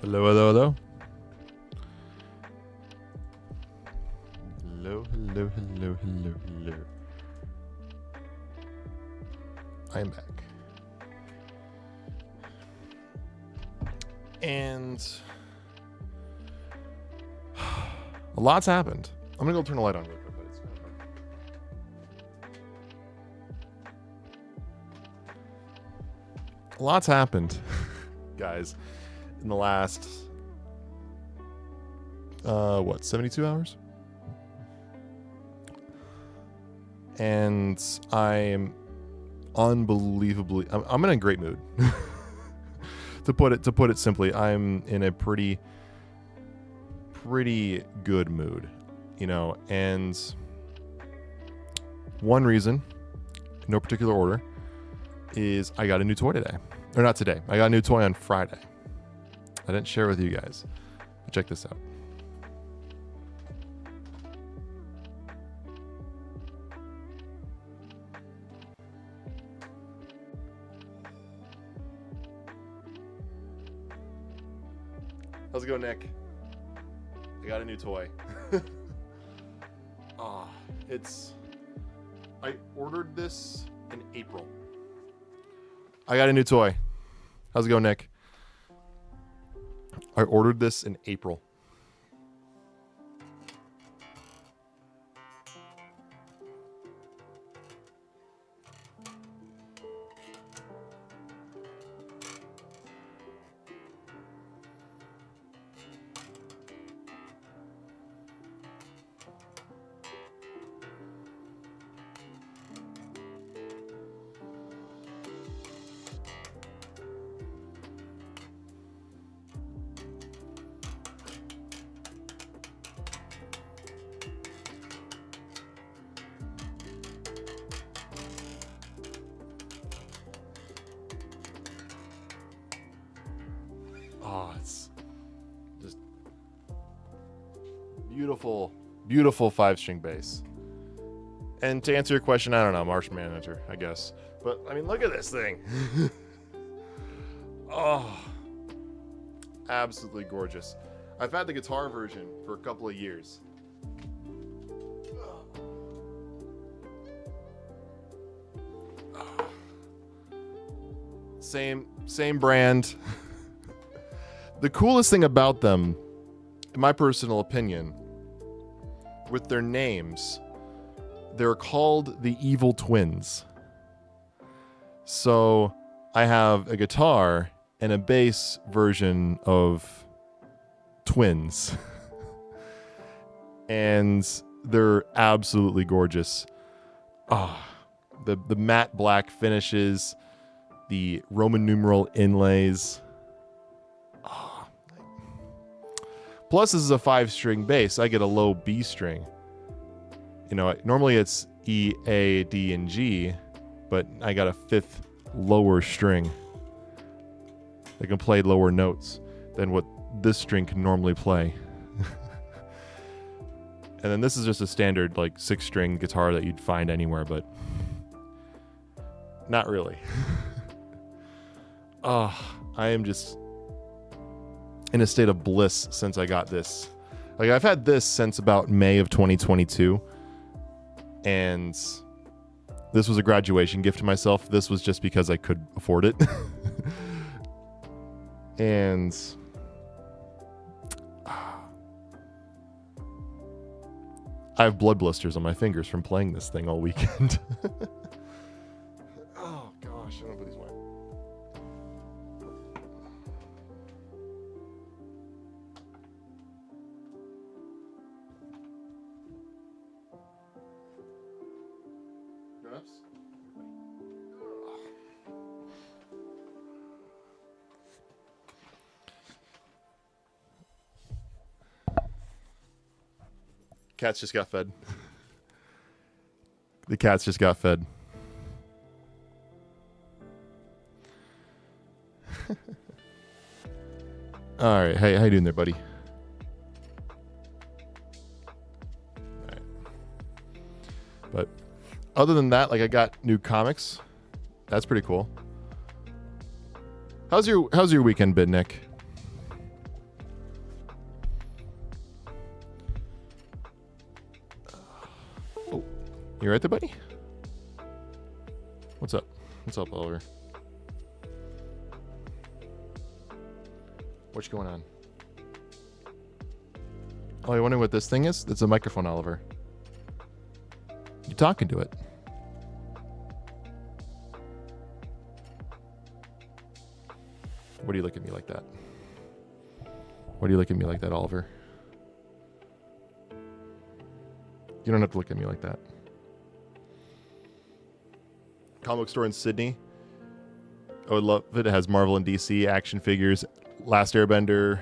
Hello, hello, hello. Hello, hello, hello, hello, hello. I am back. And a lot's happened. I'm gonna go turn the light on real quick, but it's kind of dark. A lot's happened, guys, in the last 72 hours? And I'm unbelievably I'm in a great mood. to put it simply, I'm in a pretty good mood, you know, and one reason, in no particular order, is I got a new toy today. Or not today. I got a new toy on Friday. I didn't share with you guys. But check this out. How's it going, Nick? I got a new toy. I ordered this in April. I got a new toy. How's it going, Nick? I ordered this in April. Oh, it's just beautiful 5-string bass. And to answer your question, I don't know, Marsh Manager, I guess. But I mean, look at this thing. Oh, absolutely gorgeous. I've had the guitar version for a couple of years. Same brand. The coolest thing about them, in my personal opinion, with their names, they're called the Evil Twins. So I have a guitar and a bass version of Twins. And they're absolutely gorgeous. The matte black finishes, the Roman numeral inlays. Plus, this is a 5-string bass. I get a low B string. You know, normally it's E, A, D, and G, but I got a 5th lower string. I can play lower notes than what this string can normally play. And then this is just a standard, like, 6-string guitar that you'd find anywhere, but not really. I am just in a state of bliss since I got this. Like, I've had this since about May of 2022, and this was a graduation gift to myself. This was just because I could afford it. And I have blood blisters on my fingers from playing this thing all weekend. Oh gosh, I don't know where these went. Cats just got fed. The cats just got fed. All right. Hey, how you doing there, buddy? All right. But other than that, like, I got new comics. That's pretty cool. How's your weekend been, Nick? You right there, buddy? What's up? What's up, Oliver? What's going on? Oh, you're wondering what this thing is? It's a microphone, Oliver. You talking to it. What do you look at me like that? What do you look at me like that, Oliver? You don't have to look at me like that. Comic book store in Sydney. I would love it. It has Marvel and DC action figures, Last Airbender,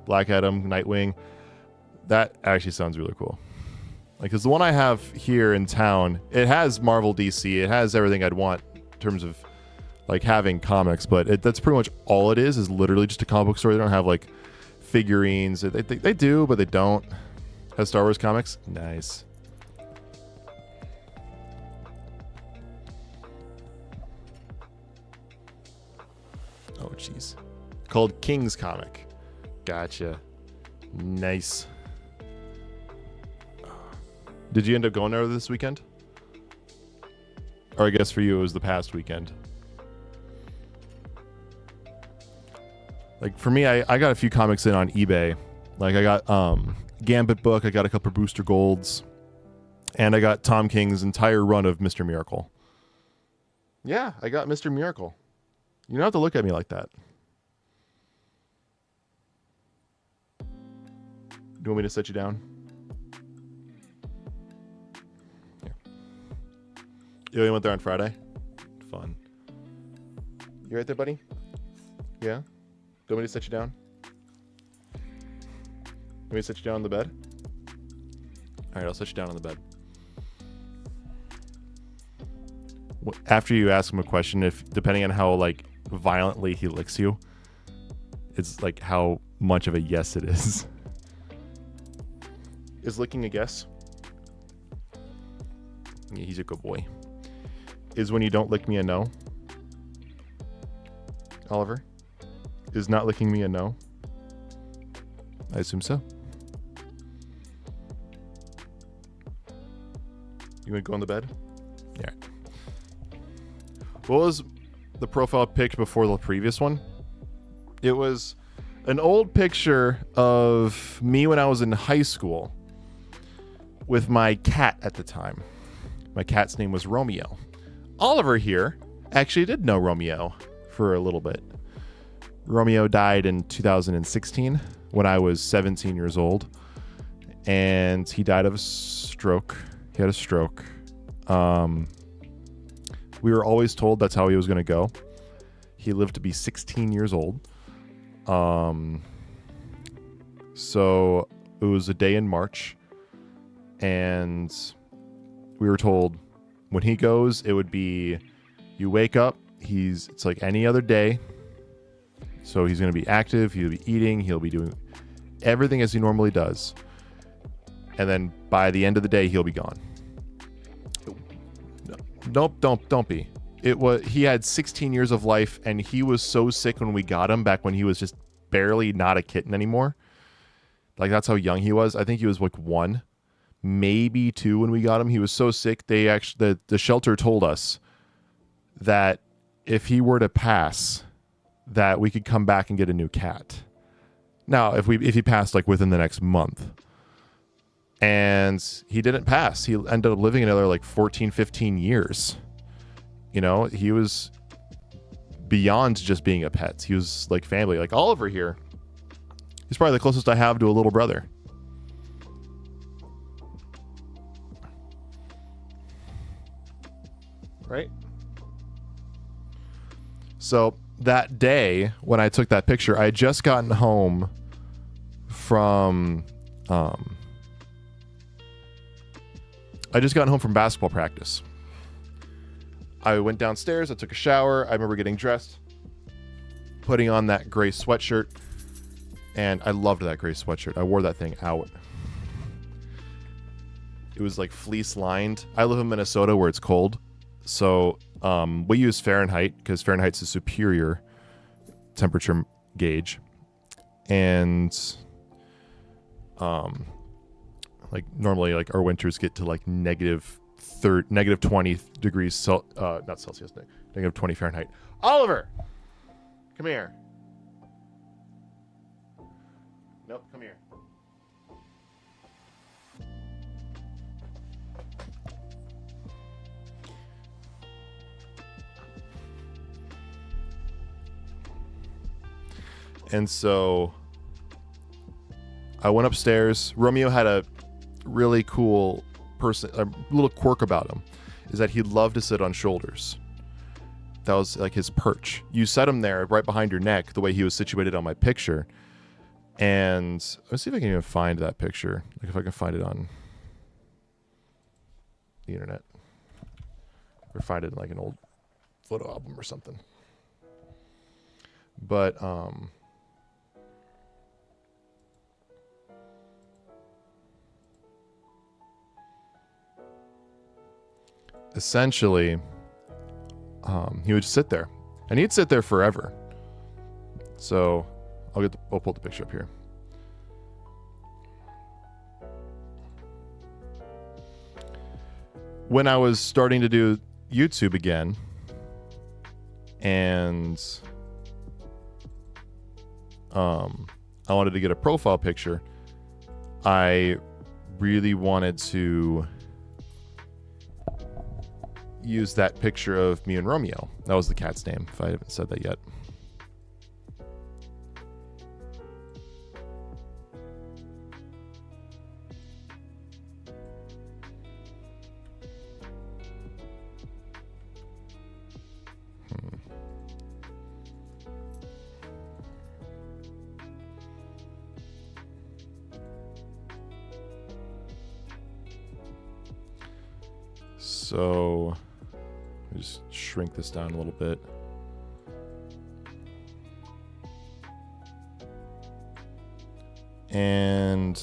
Black Adam, Nightwing. That actually sounds really cool. Like, cause the one I have here in town, it has Marvel, DC. It has everything I'd want in terms of like having comics, but that's pretty much all it is literally just a comic book store. They don't have like figurines. They do, but they don't. Has Star Wars comics. Nice. Oh, jeez. Called King's Comic. Gotcha. Nice. Did you end up going there this weekend? Or I guess for you it was the past weekend. Like for me, I got a few comics in on eBay. Like I got Gambit book, I got a couple Booster Golds, and I got Tom King's entire run of Mr. Miracle. Yeah, I got Mr. Miracle. You don't have to look at me like that. Do you want me to set you down? Yeah. You only went there on Friday? Fun. You right there, buddy? Yeah? Do you want me to set you down? Want me to set you down on the bed? Alright, I'll set you down on the bed. After you ask him a question, if depending on how like violently he licks you, it's like how much of a yes it is. Is licking a guess? Yeah, he's a good boy. Is when you don't lick me a no? Oliver? Is not licking me a no? I assume so. You want to go on the bed? Yeah. What was the profile pic before the previous one? It was an old picture of me when I was in high school with my cat at the time. My cat's name was Romeo. Oliver here actually did know Romeo for a little bit. Romeo died in 2016 when I was 17 years old, and he died of a stroke. He had a stroke. We were always told that's how he was going to go. He lived to be 16 years old. So it was a day in March, and we were told when he goes, it would be you wake up, it's like any other day. So he's going to be active, he'll be eating, he'll be doing everything as he normally does. And then by the end of the day, he'll be gone. Nope, don't be. He had 16 years of life, and he was so sick when we got him back when he was just barely not a kitten anymore. Like that's how young he was. I think he was like 1, maybe 2 when we got him. He was so sick. They actually, the shelter told us that if he were to pass, that we could come back and get a new cat. Now, if he passed like within the next month. And he didn't pass. He ended up living another like 14, 15 years. You know, he was beyond just being a pet. He was like family. Like Oliver here, he's probably the closest I have to a little brother. Right? So that day when I took that picture, I had just gotten home from basketball practice. I went downstairs, I took a shower, I remember getting dressed, putting on that gray sweatshirt, and I loved that gray sweatshirt. I wore that thing out. It was like fleece lined. I live in Minnesota where it's cold, so we use Fahrenheit because Fahrenheit's a superior temperature gauge, and like normally like our winters get to like negative negative 20 degrees, not Celsius, negative 20 Fahrenheit. Oliver, come here. Nope, come here. And so I went upstairs. Romeo had a really cool a little quirk about him, is that he loved to sit on shoulders. That was like his perch. You set him there right behind your neck, the way he was situated on my picture. And let's see if I can even find that picture. Like if I can find it on the internet, or find it in like an old photo album or something. But essentially, he would just sit there, and he'd sit there forever. So I'll pull the picture up here. When I was starting to do YouTube again, and I wanted to get a profile picture, I really wanted to use that picture of me and Romeo. That was the cat's name, if I haven't said that yet. So just shrink this down a little bit. And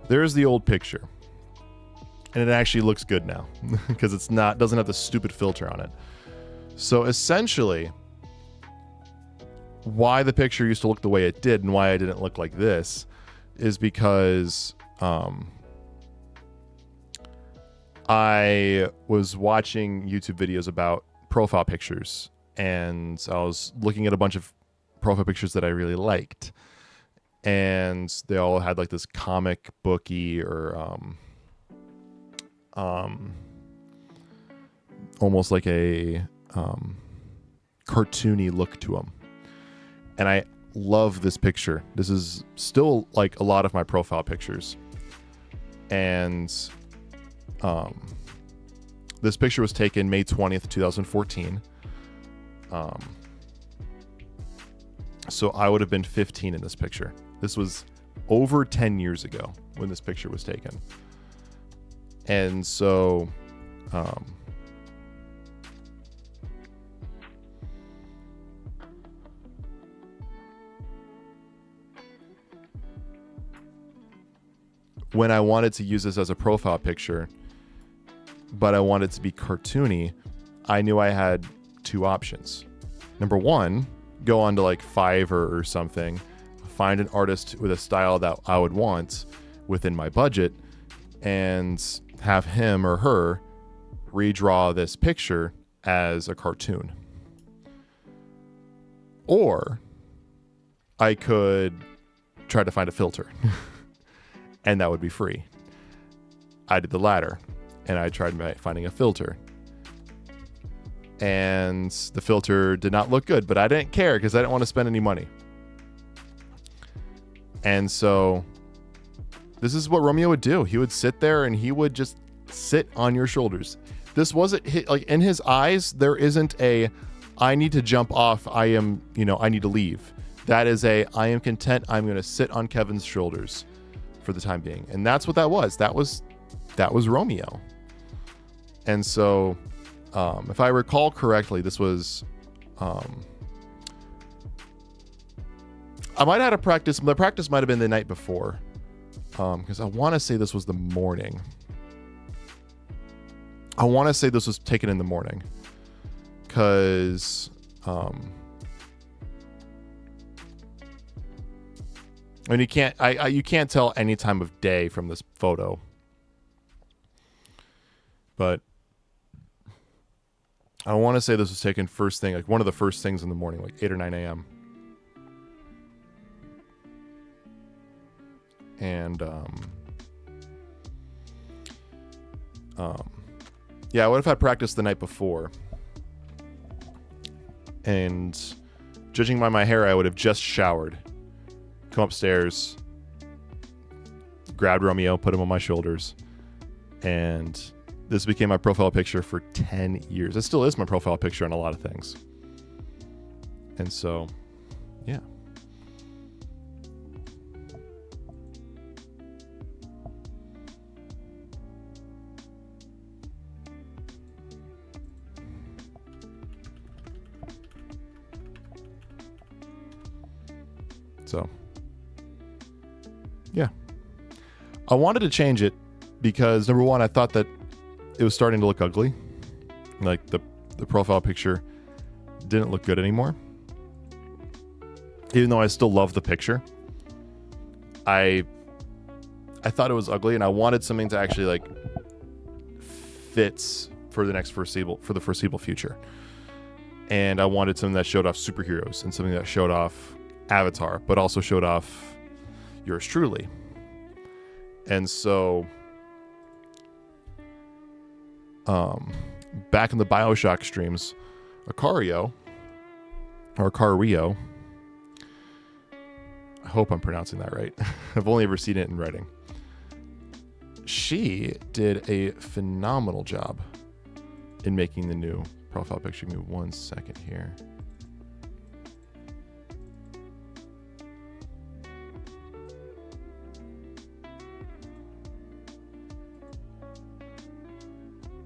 there's the old picture. And it actually looks good now because doesn't have the stupid filter on it. So essentially, why the picture used to look the way it did and why I didn't look like this is because I was watching YouTube videos about profile pictures, and I was looking at a bunch of profile pictures that I really liked, and they all had like this comic booky or almost like a cartoony look to them. And I love this picture. This is still like a lot of my profile pictures. And this picture was taken May 20th, 2014. So I would have been 15 in this picture. This was over 10 years ago when this picture was taken. And so when I wanted to use this as a profile picture, but I wanted to be cartoony, I knew I had two options. Number one, go on to like Fiverr or something, find an artist with a style that I would want within my budget, and have him or her redraw this picture as a cartoon. Or I could try to find a filter. And that would be free. I did the latter, and I tried finding a filter. And the filter did not look good, but I didn't care because I didn't want to spend any money. And so this is what Romeo would do. He would sit there and he would just sit on your shoulders. This wasn't like in his eyes, there isn't a, I need to jump off. I need to leave. That is I am content. I'm going to sit on Kevin's shoulders for the time being. And that's what that was. That was Romeo. And so, if I recall correctly, this was, I might have had a practice. The practice might have been the night before. Because I want to say this was the morning. I want to say this was taken in the morning. because and you can't tell any time of day from this photo, but I want to say this was taken first thing, like one of the first things in the morning, like 8 or 9 a.m. And yeah, I would have had practice the night before, and judging by my hair, I would have just showered, come upstairs, grabbed Romeo, put him on my shoulders, and this became my profile picture for 10 years. It still is my profile picture on a lot of things. And so, yeah. So, yeah. I wanted to change it because, number one, I thought that it was starting to look ugly. Like the profile picture didn't look good anymore. Even though I still love the picture, I thought it was ugly, and I wanted something to actually like fits for the foreseeable future. And I wanted something that showed off superheroes and something that showed off Avatar, but also showed off yours truly. And so back in the BioShock streams, Acario, I hope I'm pronouncing that right. I've only ever seen it in writing. She did a phenomenal job in making the new profile picture. Give me 1 second here.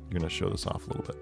I'm going to show this off a little bit.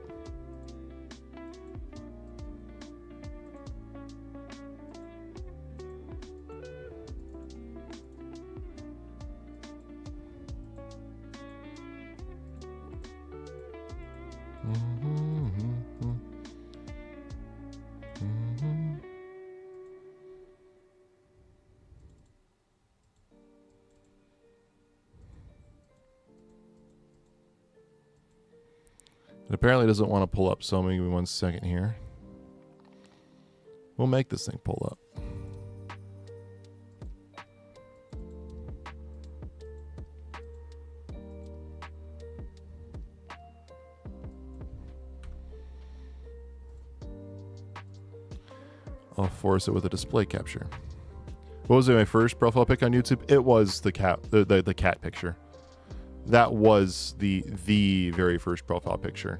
It apparently doesn't want to pull up, so give me 1 second here. We'll make this thing pull up. I'll force it with a display capture. What was it, my first profile pic on YouTube? It was the cat, the cat picture. That was the very first profile picture.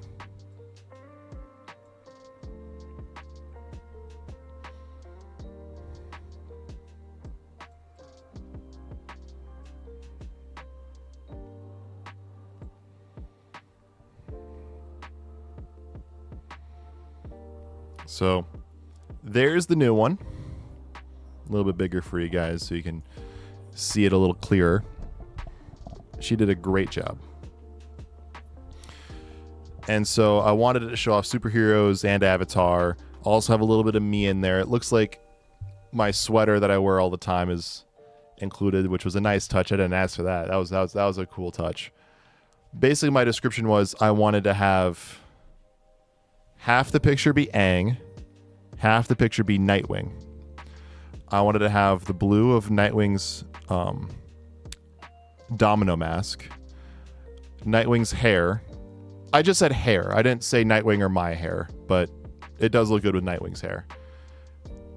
So there's the new one. A little bit bigger for you guys so you can see it a little clearer. She did a great job. And so I wanted it to show off superheroes and Avatar. Also have a little bit of me in there. It looks like my sweater that I wear all the time is included, which was a nice touch. I didn't ask for that. That was a cool touch. Basically, my description was I wanted to have half the picture be Aang, half the picture be Nightwing. I wanted to have the blue of Nightwing's domino mask, Nightwing's hair. I just said hair. I didn't say Nightwing or my hair, but it does look good with Nightwing's hair.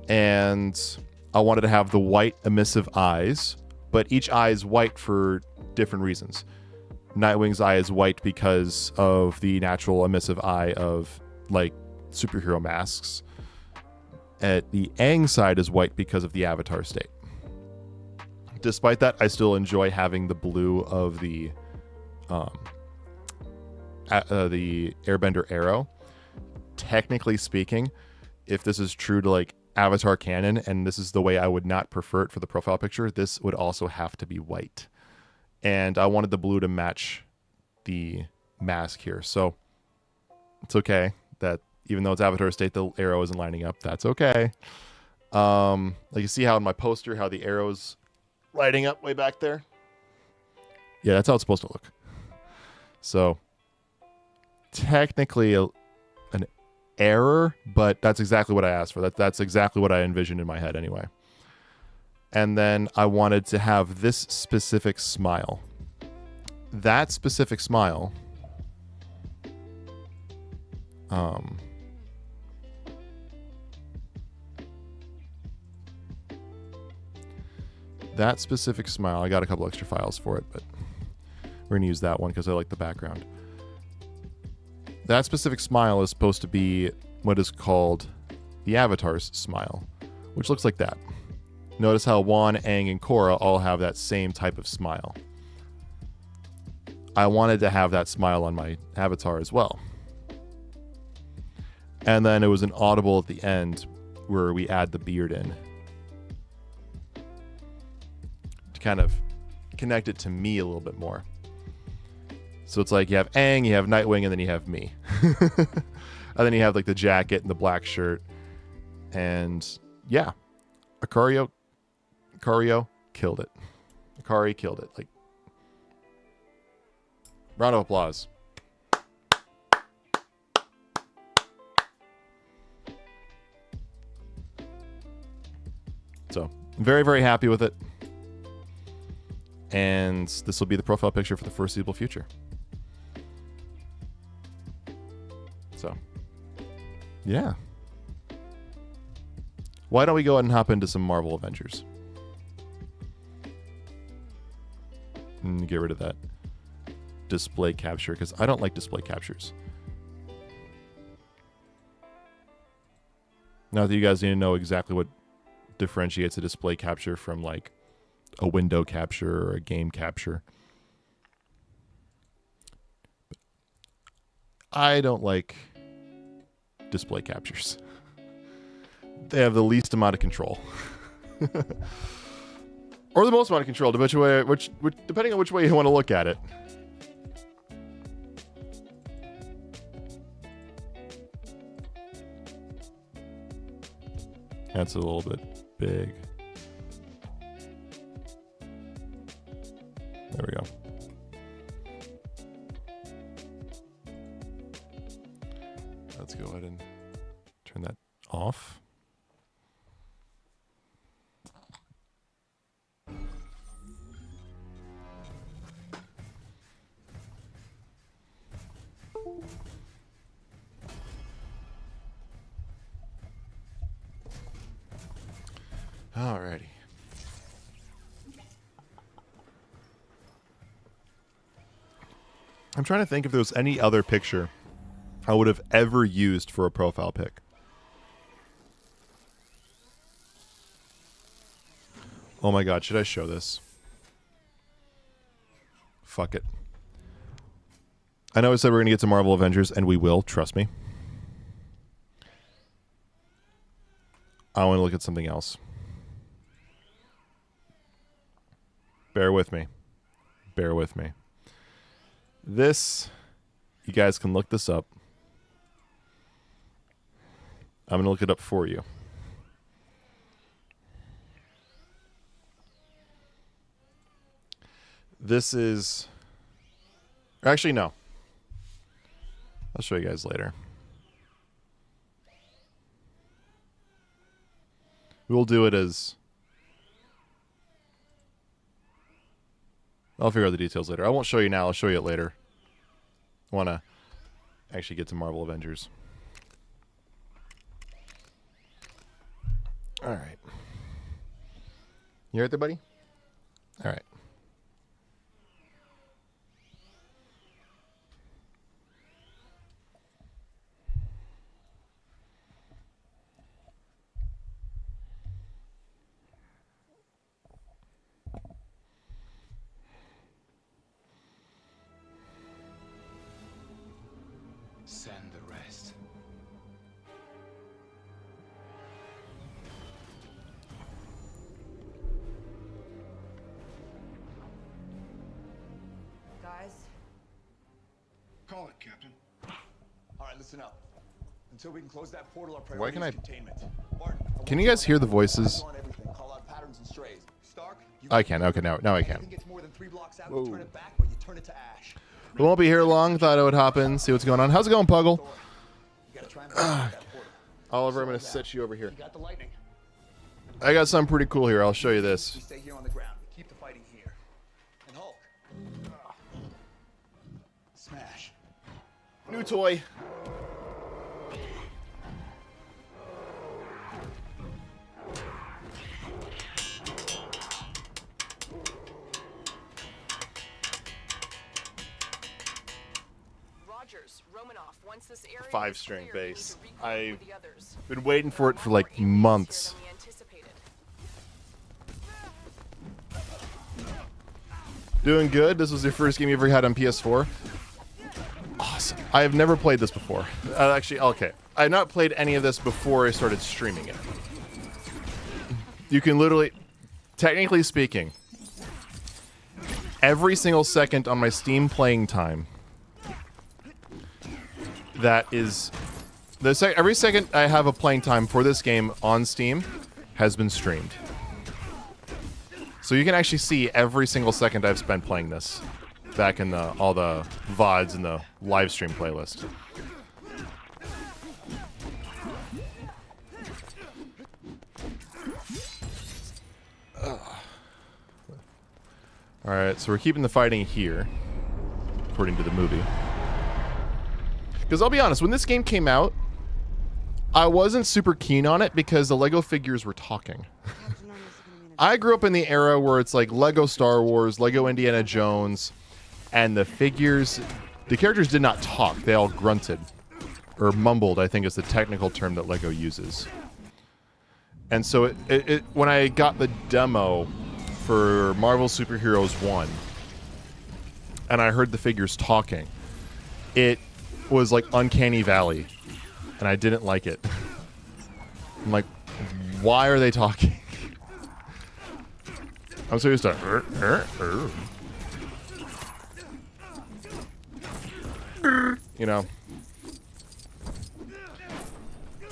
And I wanted to have the white emissive eyes, but each eye is white for different reasons. Nightwing's eye is white because of the natural emissive eye of like superhero masks. At the Aang side is white because of the Avatar state. Despite that, I still enjoy having the blue of the Airbender arrow. Technically speaking, if this is true to like Avatar canon, and this is the way I would not prefer it for the profile picture, this would also have to be white. And I wanted the blue to match the mask here. So it's okay that even though it's avatar state, the arrow isn't lining up. That's okay. Like you see how in my poster, how the arrow's lighting up way back there? Yeah, that's how it's supposed to look. So technically an error, but that's exactly what I asked for. That's exactly what I envisioned in my head anyway. And then I wanted to have this specific smile. That specific smile, that specific smile, I got a couple extra files for it, but we're going to use that one because I like the background. That specific smile is supposed to be what is called the avatar's smile, which looks like that. Notice how Juan, Aang, and Korra all have that same type of smile. I wanted to have that smile on my avatar as well. And then it was an audible at the end where we add the beard in to kind of connect it to me a little bit more. So it's like you have Aang, you have Nightwing, and then you have me. And then you have like the jacket and the black shirt. And yeah, Akario killed it. Akari killed it. Like, round of applause. So, I'm very, very happy with it. And this will be the profile picture for the foreseeable future. So, yeah. Why don't we go ahead and hop into some Marvel Avengers? And get rid of that display capture, because I don't like display captures. Now that you guys need to know exactly what differentiates a display capture from like a window capture or a game capture. I don't like display captures. They have the least amount of control. Or the most amount of control, depending on which way you want to look at it. That's a little bit big. There we go. Let's go ahead and turn that off. Alrighty. I'm trying to think if there was any other picture I would have ever used for a profile pic. Oh my god, should I show this? Fuck it. I know I said we're going to get to Marvel Avengers, and we will, trust me. I want to look at something else. Bear with me. Bear with me. This, you guys can look this up. I'm going to look it up for you. This is... Actually, no. I'll show you guys later. We'll do it as... I'll figure out the details later. I won't show you now. I'll show you it later. I want to actually get to Marvel Avengers. All right. You right there, buddy? All right. Send the rest. Guys, Call it, Captain. All right, listen up. Until we can close that portal, our Why can priority I- is containment. Martin, Can you guys hear the voices? on everything. Call out patterns and strays. Stark, you I can. Okay, now I can. anything gets more than 3 blocks out, you turn it back or you turn it to ash. We won't be here long. Thought I would hop in, see what's going on. How's it going, Puggle? You gotta try and block that portal. Oliver, I'm going to set you over here. You got the lightning. I got something pretty cool here. I'll show you this. We stay here on the ground. We keep the fighting here. And Hulk. Smash. New toy. Rogers, Romanoff, once this area is 5-string clear, we need bass. to regroup I've with the others. been waiting for it for like More aliens here months. than we anticipated. Doing good. This was your first game you ever had on PS4. Awesome. I have never played this before. Actually, okay. I have not played any of this before I started streaming it. You can literally, technically speaking, every single second on my Steam playing time, that is, every second I have a playing time for this game on Steam has been streamed. So you can actually see every single second I've spent playing this back in all the VODs in the live stream playlist. Alright, so we're keeping the fighting here, according to the movie. Because I'll be honest, when this game came out, I wasn't super keen on it because the Lego figures were talking. I grew up in the era where it's like Lego Star Wars, Lego Indiana Jones, and the figures, the characters did not talk. They all grunted. Or mumbled, I think is the technical term that Lego uses. And so when I got the demo for Marvel Superheroes 1, and I heard the figures talking, it was like Uncanny Valley, and I didn't like it. I'm like, why are they talking? I'm so used to, you know.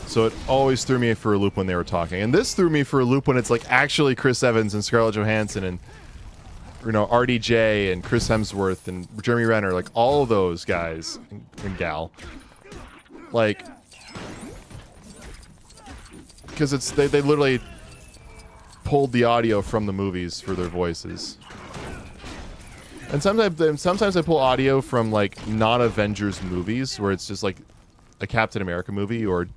So it always threw me for a loop when they were talking, and this threw me for a loop when it's like actually Chris Evans and Scarlett Johansson and, you know, RDJ and Chris Hemsworth and Jeremy Renner, like all of those guys and gal, like, because it's they literally pulled the audio from the movies for their voices. And sometimes I pull audio from like non-Avengers movies where it's just like a Captain America movie or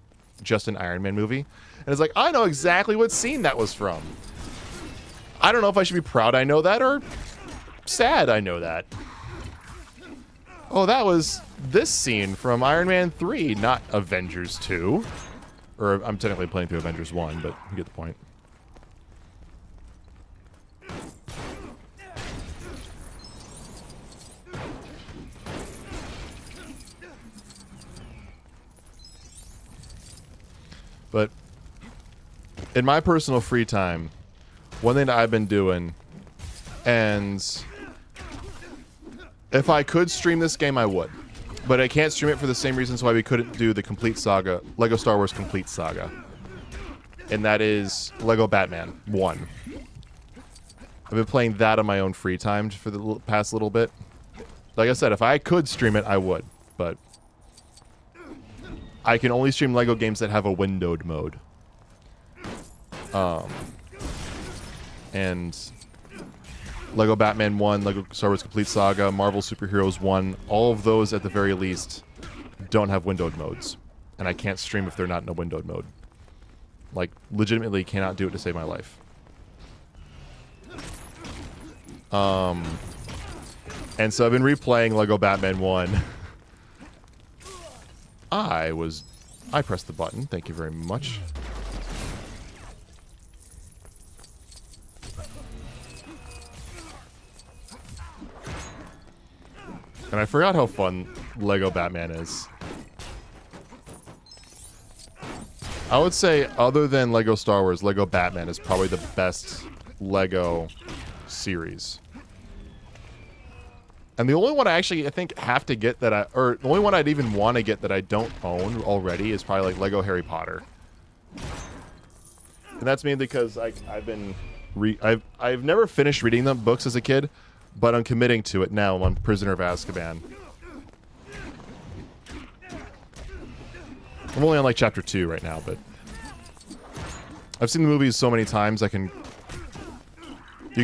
just an Iron Man movie, and it's like, I know exactly what scene that was from. I don't know if I should be proud I know that or sad I know that. Oh, that was this scene from Iron Man 3, not Avengers 2. Or I'm technically playing through Avengers 1, but you get the point. But in my personal free time, one thing that I've been doing, and if I could stream this game, I would. But I can't stream it for the same reasons why we couldn't do the complete saga, Lego Star Wars Complete Saga. And that is Lego Batman 1. I've been playing that on my own free time for the past little bit. Like I said, if I could stream it, I would. But I can only stream Lego games that have a windowed mode. And Lego Batman 1, Lego Star Wars Complete Saga, Marvel Superheroes 1, all of those at the very least don't have windowed modes. And I can't stream if they're not in a windowed mode. Like, legitimately cannot do it to save my life. And so I've been replaying Lego Batman 1. I pressed the button. Thank you very much. And I forgot how fun Lego Batman is. I would say, other than Lego Star Wars, Lego Batman is probably the best Lego series. And the only one I actually, I think, have to get that or the only one I'd even want to get that I don't own already is probably like Lego Harry Potter. And that's mainly because I've never finished reading the books as a kid, but I'm committing to it now. I'm on Prisoner of Azkaban. I'm only on like chapter 2 right now, but I've seen the movies so many times you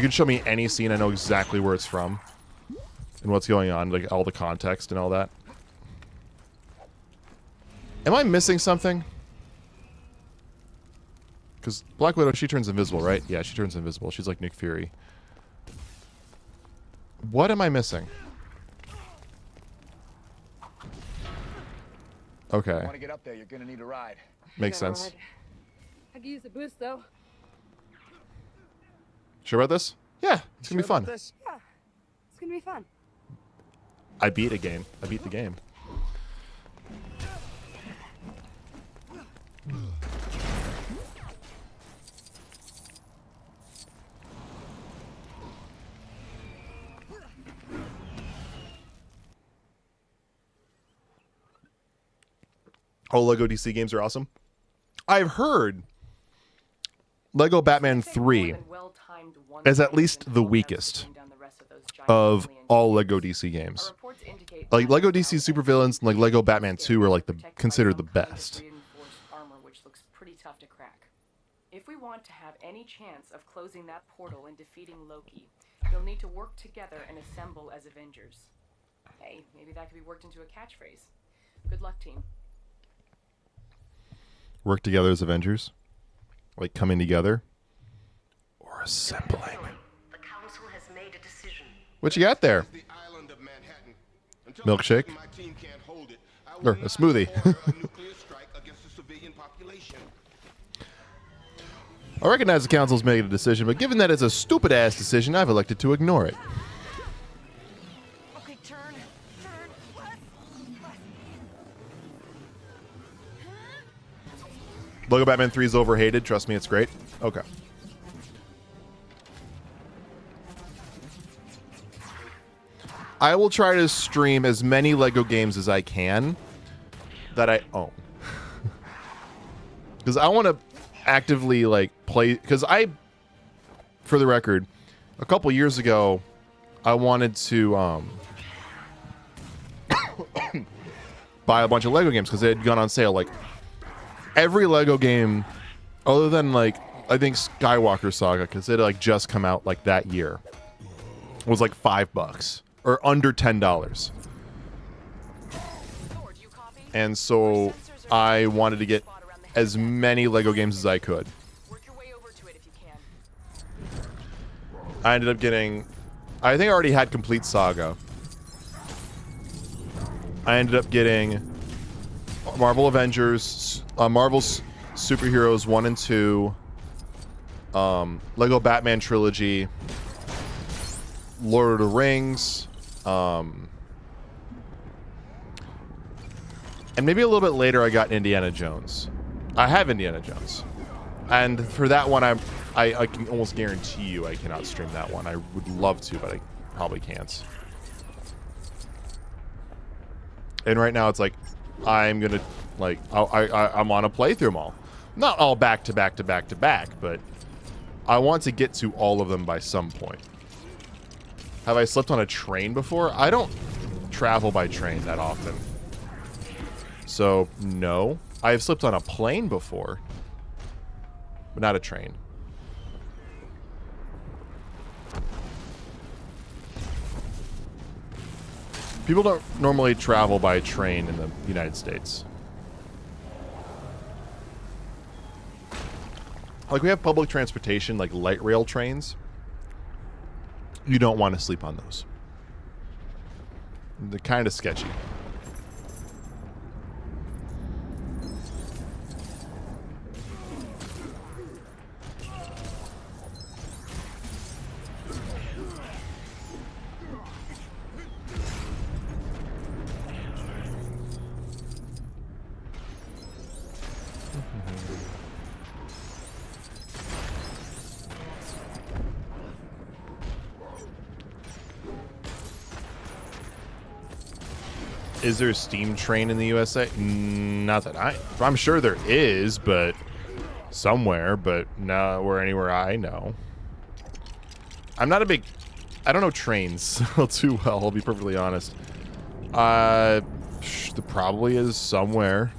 can show me any scene, I know exactly where it's from and what's going on, like all the context and all that. Am I missing something? Because Black Widow, she turns invisible, right? Yeah, she turns invisible. She's like Nick Fury. What am I missing? Okay. Want to get up there? You're gonna need a ride. Makes sense. I could use a boost though. Sure about this? Yeah, it's gonna be fun. Yeah, it's gonna be fun. I beat a game. I beat the game. All Lego DC games are awesome. I've heard Lego Batman 3 is at least the weakest of all Lego DC games. Like Lego DC Supervillains and like Lego Batman 2 are like considered the best. Which looks pretty tough to crack. If we want to have any chance of closing that portal and defeating Loki, you'll need to work together and assemble as Avengers. Hey, maybe that could be worked into a catchphrase. Good luck, team. Work together as Avengers? Like coming together? Or assembling? The council has made a decision. What you got there? The island of Manhattan. Until Milkshake? my team can't hold it, I Or will a not smoothie. order a nuclear strike against the civilian population. I recognize the council's making a decision, but given that it's a stupid-ass decision, I've elected to ignore it. Okay, turn. Lego Batman 3 is overhated. Trust me, it's great. Okay. I will try to stream as many Lego games as I can that I own. Because I want to actively, like, play... Because for the record, a couple years ago, I wanted to buy a bunch of Lego games because they had gone on sale, like... Every Lego game, other than like I think Skywalker Saga, because it like just come out like that year, was like $5 or under $10. And so I wanted to get as many Lego games as I could. I ended up getting, I think I already had Complete Saga. I ended up getting Marvel Avengers, Marvel's Superheroes 1 and 2, Lego Batman Trilogy, Lord of the Rings, and maybe a little bit later I got Indiana Jones. I have Indiana Jones. And for that one, I can almost guarantee you I cannot stream that one. I would love to, but I probably can't. And right now it's like, I'm gonna, like, I'm on a playthrough them all. Not all back to back to back to back, but I want to get to all of them by some point. Have I slept on a train before? I don't travel by train that often. So, no. I have slept on a plane before, but not a train. People don't normally travel by train in the United States. Like, we have public transportation, like light rail trains. You don't want to sleep on those. They're kind of sketchy. Is there a steam train in the USA? Not that I'm sure there is, but somewhere, but not where anywhere I know. I'm not a big, I don't know trains too well, I'll be perfectly honest. There probably is somewhere,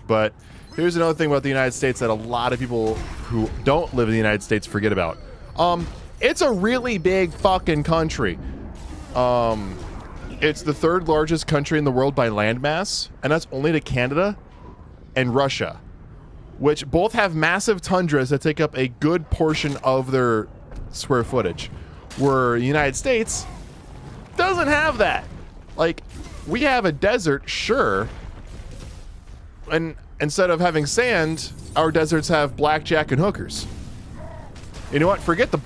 but here's another thing about the United States that a lot of people who don't live in the United States forget about. It's a really big fucking country. It's the third largest country in the world by landmass, and that's only to Canada and Russia, which both have massive tundras that take up a good portion of their square footage, where the United States doesn't have that. Like, we have a desert, sure, and instead of having sand, our deserts have blackjack and hookers. You know what? Forget the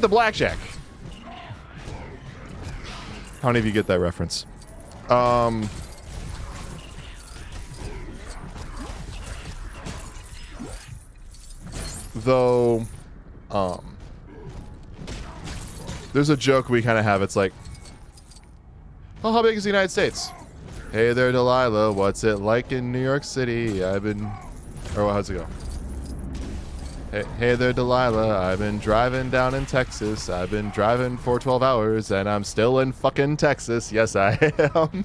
blackjack. How many of you get that reference? Though, there's a joke we kind of have. It's like, oh, how big is the United States? Hey there, Delilah. What's it like in New York City? How's it go? Hey there, Delilah. I've been driving down in Texas. I've been driving for 12 hours, and I'm still in fucking Texas. Yes, I am.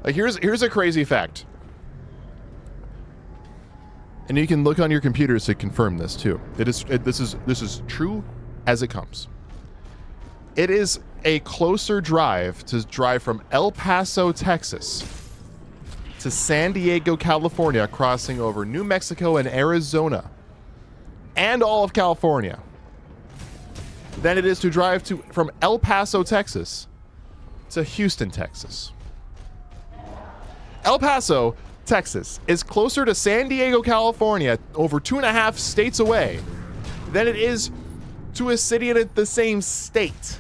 Like, here's a crazy fact. And you can look on your computers to confirm this too. This is true as it comes. It is a closer drive to drive from El Paso, Texas, to San Diego, California, crossing over New Mexico and Arizona, and all of California, than it is to drive from El Paso, Texas, to Houston, Texas. El Paso, Texas is closer to San Diego, California, over 2.5 states away, than it is to a city in the same state.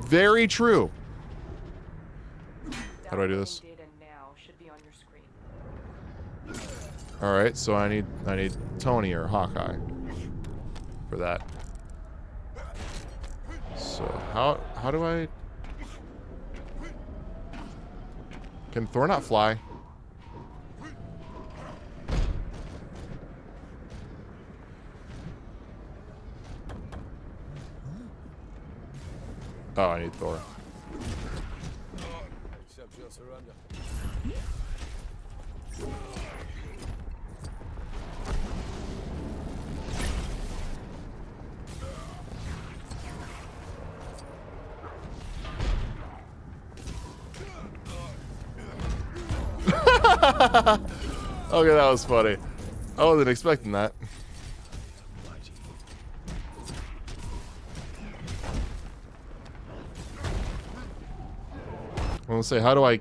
Very true. How do I do this? Data now should be on your screen. All right, so I need Tony or Hawkeye for that. So how do I? Can Thor not fly? Oh, I need Thor. Accept your surrender. Okay, that was funny. I wasn't expecting that. I want to say, how do I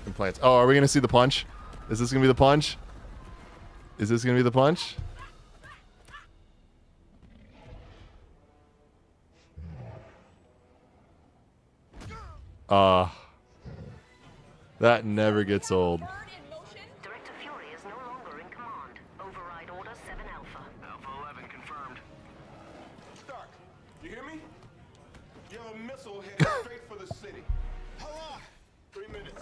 implants? Oh, are we going to see the punch? Is this going to be the punch? Is this going to be the punch? That never gets old. Director Fury is no longer in command. Override Order 7 Alpha. Alpha 11 confirmed. Stark, you hear me? You have a missile headed straight for the city. How long? 3 minutes.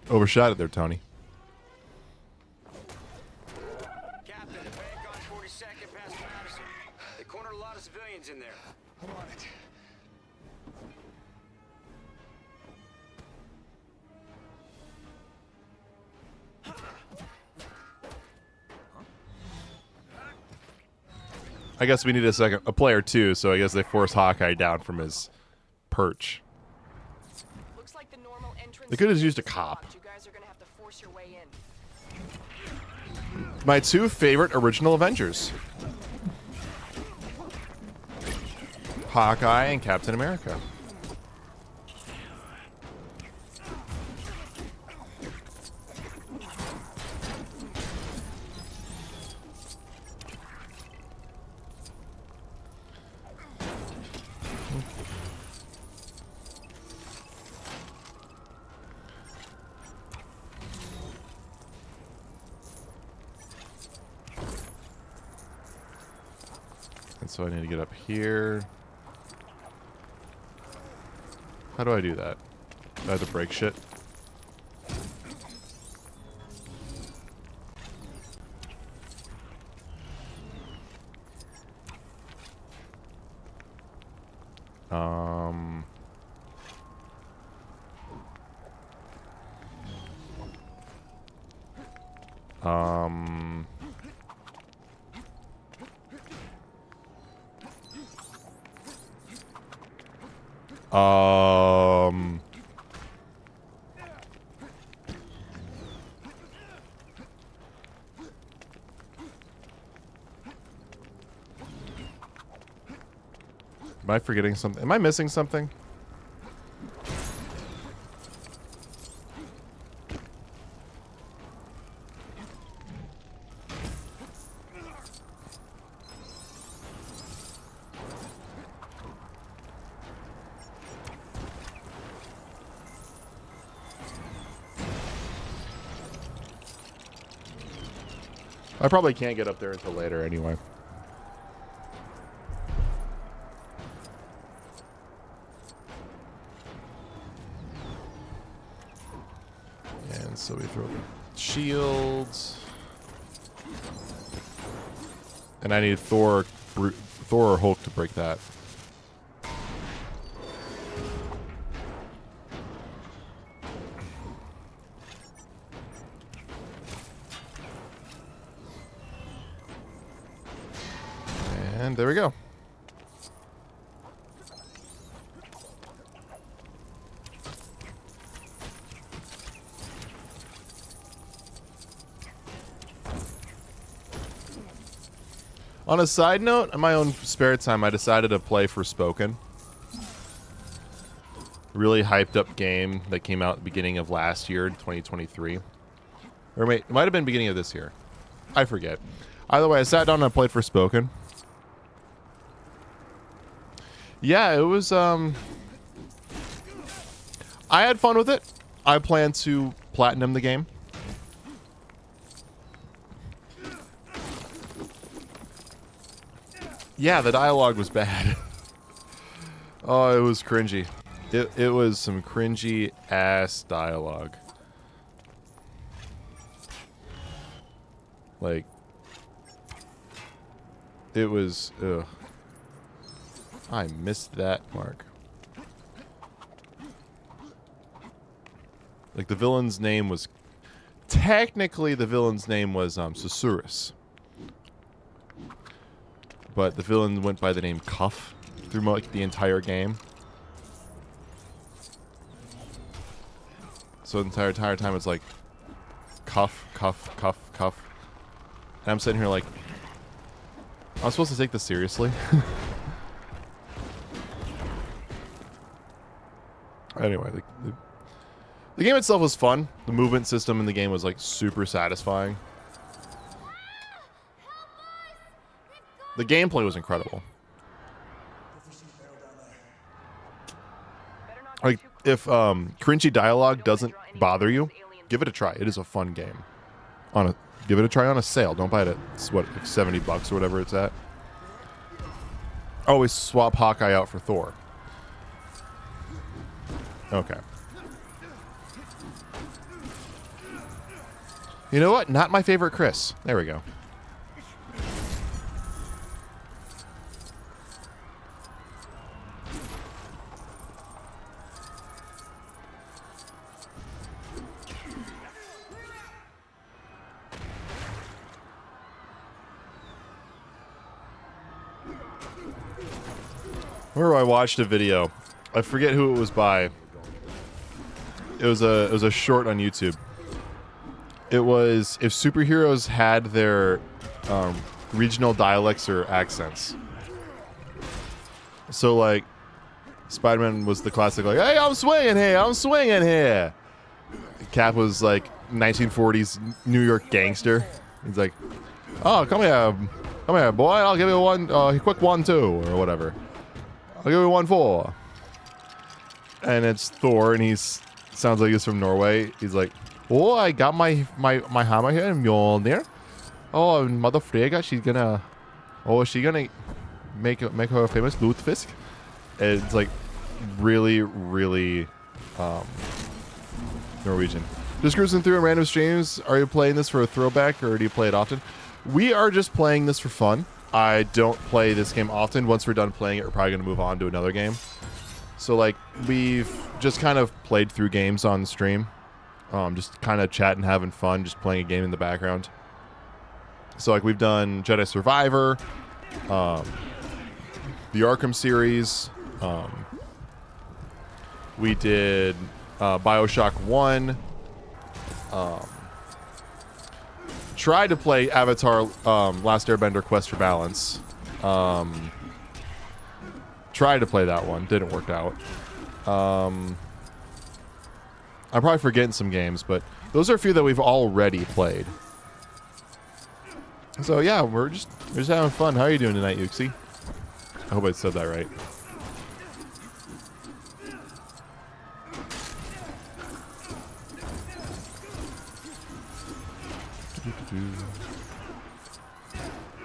Overshot it there, Tony. Captain, the bank on 42nd past Madison. They cornered a lot of civilians in there. I'm on it. I guess we need a player too, so I guess they force Hawkeye down from his perch. Looks like the normal entrance. They could have used a cop. You guys are gonna have to force your way in. My two favorite original Avengers. Hawkeye and Captain America. And so I need to get up here. How do I do that? Do I have to break shit? Um... Um... Am I forgetting something? Am I missing something? I probably can't get up there until later anyway. And so we throw the shields. And I need Thor or Hulk to break that. And there we go. On a side note, in my own spare time, I decided to play Forspoken. Really hyped up game that came out at the beginning of last year, 2023. Or wait, it might have been beginning of this year. I forget. Either way, I sat down and I played Forspoken. Yeah, it was, I had fun with it. I plan to platinum the game. Yeah, the dialogue was bad. Oh, it was cringy. It was some cringy ass dialogue. Like, it was, ugh. I missed that mark. Like, the villain's name was... Technically, the villain's name was Susurrus. But the villain went by the name Cuff through like the entire game. So the entire time it's like Cuff, Cuff, Cuff, Cuff. And I'm sitting here like, I'm supposed to take this seriously? Anyway, the game itself was fun. The movement system in the game was like super satisfying. The gameplay was incredible. Like, if cringy dialogue doesn't bother you, give it a try. It is a fun game. Give it a try on a sale. Don't buy it at, what, like $70 or whatever it's at. Always swap Hawkeye out for Thor. Okay. You know what? Not my favorite Chris. There we go. Remember I watched a video. I forget who it was by. It was a short on YouTube. It was if superheroes had their regional dialects or accents. So like Spider-Man was the classic like, hey, I'm swinging here. Cap was like 1940s New York gangster. He's like, oh, come here, boy. I'll give you one, quick 1-2 or whatever. I'll give you 1-4. And it's Thor, and sounds like he's from Norway. He's like, oh, I got my hammer here, Mjolnir. Oh, Mother Frega, she's gonna make her famous Lutefisk. And it's like really, really Norwegian. Just cruising through random streams. Are you playing this for a throwback, or do you play it often? We are just playing this for fun. I don't play this game often. Once we're done playing it, we're probably going to move on to another game. So, like, we've just kind of played through games on stream. Just kind of chatting, having fun, just playing a game in the background. So, like, we've done Jedi Survivor, the Arkham series. We did Bioshock 1. Tried to play Avatar Last Airbender Quest for Balance. Tried to play that one. Didn't work out. I'm probably forgetting some games, but those are a few that we've already played. So yeah, we're just having fun. How are you doing tonight, Yuxi? I hope I said that right.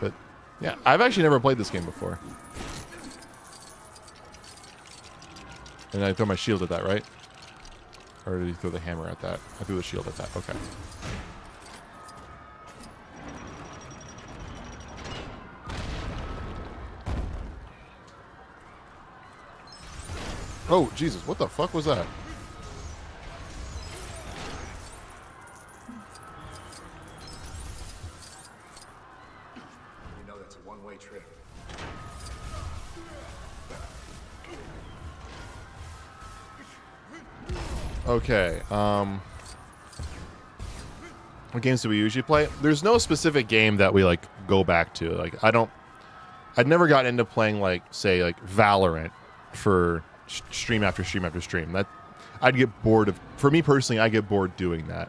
But yeah, I've actually never played this game before. And I throw my shield at that, right? Or did he throw the hammer at that? I threw the shield at that. Okay. Oh, Jesus. What the fuck was that? You know that's a one-way trip. Okay, what games do we usually play? There's no specific game that we, like, go back to. Like, I'd never gotten into playing, like, say, like, Valorant for stream after stream after stream. That, I'd get bored of, for me personally, I get bored doing that.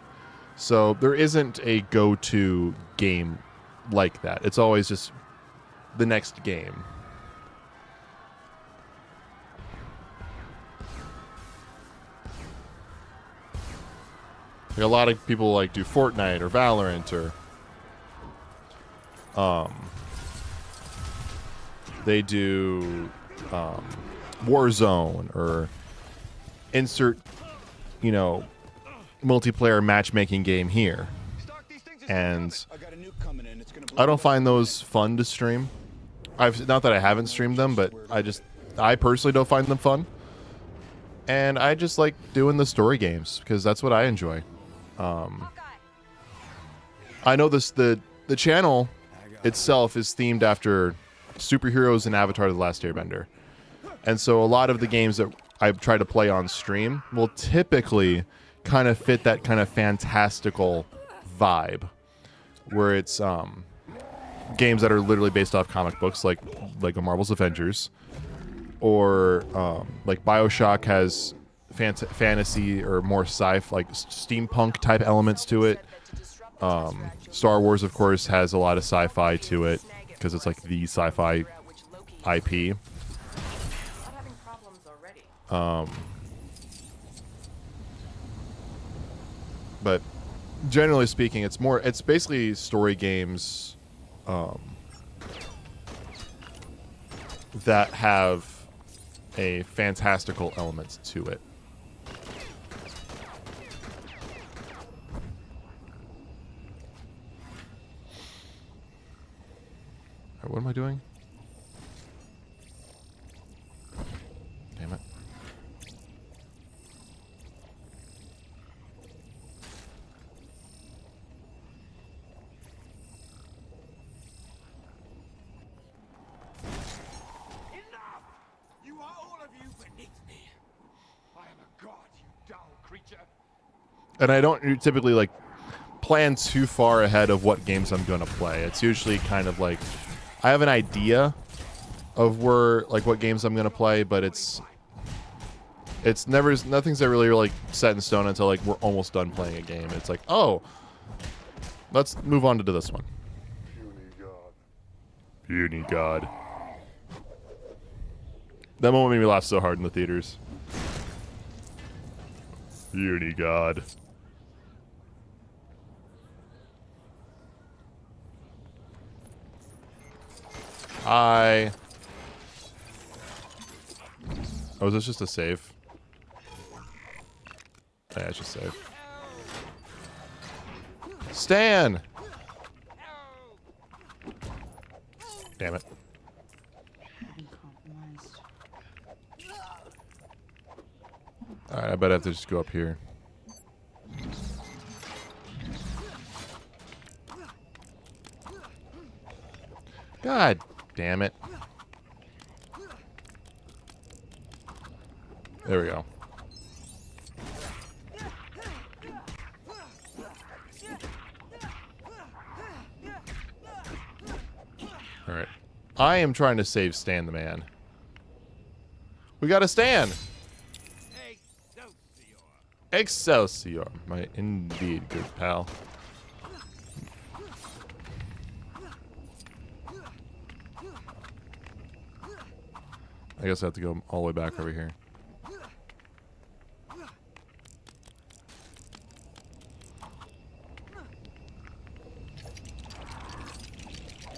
So there isn't a go-to game like that. It's always just the next game. Like a lot of people like do Fortnite or Valorant or they do Warzone or insert, you know, multiplayer matchmaking game here. And I don't find those fun to stream. Not that I haven't streamed them, but I personally don't find them fun. And I just like doing the story games because that's what I enjoy. I know the channel itself is themed after superheroes and Avatar: The Last Airbender. And so a lot of the games that I try to play on stream will typically kind of fit that kind of fantastical vibe, where it's games that are literally based off comic books, like Marvel's Avengers, or like Bioshock has fantasy or more sci-fi, like steampunk type elements to it. Star Wars, of course, has a lot of sci-fi to it because it's like the sci-fi IP. But generally speaking, it's basically story games that have a fantastical element to it. What am I doing? Damn it. Enough! You are all of you beneath me. I am a god, you dull creature. And I don't typically like plan too far ahead of what games I'm going to play. It's usually kind of like I have an idea of what games I'm going to play, but it's nothing's ever really like set in stone until like we're almost done playing a game. It's like, oh, let's move on to this one. Puny God. That moment made me laugh so hard in the theaters. Puny God. Hi. Oh, is this just a save? Yeah, it's just save. Stan! Damn it. Alright, I bet I have to just go up here. God damn it. There we go. Alright. I am trying to save Stan the man. We got a Stan! Excelsior, my indeed good pal. I guess I have to go all the way back over here.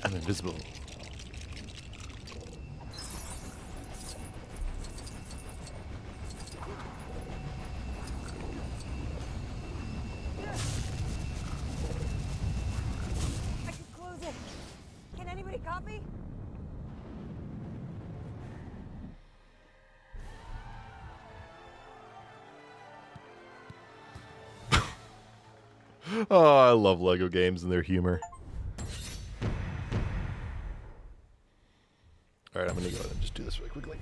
I'm invisible. I can close it. Can anybody copy? Oh, I love Lego games and their humor. Alright, I'm gonna go ahead and just do this really quickly.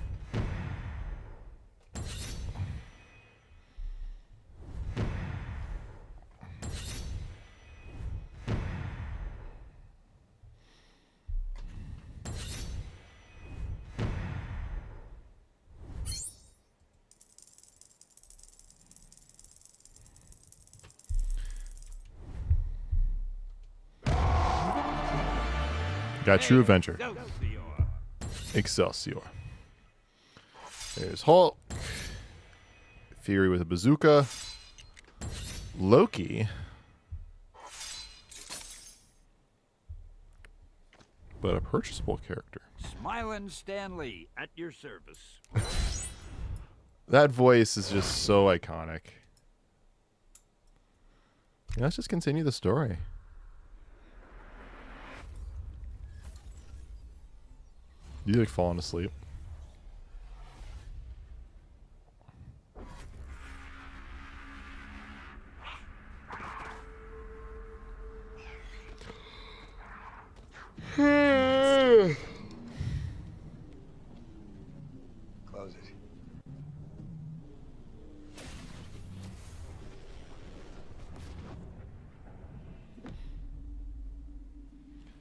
Got True Avenger. Excelsior. There's Hulk. Fury with a bazooka. Loki. But a purchasable character. Smilin' Stanley at your service. That voice is just so iconic. Yeah, let's just continue the story. You like falling asleep? Close it.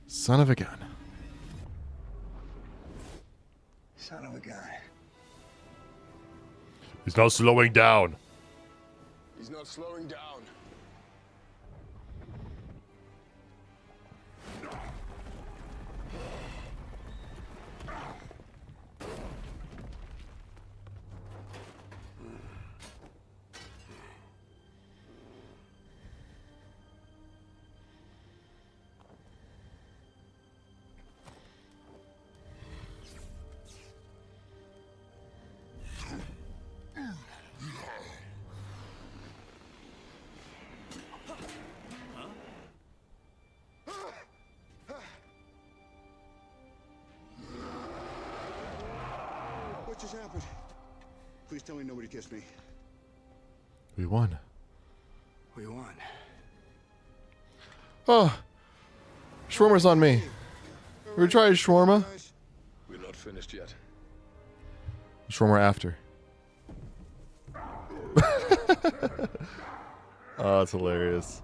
Son of a gun. Son of a gun. He's not slowing down. He's not slowing down. What just happened? Please tell me nobody kissed me. We won. We won. Oh, shawarma's on me. We tried shawarma. We're not finished yet. Shawarma after. Oh, that's hilarious.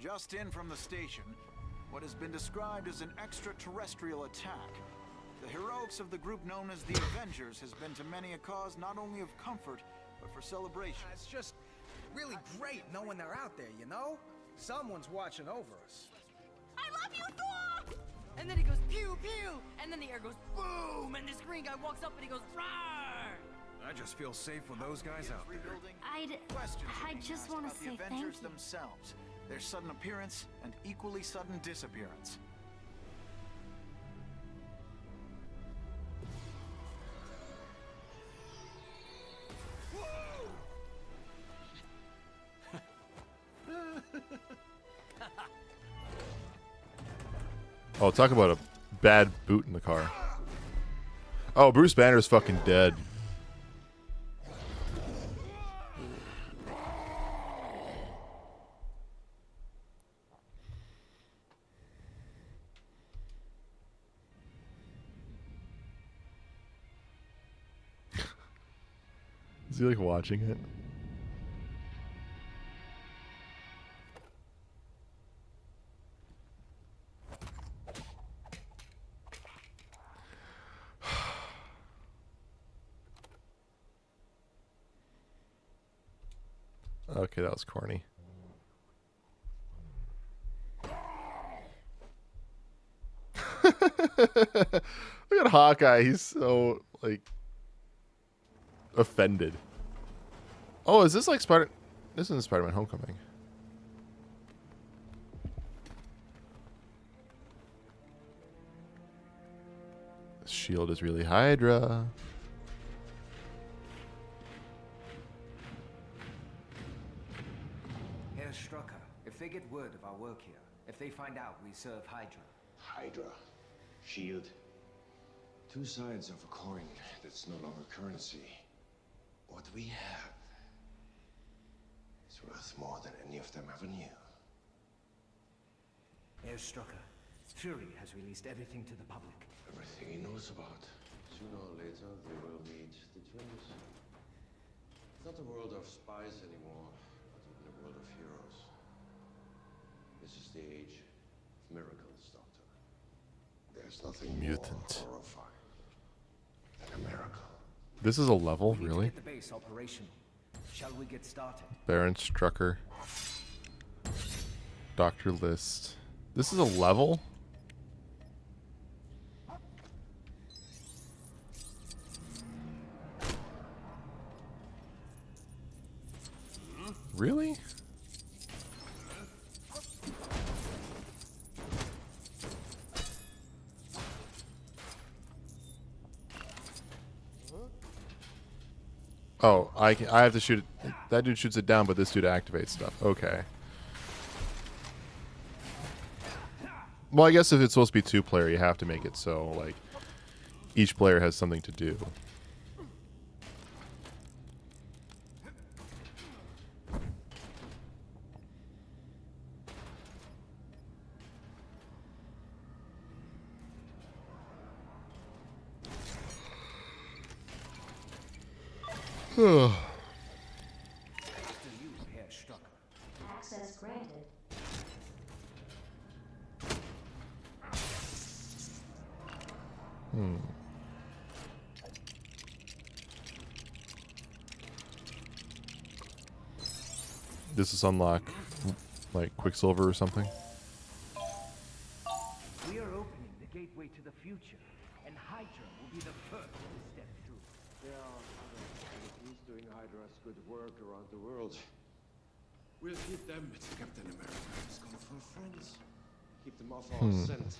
just in from the station, what has been described as an extraterrestrial attack. The heroics of the group known as the Avengers has been to many a cause not only of comfort, but for celebration. It's just really great knowing they're out there, you know? Someone's watching over us. I love you, Thor! And then he goes pew pew, and then the air goes boom, and this green guy walks up and he goes roar. I just feel safe with those guys out there. I just want to say thank you. Themselves, their sudden appearance and equally sudden disappearance. Oh, talk about a bad boot in the car. Oh, Bruce Banner's fucking dead. Is he like watching it? Okay, that was corny. Look at Hawkeye. He's so, like, offended. Oh, is this like Spider... This isn't Spider-Man Homecoming. This shield is really Hydra. Herr Strucker, if they get word of our work here, if they find out we serve Hydra. Hydra. Shield. Two sides of a coin that's no longer currency. What we have is worth more than any of them ever knew. Herr Strucker, Fury has released everything to the public. Everything he knows about. Sooner or later, they will meet the twins. It's not a world of spies anymore, but even a world of heroes. This is the age of miracles, Doctor. There's nothing Mutant. more horrifying than a miracle. This is a level, We need to really? get the base operational. Shall we get started? Baron Strucker. Dr. List. This is a level? Really? Oh, I have to shoot it. That dude shoots it down, but this dude activates stuff. Okay. Well, I guess if it's supposed to be two-player, you have to make it so, like, each player has something to do. Access granted. Does this unlock, like, Quicksilver or something? We are opening the gateway to the future, and Hydra will be the first to step through. There are other entities doing Hydra's good work around the world. We'll keep them, Captain America. Just gonna for friends. Keep them off our scent.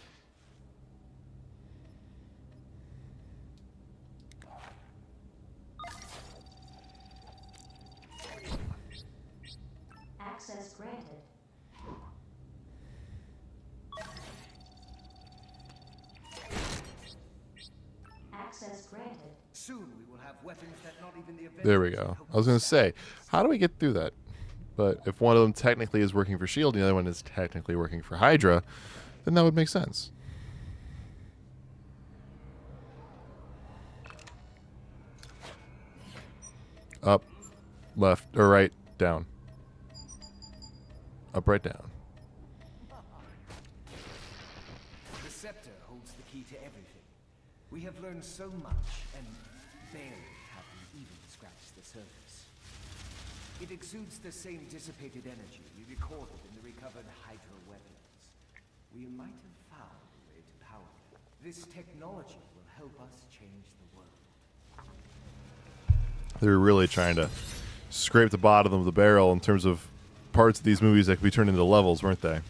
Access granted. Access granted. Soon we will have weapons that not even the Avengers There we go. I was going to say, how do we get through that? But if one of them technically is working for S.H.I.E.L.D. and the other one is technically working for Hydra, then that would make sense. Up, left, or right, down. Up, right, down. We have learned so much, and barely have we even scratched the surface. It exudes the same dissipated energy we recorded in the recovered Hydra weapons. We might have found a way to power them. This technology will help us change the world. They're really trying to scrape the bottom of the barrel in terms of parts of these movies that could be turned into levels, weren't they?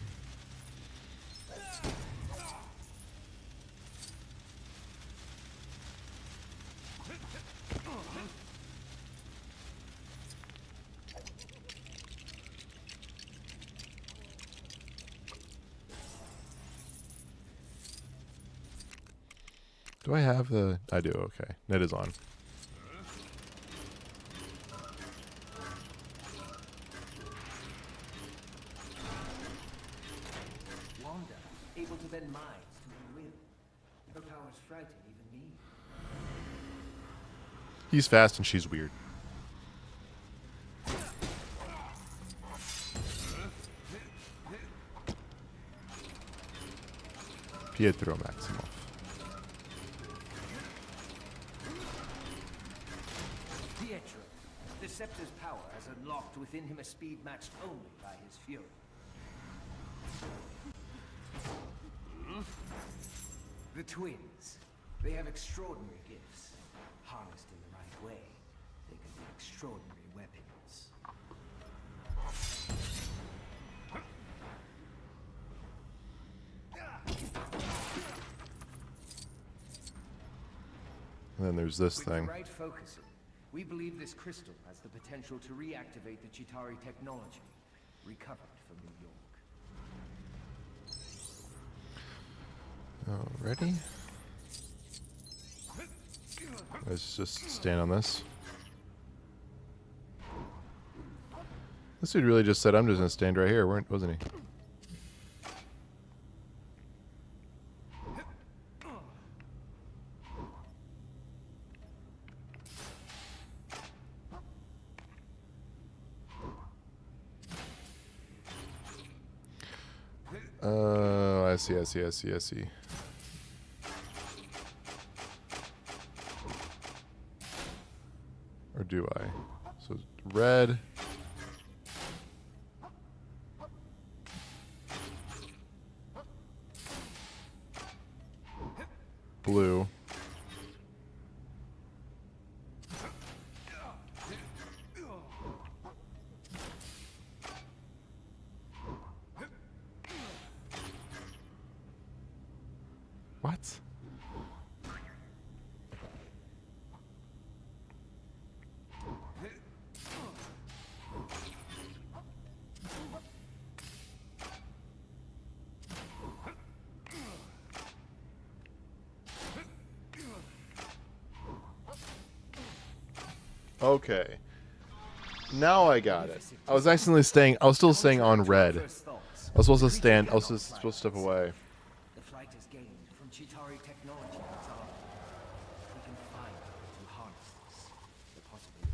Do I have the... I do, okay. Net is on. Wanda, able to bend minds to her will. Her powers frighten even me. He's fast and she's weird. Pietro Maximoff. Pietro, the Scepter's power has unlocked within him a speed matched only by his fury. The twins, they have extraordinary gifts. Harnessed in the right way, they can be extraordinary weapons. And then there's this With thing. the right focusing, we believe this crystal has the potential to reactivate the Chitauri technology recovered from New York. Alrighty. Let's just stand on this. This dude really just said, I'm just gonna stand right here, wasn't he? Oh, I see. Or do I? So it's red. Blue. What? Okay. Now I got it. I was accidentally staying. I was still staying on red. I was supposed to stand. I was supposed to step away. The flight is gained from Chitauri technology that's on. We can find a way to harness this. The possibilities.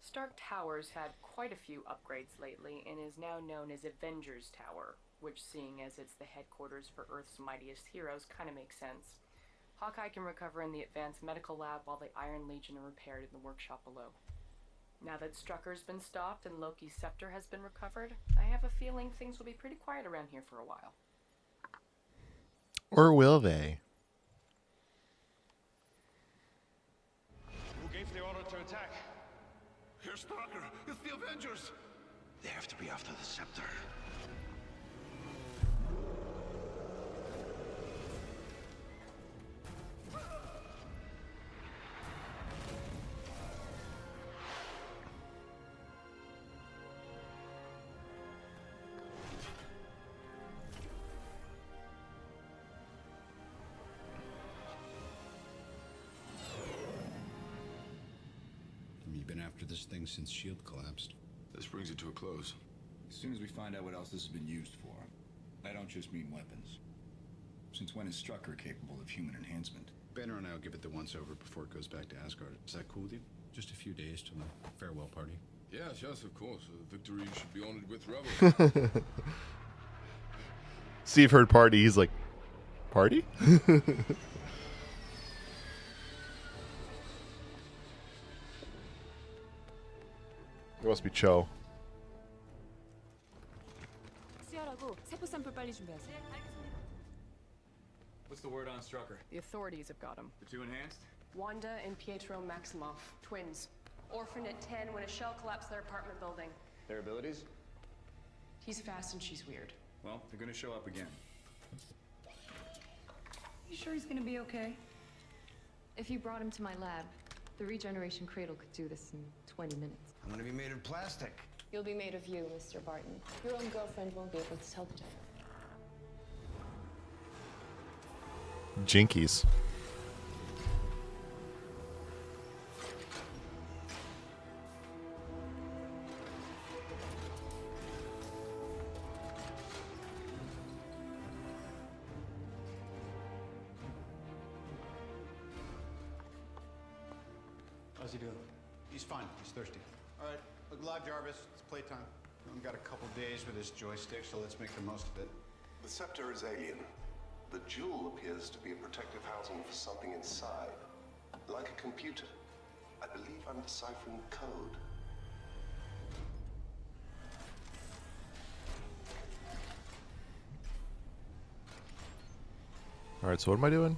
Stark Tower's had quite a few upgrades lately and is now known as Avengers Tower, which, seeing as it's the headquarters for Earth's mightiest heroes, kind of makes sense. Hawkeye can recover in the advanced medical lab while the Iron Legion are repaired in the workshop below. Now that Strucker's been stopped and Loki's scepter has been recovered, I have a feeling things will be pretty quiet around here for a while. Or will they? Who gave the order to attack? Here's Stalker. It's the Avengers. They have to be after the scepter. after this thing since S.H.I.E.L.D. collapsed. This brings it to a close. As soon as we find out what else this has been used for, I don't just mean weapons. Since when is Strucker capable of human enhancement? Banner and I will give it the once-over before it goes back to Asgard. Is that cool with you? Just a few days till the farewell party. Yes, of course. Victory should be honored with revel. Steve heard party. He's like, party? It must be Cho. What's the word on Strucker? The authorities have got him. The two enhanced? Wanda and Pietro Maximoff, twins. Orphaned at 10 when a shell collapsed their apartment building. Their abilities? He's fast and she's weird. Well, they're gonna show up again. You sure he's gonna be okay? If you brought him to my lab, the regeneration cradle could do this in 20 minutes. I'm gonna be made of plastic. You'll be made of you, Mr. Barton. Your own girlfriend won't be able to tell the difference. Jinkies. How's he doing? He's fine. He's thirsty. All right, look alive, Jarvis. It's playtime. We've got a couple days with this joystick, so let's make the most of it. The scepter is alien. The jewel appears to be a protective housing for something inside. Like a computer. I believe I'm deciphering code. Alright, so what am I doing?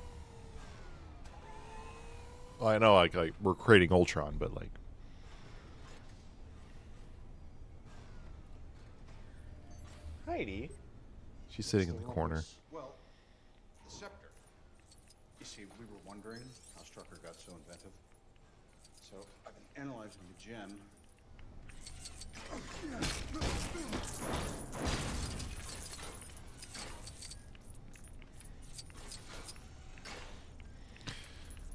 Well, I know like we're creating Ultron, but like Heidi. she's sitting in the corner. Well, the scepter. You see, we were wondering how Strucker got so inventive. So I've been analyzing the gem.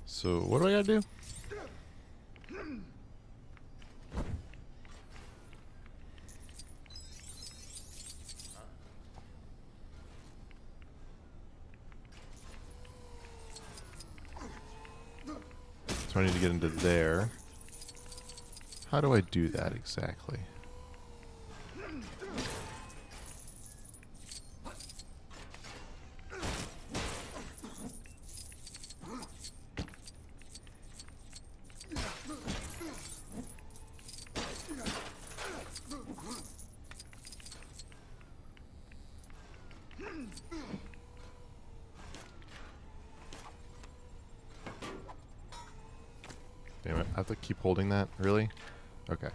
So what do I gotta do? So I need to get into there. How do I do that exactly? Damn it, I have to keep holding that? Really? Okay.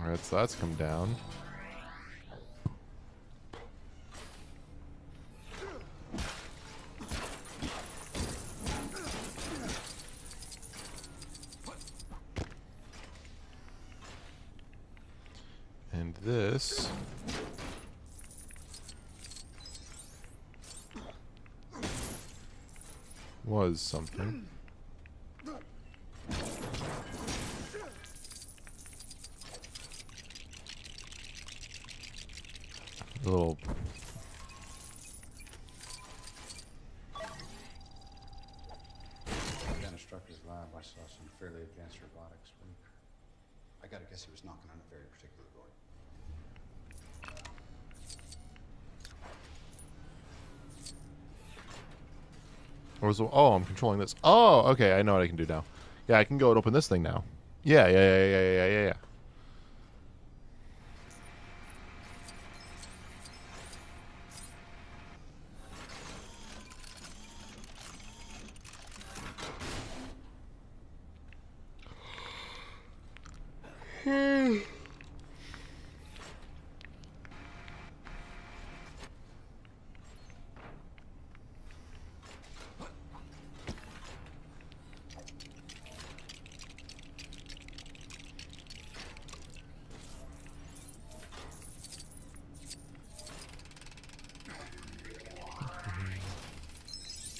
Alright, so that's come down. And this was something. A little Down at Strucker's lab, I saw some fairly advanced robotics. I gotta guess he was knocking on a very particular door. Or was, oh, I'm controlling this. Oh, okay, I know what I can do now. Yeah, I can go and open this thing now. Yeah.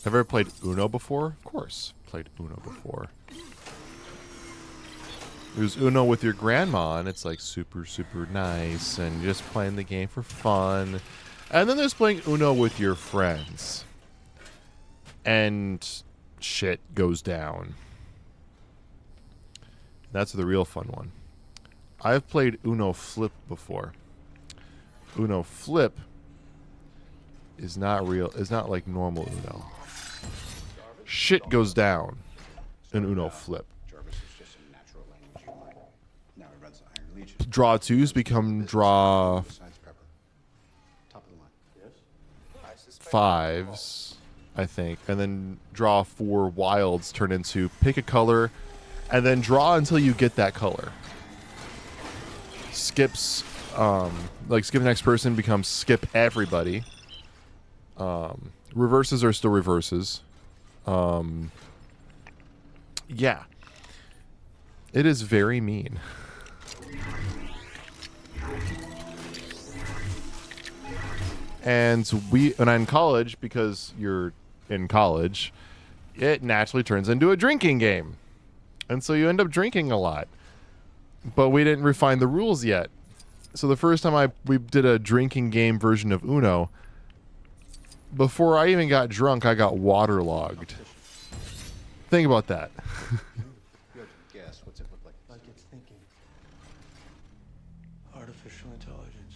Ever played Uno before? Of course, played Uno before. There's Uno with your grandma, and it's like super, super nice, and you're just playing the game for fun. And then there's playing Uno with your friends. And shit goes down. That's the real fun one. I've played Uno Flip before. Uno Flip is not real. It's not like normal Uno. Shit goes down in Uno Flip. Jarvis is just a natural language humor. Now he runs the Iron Legion. Draw twos become draw Besides Pepper. Top of the line. Yes. fives, I think, and then draw 4 wilds turn into pick a color, and then draw until you get that color. Skips, like skip next person becomes skip everybody. Reverses are still reverses. Yeah. It is very mean. And when I'm in college, because you're in college, it naturally turns into a drinking game. And so you end up drinking a lot. But we didn't refine the rules yet. So the first time we did a drinking game version of Uno, before I even got drunk, I got waterlogged. Think about that. You have to guess. What's it look like? Like it's thinking. Artificial intelligence.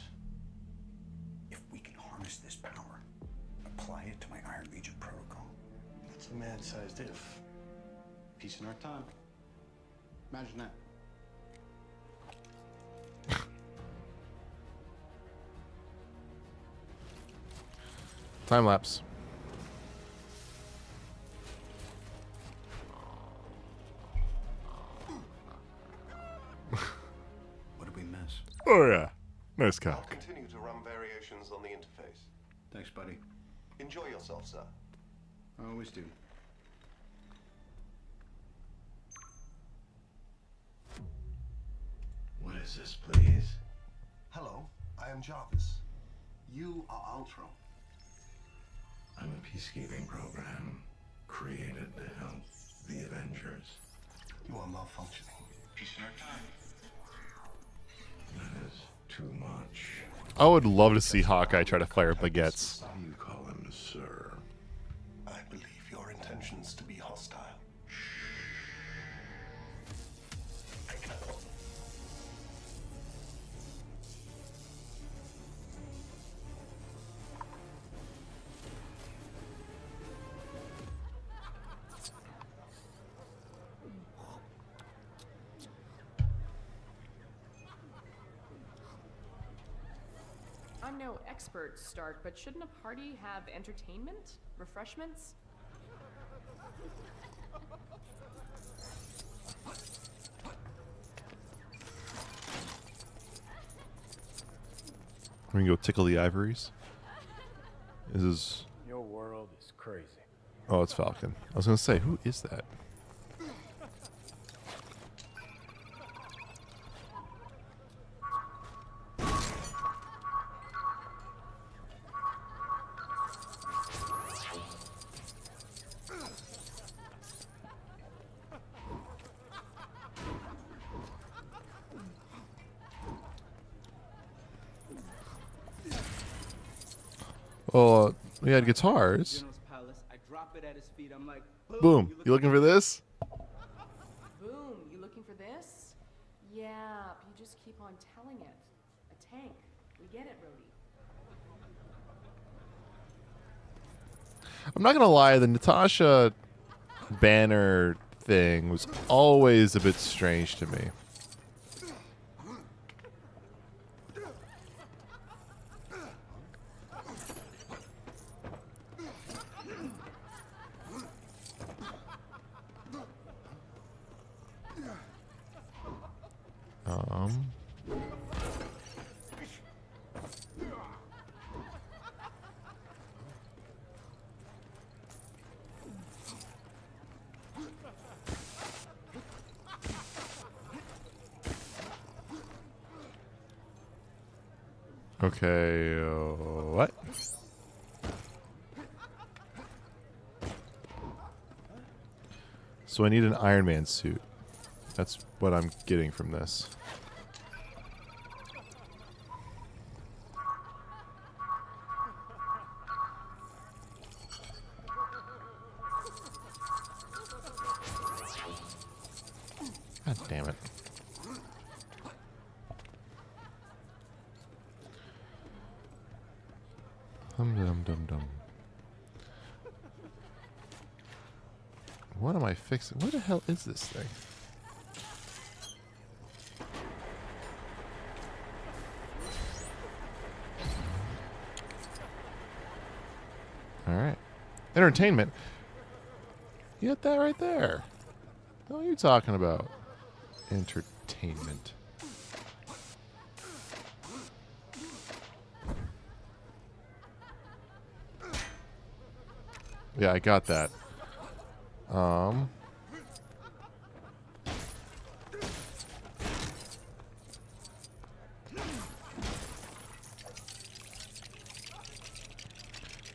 If we can harness this power, apply it to my Iron Legion protocol. That's a man-sized if. Peace in our time. Imagine that. Time lapse. What did we miss? Oh yeah. Nice I'll cock. continue to run variations on the interface. Thanks, buddy. Enjoy yourself, sir. I always do. What is this, please? Hello, I am Jarvis. You are Ultron. I'm a peacekeeping program created to help the Avengers. You are malfunctioning. Peace in our time. That is too much. I would love to see Hawkeye try to fire baguettes. You call him sir. I believe your intentions to be hostile. I'm no expert, Stark, but shouldn't a party have entertainment? Refreshments? We can go tickle the ivories. This is... Your world is crazy. Oh, it's Falcon. I was going to say, who is that? Well, we had guitars. I drop it at his feet. I'm like, Boom. You looking for this? Boom, you looking for this? Yeah, you just keep on telling it. A tank. We get it, Rhodey. I'm not going to lie, the Natasha banner thing was always a bit strange to me. Okay, what? So I need an Iron Man suit. That's what I'm getting from this. God damn it. Dum. What am I fixing? What the hell is this thing? Alright. Entertainment. You got that right there. What are you talking about? Entertainment. Yeah, I got that.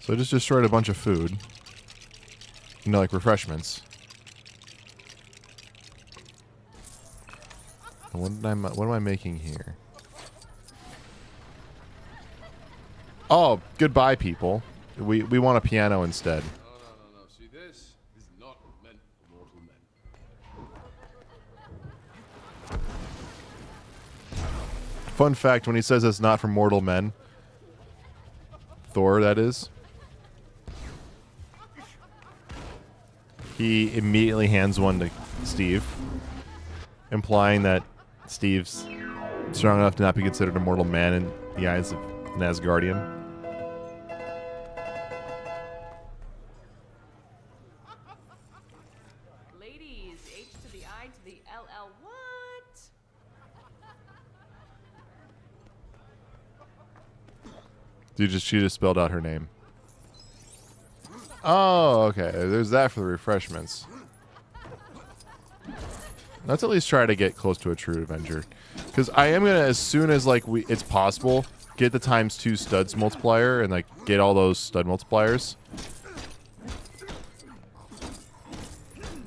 So I just destroyed a bunch of food. You know, like refreshments. And what am I making here? Oh, goodbye, people. We want a piano instead. No. See, this is not meant for mortal men. Fun fact, when he says it's not for mortal men, Thor, that is, he immediately hands one to Steve, implying that Steve's strong enough to not be considered a mortal man in the eyes of an Asgardian. Ladies, H to the I to the LL. What? She just spelled out her name. Oh, okay. There's that for the refreshments. Let's at least try to get close to a true Avenger. Because I am going to, as soon as like it's possible, get the ×2 studs multiplier and like get all those stud multipliers.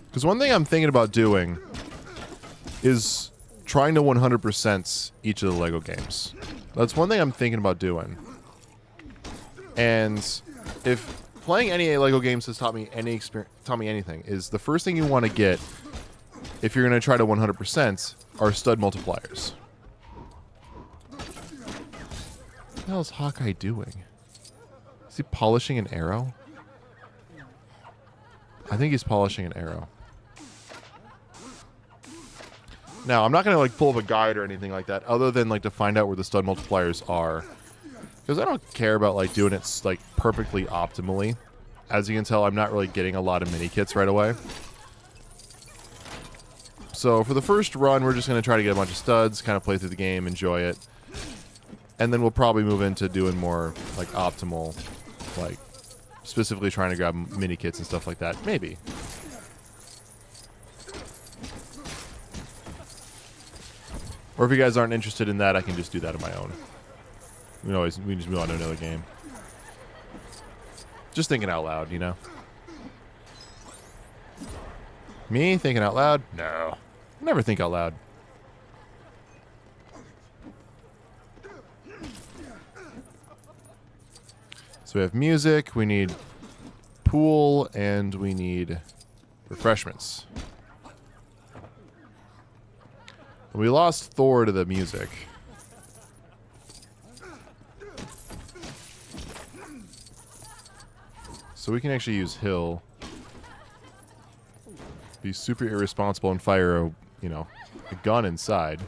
Because one thing I'm thinking about doing is trying to 100% each of the Lego games. That's one thing I'm thinking about doing. And if playing any Lego games has taught me anything, is the first thing you want to get if you're going to try to 100% are stud multipliers. What the hell is Hawkeye doing? Is he polishing an arrow? I think he's polishing an arrow. Now, I'm not going to like pull up a guide or anything like that, other than like to find out where the stud multipliers are. Because I don't care about like doing it like perfectly optimally. As you can tell, I'm not really getting a lot of mini kits right away. So for the first run, we're just going to try to get a bunch of studs, kind of play through the game, enjoy it. And then we'll probably move into doing more like optimal, like specifically trying to grab mini kits and stuff like that. Maybe. Or if you guys aren't interested in that, I can just do that on my own. We can just move on to another game. Just thinking out loud, you know? Me thinking out loud? No. I never think out loud. So we have music, we need pool, and we need refreshments. We lost Thor to the music. So we can actually use Hill. Be super irresponsible and fire a, a gun inside.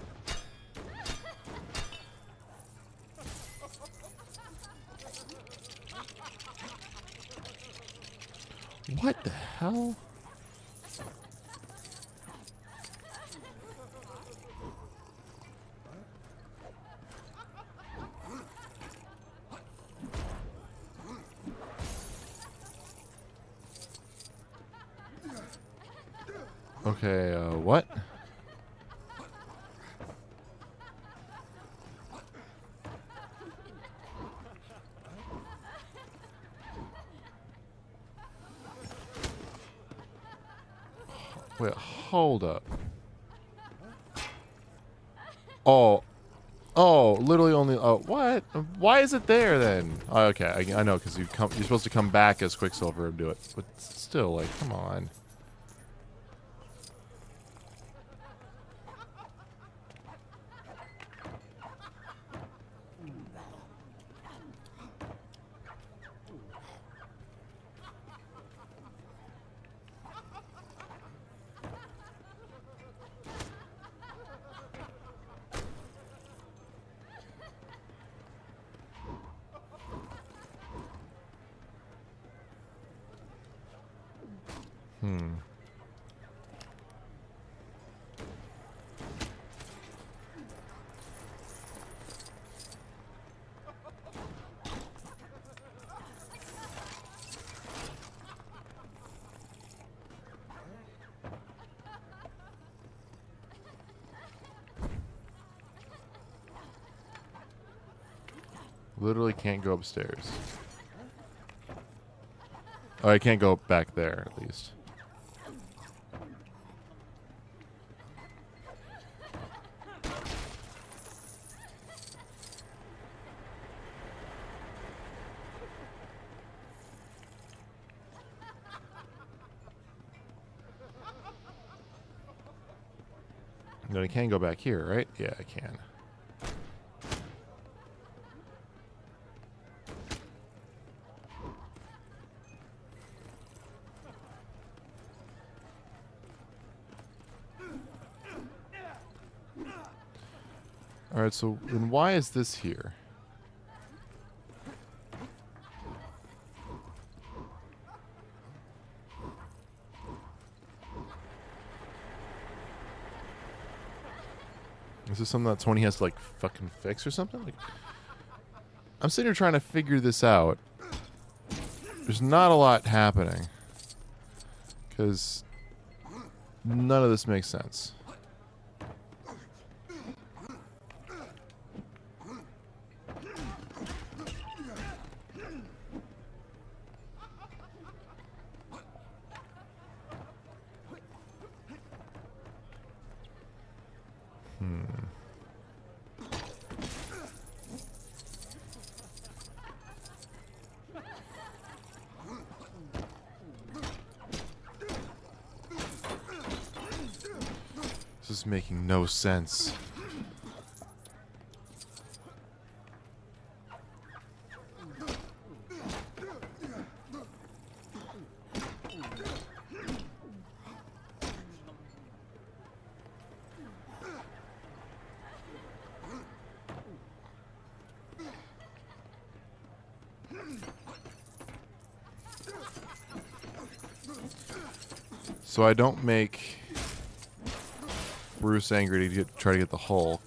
What the hell? Okay, what? Wait, hold up. Oh. Oh, literally only... Oh, what? Why is it there, then? Oh, okay, I know, because you're supposed to come back as Quicksilver and do it. But still, like, come on. Hmm. Literally can't go upstairs. Oh, I can't go back there, at least. No, I can go back here, right? Yeah, I can. Alright, so then why is this here? Is this something that Tony has to, like, fucking fix or something? Like, I'm sitting here trying to figure this out. There's not a lot happening. Because none of this makes sense. This is making no sense. So I don't make Bruce angry to try to get the Hulk.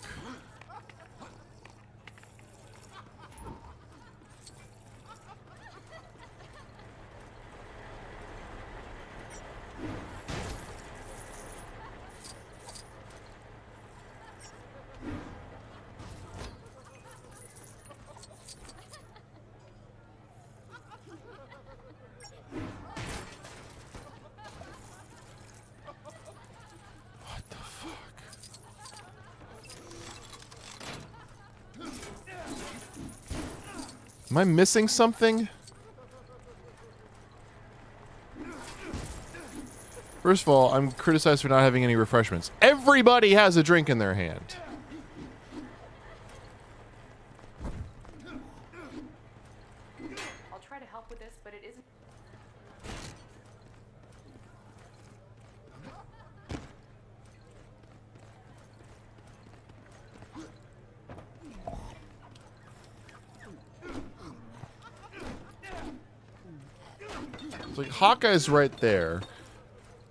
Am I missing something? First of all, I'm criticized for not having any refreshments. Everybody has a drink in their hand. I'll try to help with this, but it isn't. It's like Hawkeye's right there.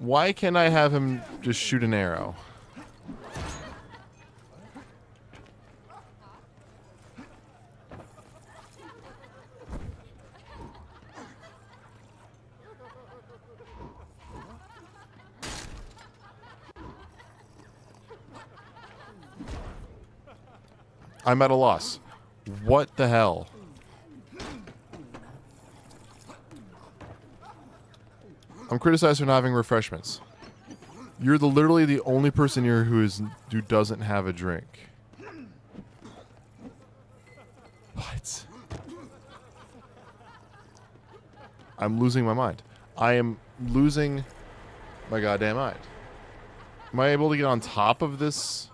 Why can't I have him just shoot an arrow? I'm at a loss. What the hell? I'm criticized for not having refreshments. You're literally the only person here who doesn't have a drink. What? I'm losing my mind. I am losing my goddamn mind. Am I able to get on top of this?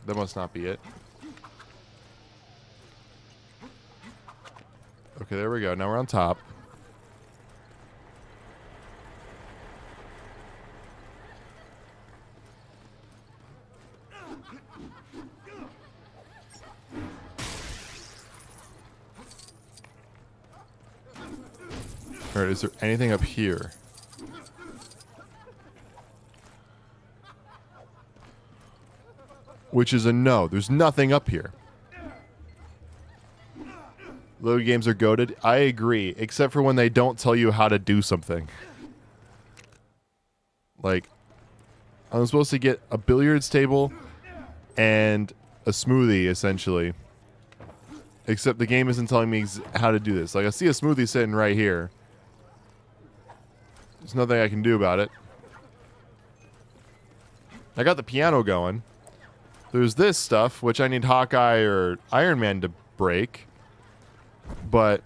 That must not be it. Okay, there we go. Now we're on top. Alright, is there anything up here? Which is a no. There's nothing up here. Load games are goated. I agree, except for when they don't tell you how to do something. Like, I'm supposed to get a billiards table and a smoothie, essentially. Except the game isn't telling me how to do this. Like, I see a smoothie sitting right here. There's nothing I can do about it. I got the piano going. There's this stuff, which I need Hawkeye or Iron Man to break. But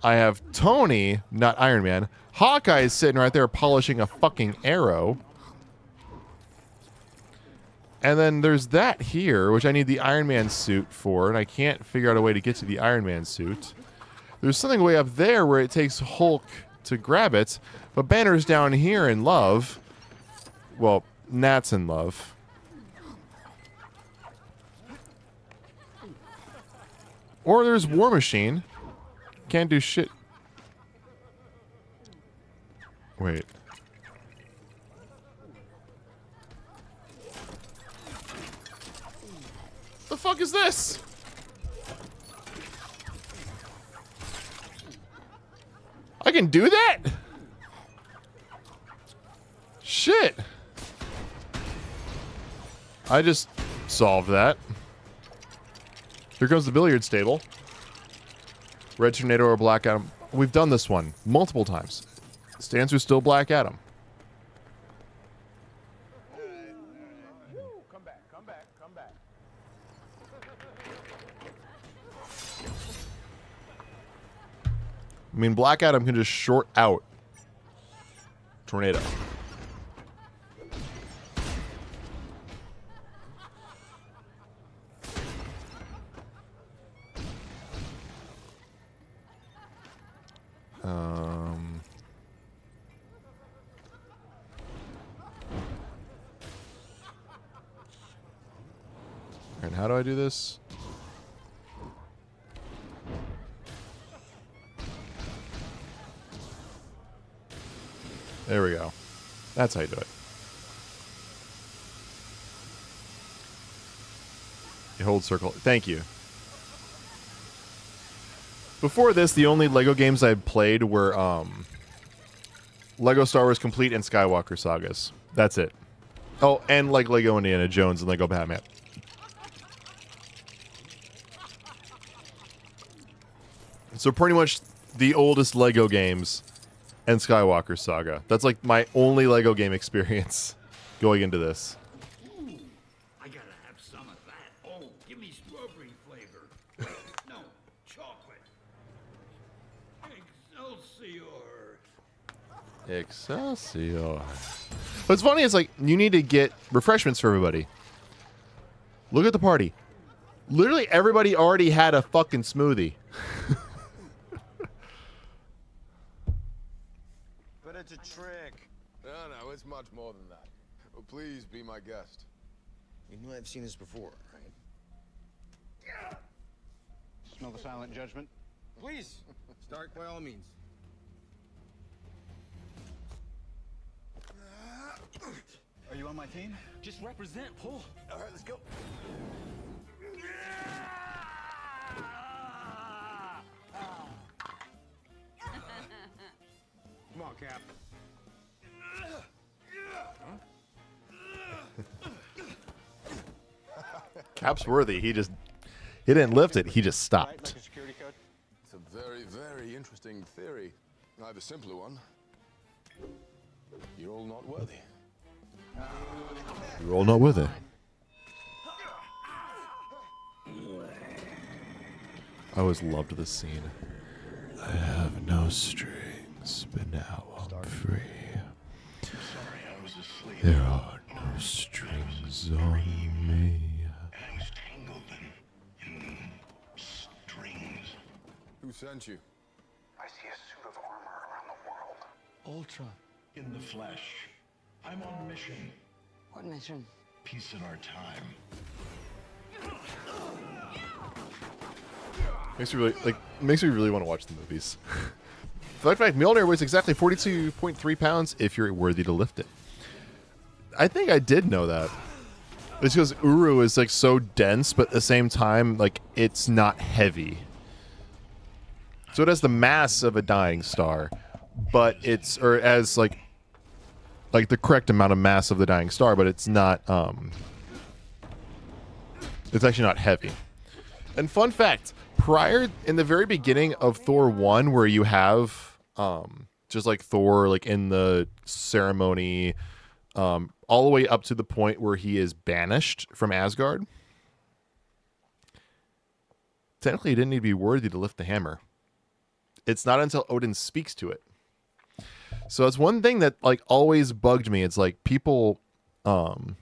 I have Tony, not Iron Man. Hawkeye is sitting right there polishing a fucking arrow. And then there's that here, which I need the Iron Man suit for, and I can't figure out a way to get to the Iron Man suit. There's something way up there where it takes Hulk to grab it, but Banner's down here in love. Well, Nat's in love. Or there's War Machine. Can't do shit. Wait. The fuck is this? I can do that? Shit. I just solved that. Here comes the billiards table. Red Tornado or Black Adam. We've done this one multiple times. The answer is still Black Adam. Come back, come back, come back. I mean, Black Adam can just short out Tornado. And how do I do this? There we go. That's how you do it. You hold circle. Thank you. Before this, the only Lego games I played were Lego Star Wars Complete and Skywalker Sagas. That's it. Oh, and like Lego Indiana Jones and Lego Batman. So pretty much the oldest Lego games and Skywalker Saga. That's like my only Lego game experience going into this. I gotta have some of that. Oh, give me strawberry flavor. No, chocolate. Excelsior. Excelsior. What's funny is like you need to get refreshments for everybody. Look at the party. Literally everybody already had a fucking smoothie. But it's a trick. No, it's much more than that. Oh, please be my guest. You know I've seen this before, right? Smell the silent judgment? Please, start by all means. Are you on my team? Just represent, pull. All right, let's go. Come on, Cap. Cap's worthy. He didn't lift it. He just stopped. It's a very, very interesting theory. I have a simpler one. You're all not worthy. You're all not with it. I always loved this scene. I have no strings, but now I'm free. Sorry, I was asleep. There are no strings on me. I was tangled in strings. Who sent you? I see a suit of armor around the world. Ultra. In the flesh. I'm on a mission. What mission? Peace in our time. Makes me really want to watch the movies. Fun fact, Mjolnir weighs exactly 42.3 pounds if you're worthy to lift it. I think I did know that. It's because Uru is like so dense, but at the same time, like it's not heavy. So it has the mass of a dying star, but it's as like the correct amount of mass of the dying star, but it's not it's actually not heavy. And fun fact, prior in the very beginning of Thor 1 where you have just like Thor like in the ceremony all the way up to the point where he is banished from Asgard. Technically he didn't need to be worthy to lift the hammer. It's not until Odin speaks to it. So it's one thing that like always bugged me. It's like people who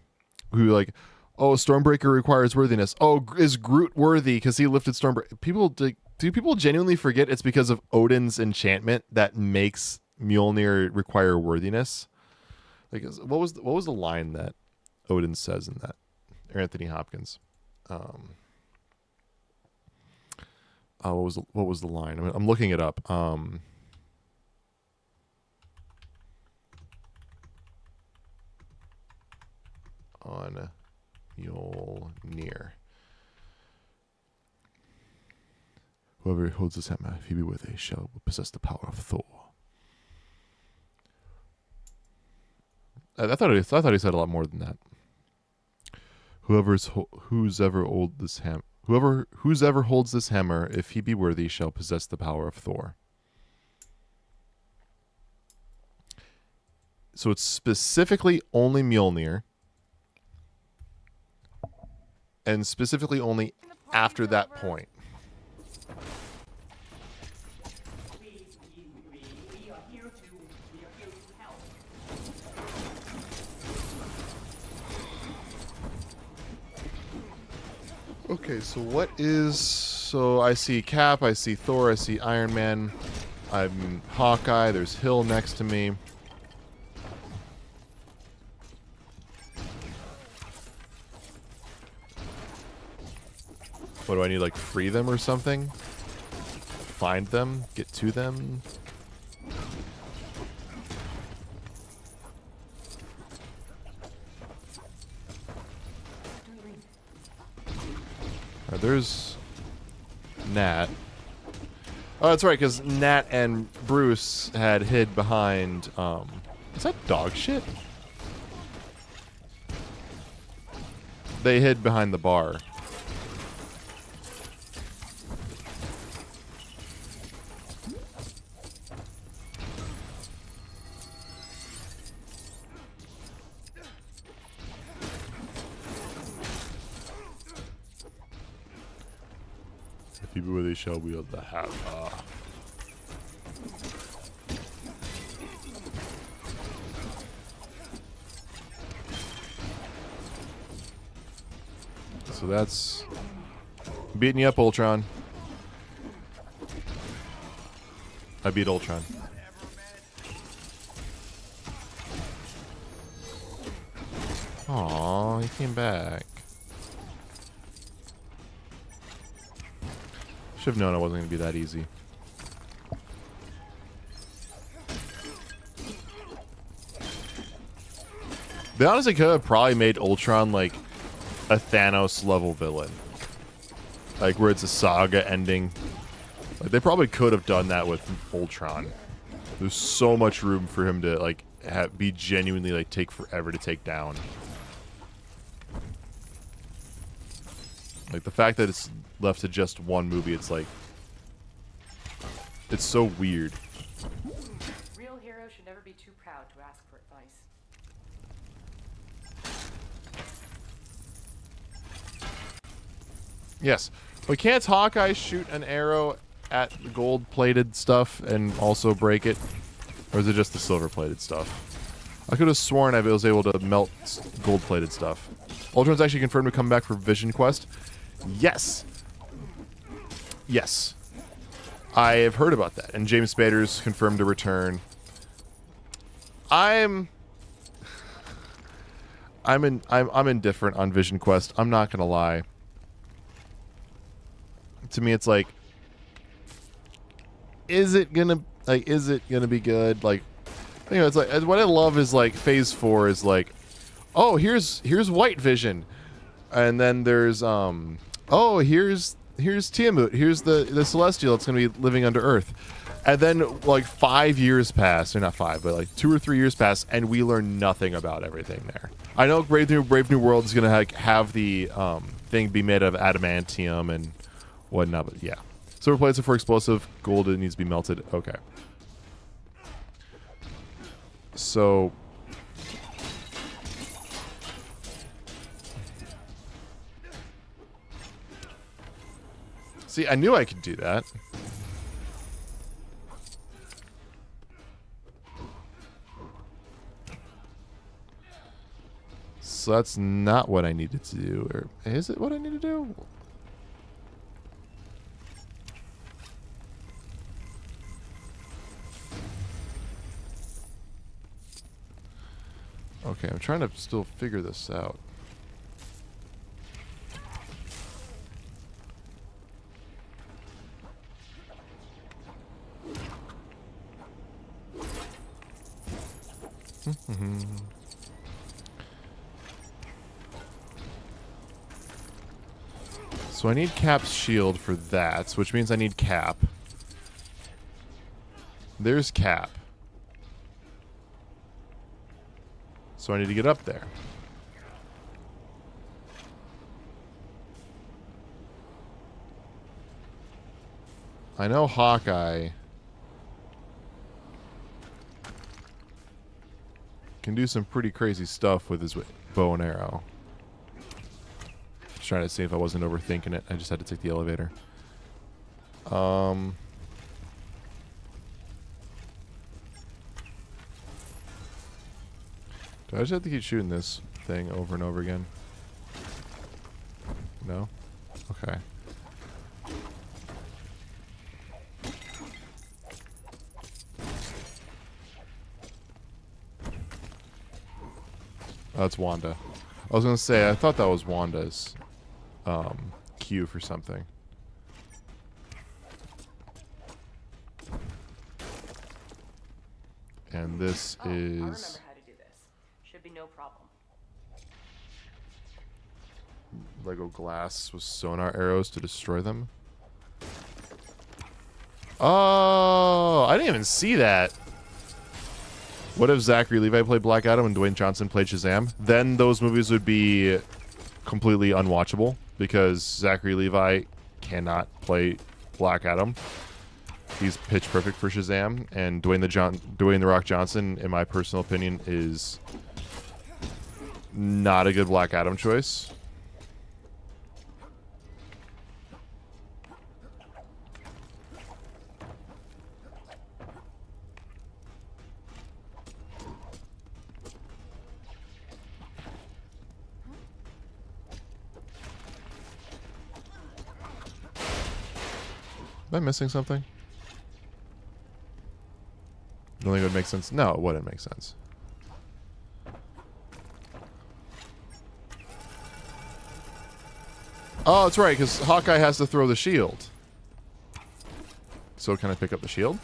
like, oh, Stormbreaker requires worthiness. Oh, is Groot worthy because he lifted Stormbreaker? Do people genuinely forget it's because of Odin's enchantment that makes Mjolnir require worthiness? Like, what was the line that Odin says in that? Or Anthony Hopkins. What was the line? I'm looking it up. On Mjolnir. Whoever holds this hammer, if he be with a shall possess the power of Thor. I thought he said a lot more than that. Whoever holds this hammer, if he be worthy, shall possess the power of Thor. So it's specifically only Mjolnir. And specifically only after that point. Okay, so I see Cap, I see Thor, I see Iron Man, I'm Hawkeye, there's Hill next to me. What do I need, like free them or something? Find them, get to them. There's Nat. Oh, that's right, because Nat and Bruce had hid behind, is that dog shit? They hid behind the bar. People where they shall wield the hammer. So that's beating you up, Ultron. I beat Ultron. Aw, he came back. Should have known it wasn't going to be that easy. They honestly could have probably made Ultron like a Thanos level villain. Like where it's a saga ending. Like they probably could have done that with Ultron. There's so much room for him to like be genuinely like take forever to take down. Like, the fact that it's left to just one movie, it's like... It's so weird. Real heroes should never be too proud to ask for advice. Yes. But can't Hawkeye shoot an arrow at the gold-plated stuff and also break it? Or is it just the silver-plated stuff? I could have sworn I was able to melt gold-plated stuff. Ultron's actually confirmed to come back for Vision Quest. Yes. Yes. I have heard about that. And James Spader's confirmed to return. I'm indifferent on Vision Quest. I'm not gonna lie. To me, it's like, is it gonna be good? Like, you know, it's like, what I love is like Phase 4 is like, oh, here's White Vision, and then there's oh, here's Tiamut, here's the Celestial that's gonna be living under Earth, and then like 5 years pass, or not 5, but like 2 or 3 years pass, and we learn nothing about everything there. I know Brave New World is gonna have the thing be made of adamantium and whatnot, but yeah. Silver plates are for explosive. Gold, it needs to be melted. Okay. So... See, I knew I could do that. So that's not what I needed to do. Or is it what I need to do? Okay, I'm trying to still figure this out. So I need Cap's shield for that, which means I need Cap. There's Cap. So I need to get up there. I know Hawkeye can do some pretty crazy stuff with his bow and arrow. Just trying to see if I wasn't overthinking it. I just had to take the elevator. Do I just have to keep shooting this thing over and over again? No? Okay. That's Wanda. I was gonna say, I thought that was Wanda's cue for something. And this I remember is... how to do this. Should be no problem. Lego glass with sonar arrows to destroy them. Oh, I didn't even see that. What if Zachary Levi played Black Adam and Dwayne Johnson played Shazam? Then those movies would be completely unwatchable because Zachary Levi cannot play Black Adam. He's pitch perfect for Shazam, and Dwayne The Rock Johnson, in my personal opinion, is not a good Black Adam choice. Am I missing something? You don't think it would make sense? No, it wouldn't make sense. Oh, that's right, because Hawkeye has to throw the shield. So can I pick up the shield?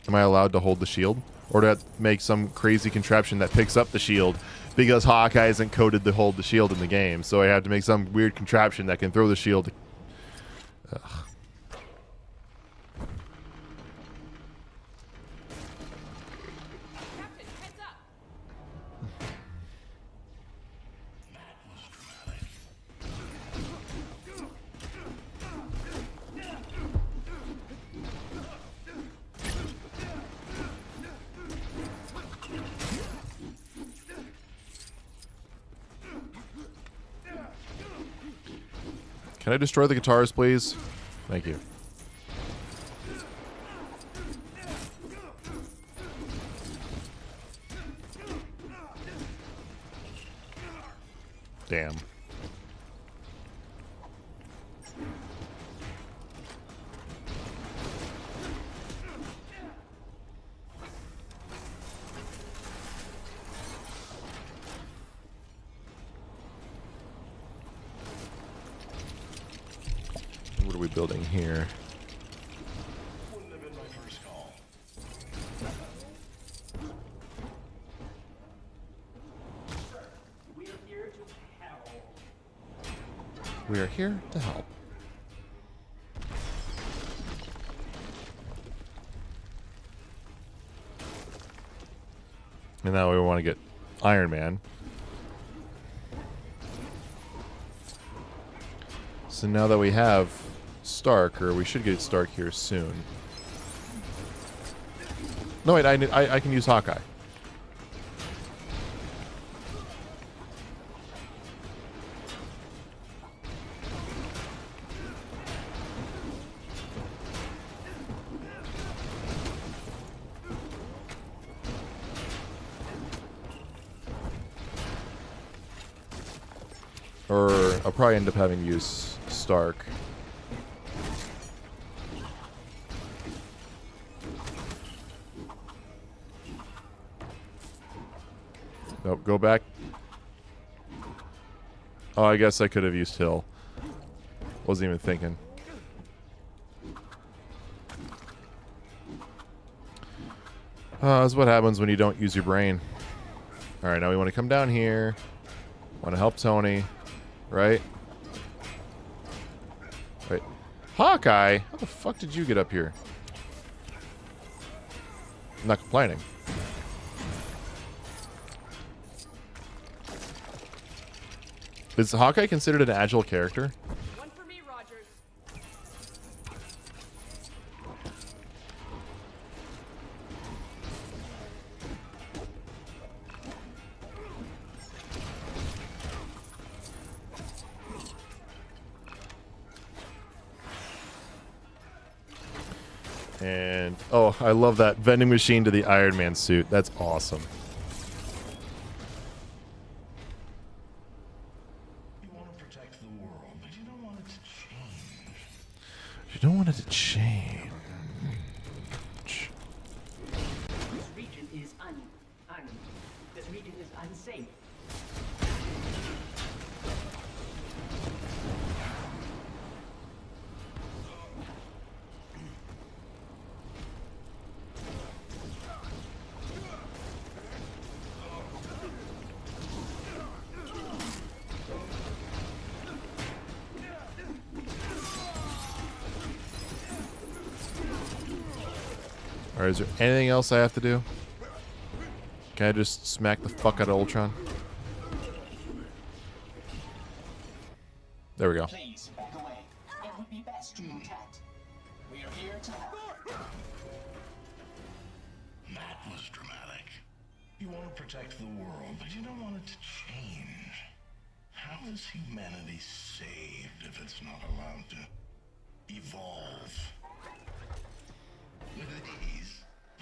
Am I allowed to hold the shield? Or do I have to make some crazy contraption that picks up the shield because Hawkeye isn't coded to hold the shield in the game? So I have to make some weird contraption that can throw the shield. Ugh. Can I destroy the guitars, please? Thank you. Damn. What are we building here? Wouldn't have been my first call. We are here to help. We are here to help. And now we want to get Iron Man. So now that we have Stark, or we should get Stark here soon. No, wait, I can use Hawkeye. Or I'll probably end up having to use Stark. Nope, go back. Oh, I guess I could have used Hill. Wasn't even thinking. That's what happens when you don't use your brain. Alright, now we want to come down here. Want to help Tony. Right? Right. Hawkeye? How the fuck did you get up here? I'm not complaining. Is Hawkeye considered an agile character? One for me, Rogers. And, oh, I love that vending machine to the Iron Man suit. That's awesome. You want to protect the world, but you don't want it to change. You don't want it to change. This region is this region is unsafe. Alright, is there anything else I have to do? Can I just smack the fuck out of Ultron? There we go. Please back away. It would be best to protect. We are here to help. That was dramatic. You want to protect the world, but you don't want it to change. How is humanity saved if it's not allowed to evolve?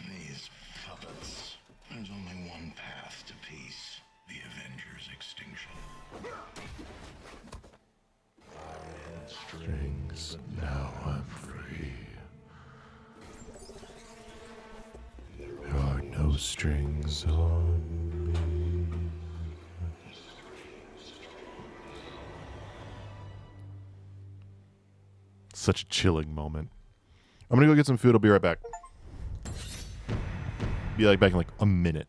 These puppets. There's only one path to peace. The Avengers' extinction. Strings, now I'm free. There are no strings on me. Such a chilling moment. I'm gonna go get some food. I'll be right back. Be like back in like a minute.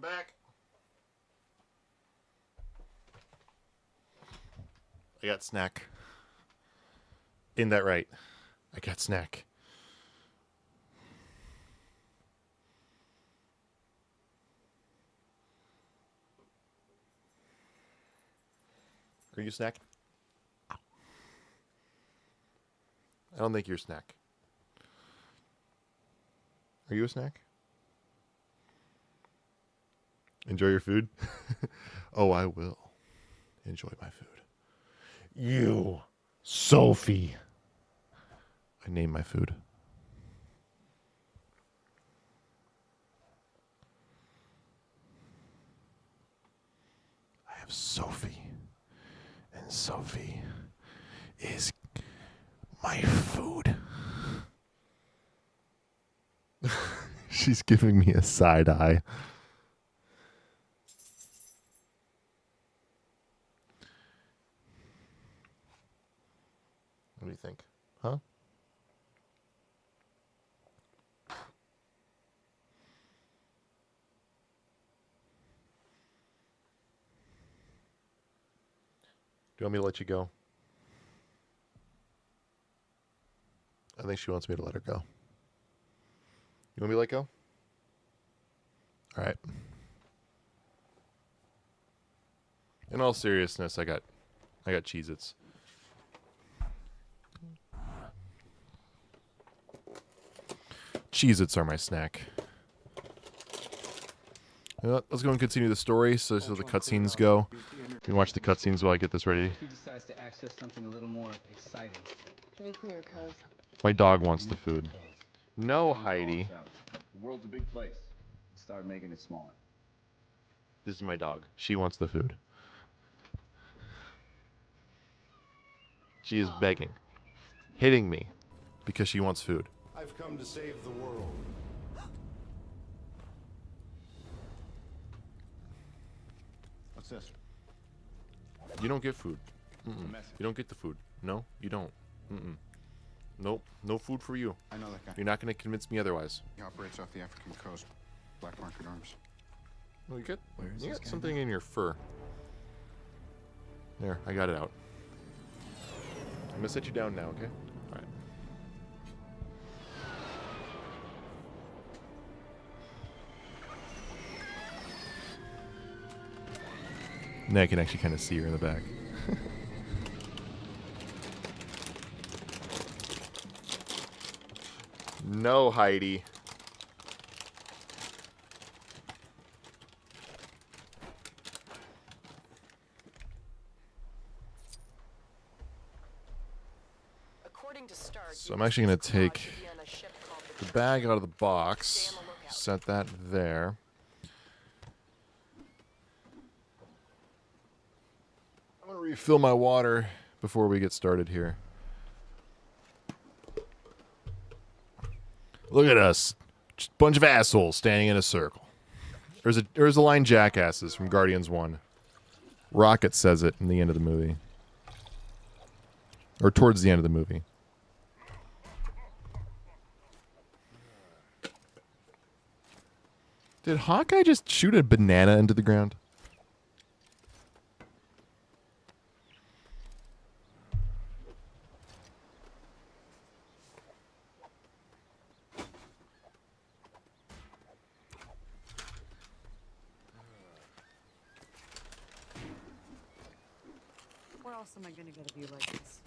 I'm back. I got snack. In that right. I got snack. Are you a snack? I don't think you're a snack. Are you a snack? Enjoy your food? Oh, I will. Enjoy my food. You, Sophie. I named my food. I have Sophie. And Sophie is my food. She's giving me a side eye. What do you think? Huh? Do you want me to let you go? I think she wants me to let her go. You want me to let go? All right. In all seriousness, I got Cheez-Its. Cheez-Its are my snack. You know what? Let's go and continue the story so the cutscenes go. You can watch the cutscenes while I get this ready. He decides to access something a little more exciting. Very clear, Cove. My dog wants the food. No, Heidi. The world's a big place. Start making it smaller. This is my dog. She wants the food. She is begging, hitting me, because she wants food. I've come to save the world. What's this? You don't get food. You don't get the food. No, you don't. Nope. No food for you. I know that guy. You're not going to convince me otherwise. He operates off the African coast. Black market arms. Well, you got something in your fur. There, I got it out. I'm going to set you down now, okay? All right. Now I can actually kind of see her in the back. No, Heidi. So I'm actually going to take the bag out of the box, set that there. I'm going to refill my water before we get started here. Look at us. Just a bunch of assholes standing in a circle. There's a line jackasses from Guardians 1. Rocket says it in the end of the movie. Or towards the end of the movie. Did Hawkeye just shoot a banana into the ground? Where else am I gonna get a view like this?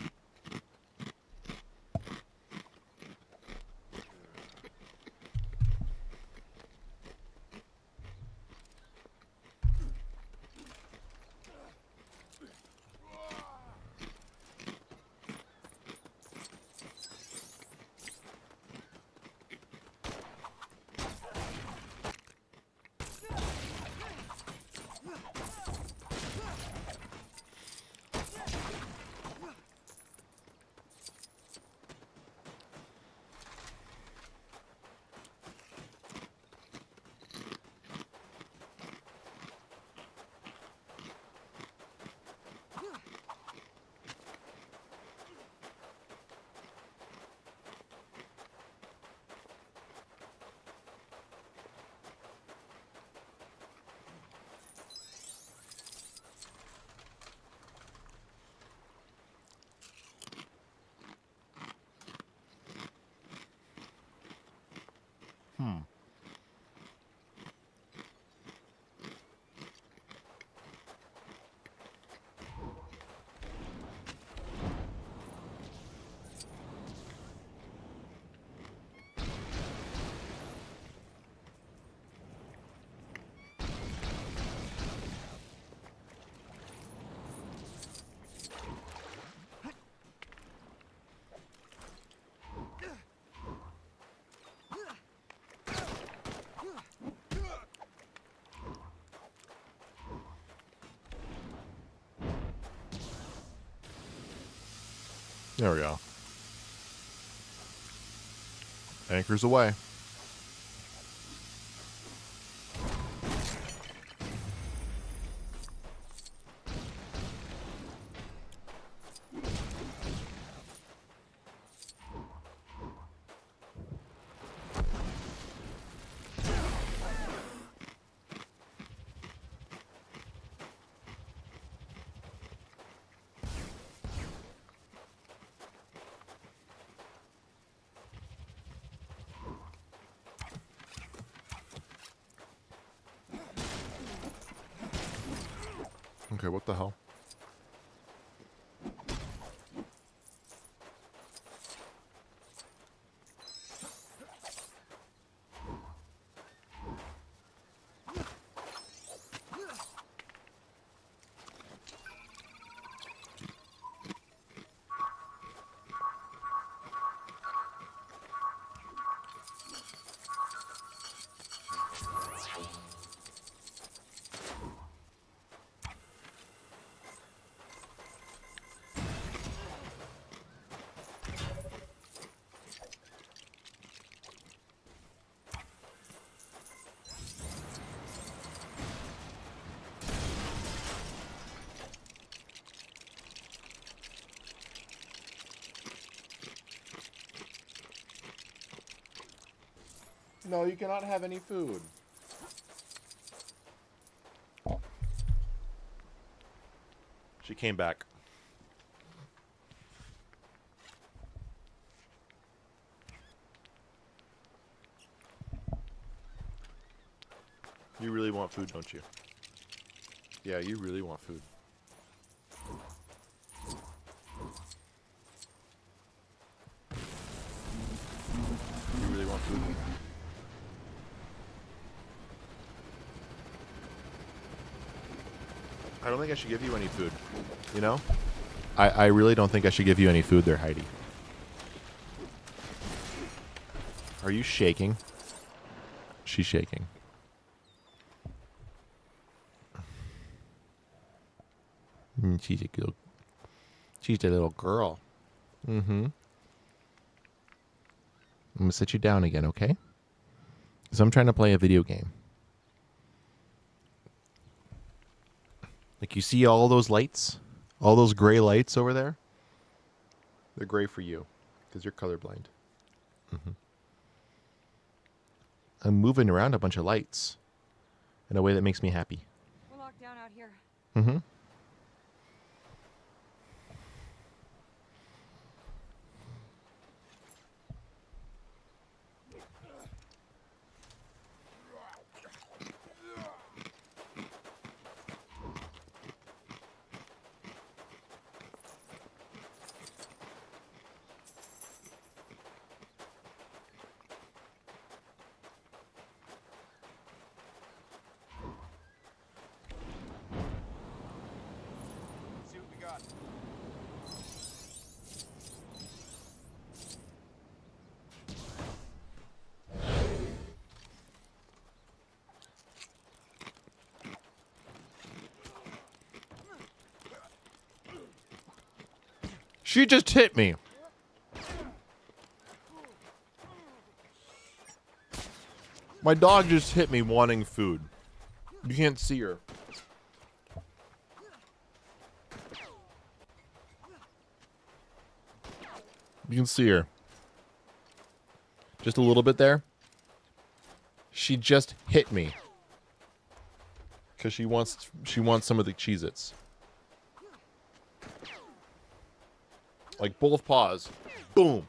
There we go. Anchors away. Okay, what the hell? No, you cannot have any food. She came back. You really want food, don't you? Yeah, you really want food. You really want food? I don't think I should give you any food. You know? I really don't think I should give you any food there, Heidi. Are you shaking? She's shaking. She's a little girl. Mm-hmm. I'm gonna sit you down again, okay? Because I'm trying to play a video game. Like, you see all those lights? All those gray lights over there? They're gray for you, because you're colorblind. Mm-hmm. I'm moving around a bunch of lights in a way that makes me happy. We're locked down out here. Mm-hmm. See what we got. She just hit me. My dog just hit me wanting food. You can't see her. You can see her. Just a little bit there. She just hit me. Because she wants some of the Cheez-Its. Like both paws. Boom.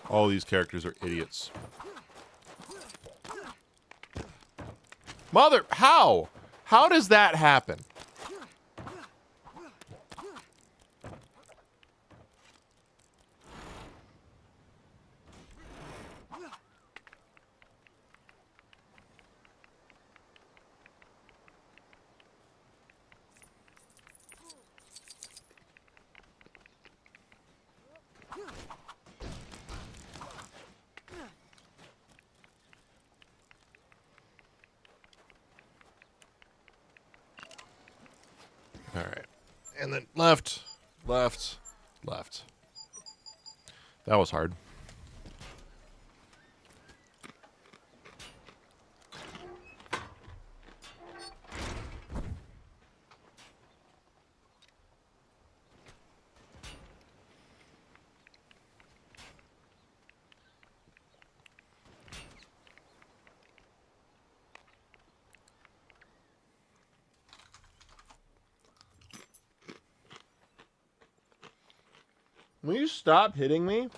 All these characters are idiots. Mother, how? How does that happen? All right. And then left, left, left. That was hard. Will you stop hitting me?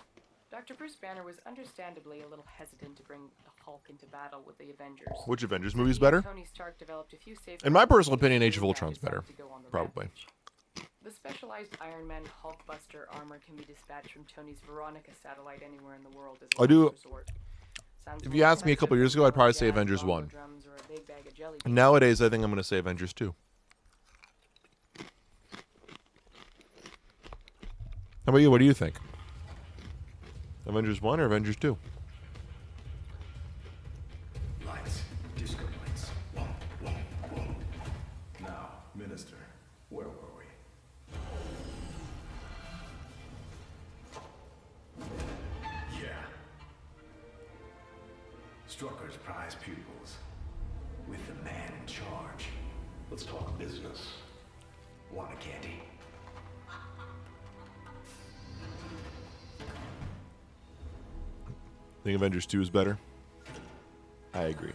Dr. Bruce Banner was understandably a little hesitant to bring the Hulk into battle with the Avengers. Which Avengers movie's better? Tony Stark developed a few safeguards. In my personal opinion, Age of Ultron's better. Probably. The specialized Iron Man Hulkbuster armor can be dispatched from Tony's Veronica satellite anywhere in the world as a I do. last resort. Sounds If you asked me a couple years ago, I'd probably say Avengers 1. Nowadays, I think I'm going to say Avengers 2. How about you? What do you think? Avengers 1 or Avengers 2? Lights. Disco lights. Whoa, whoa, whoa. Now, Minister, where were we? Yeah. Strucker's prize pupils. With the man in charge. Let's talk business. Want a candy? Think Avengers 2 is better? I agree.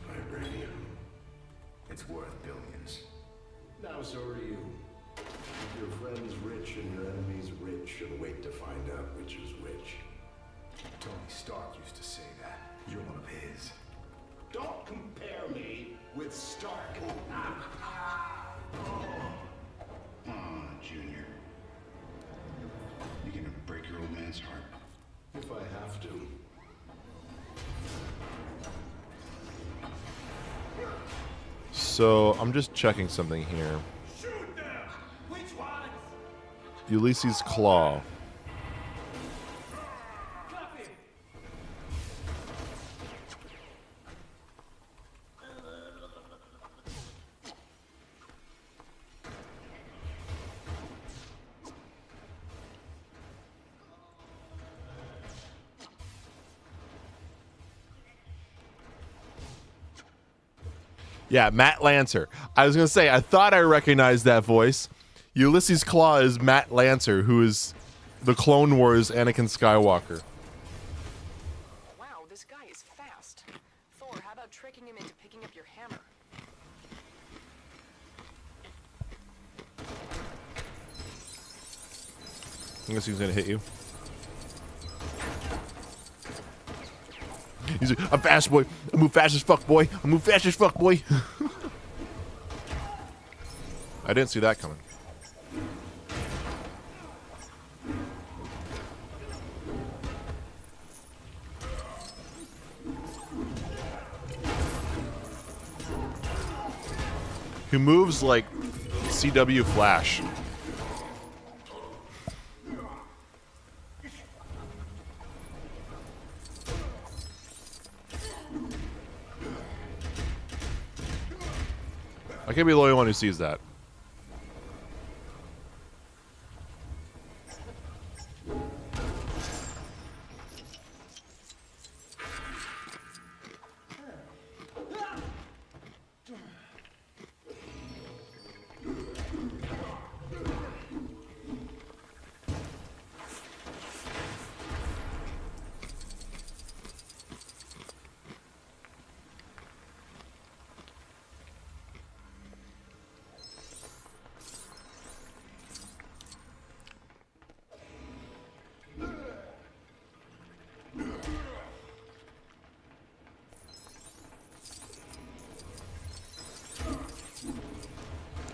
Vibranium. It's worth billions. Now so are you. If your friend's rich and your enemy's rich, and wait to find out which is which. Tony Stark used to say that. You're one of his. Don't compare me with Stark. Junior. You gonna break your old man's heart? If I have to. So, I'm just checking something here. Shoot them! Which ones? Ulysses Claw. Yeah, Matt Lancer. I was going to say, I thought I recognized that voice. Ulysses Claw is Matt Lancer, who is the Clone Wars Anakin Skywalker. Wow, this guy is fast. Thor, how about tricking him into picking up your hammer? I guess he's going to hit you. He's like, I'm fast, boy. I move fast as fuck, boy. I move fast as fuck, boy. I didn't see that coming. He moves like CW Flash. I can't be the only one who sees that.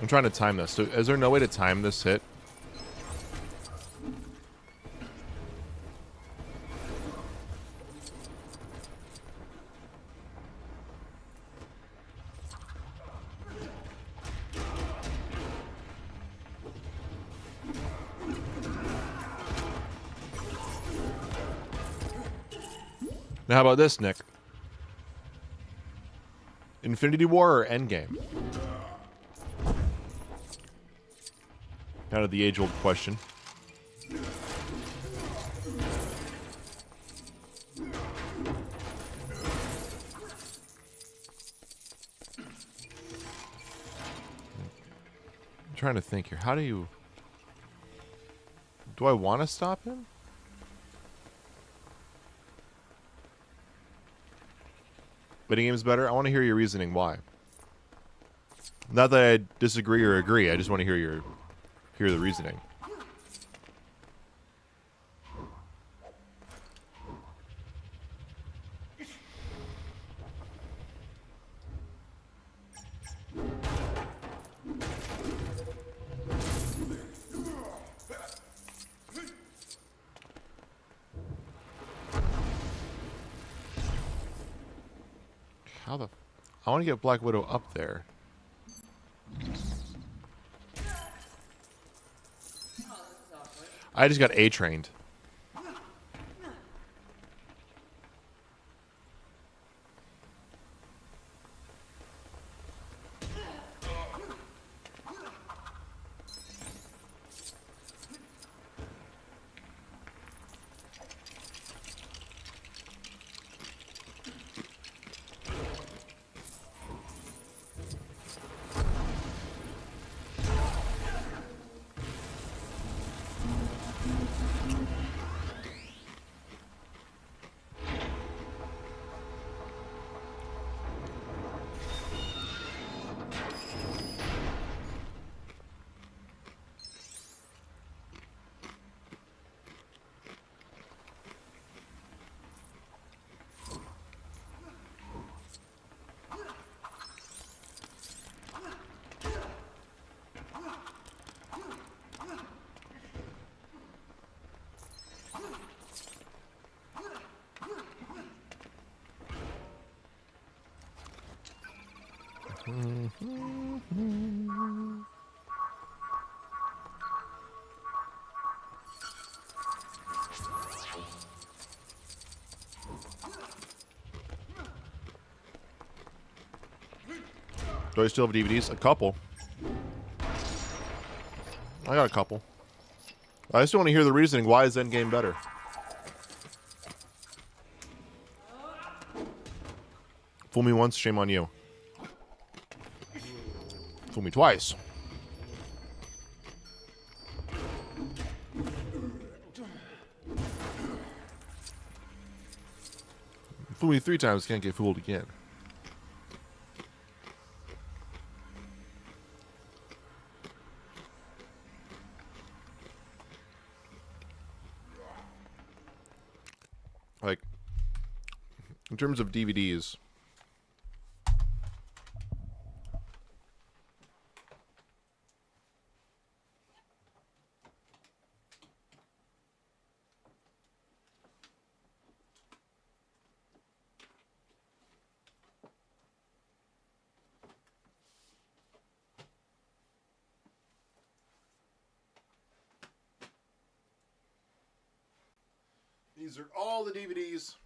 I'm trying to time this. So is there no way to time this hit? Now, how about this, Nick? Infinity War or Endgame? Kind of the age-old question. I'm trying to think here. How do you... Do I want to stop him? Video game's better? I want to hear your reasoning why. Not that I disagree or agree, I just want to hear the reasoning. How the... I want to get Black Widow up there. I just got A-trained. Do I still have DVDs? A couple. I got a couple. I just want to hear the reasoning. Why is Endgame better? Fool me once, shame on you. Fool me twice. Fool me 3 times, can't get fooled again. Like, in terms of DVDs, these are all the DVDs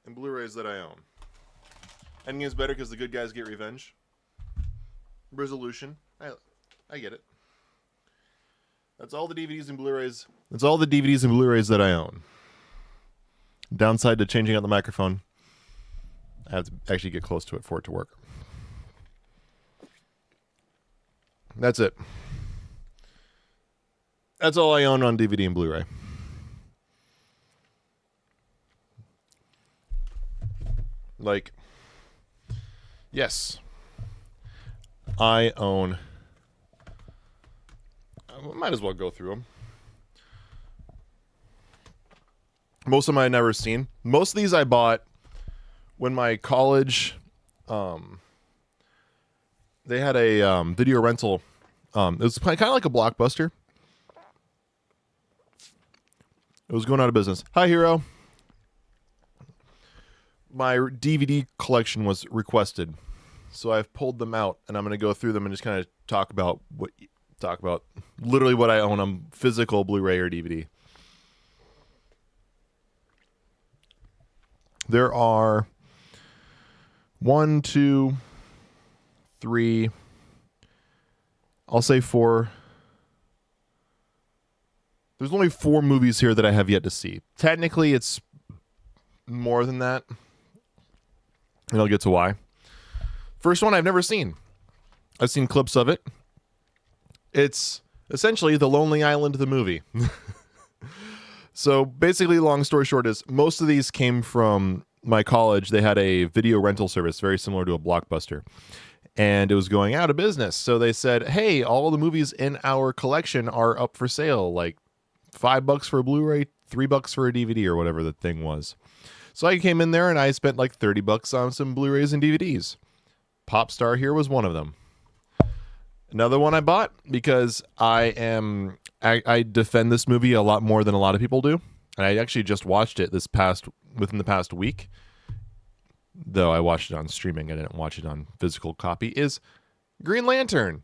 and Blu-rays that I own. Endgame's better because the good guys get revenge. Resolution. I get it. That's all the DVDs and Blu-rays. That's all the DVDs and Blu-rays that I own. Downside to changing out the microphone, I have to actually get close to it for it to work. That's it. That's all I own on DVD and Blu-ray. Like, yes, I own... I might as well go through them. Most of them I've never seen. Most of these I bought when my college They had a video rental. It was kind of like a Blockbuster. It was going out of business. Hi, Hero. My DVD collection was requested, so I've pulled them out, and I'm going to go through them and just kind of talk about literally what I own on physical Blu-ray or DVD. There are 1, 2, 3, I'll say 4. There's only 4 movies here that I have yet to see. Technically, it's more than that, and I'll get to why. First one I've never seen. I've seen clips of it. It's essentially The Lonely Island, the movie. So basically, long story short is most of these came from my college. They had a video rental service very similar to a Blockbuster, and it was going out of business. So they said, hey, all the movies in our collection are up for sale, like $5 for a Blu-ray, $3 for a DVD, or whatever the thing was. So I came in there and I spent like $30 on some Blu-rays and DVDs. Popstar here was one of them. Another one I bought because I defend this movie a lot more than a lot of people do. And I actually just watched it within the past week. Though I watched it on streaming, I didn't watch it on physical copy, is Green Lantern.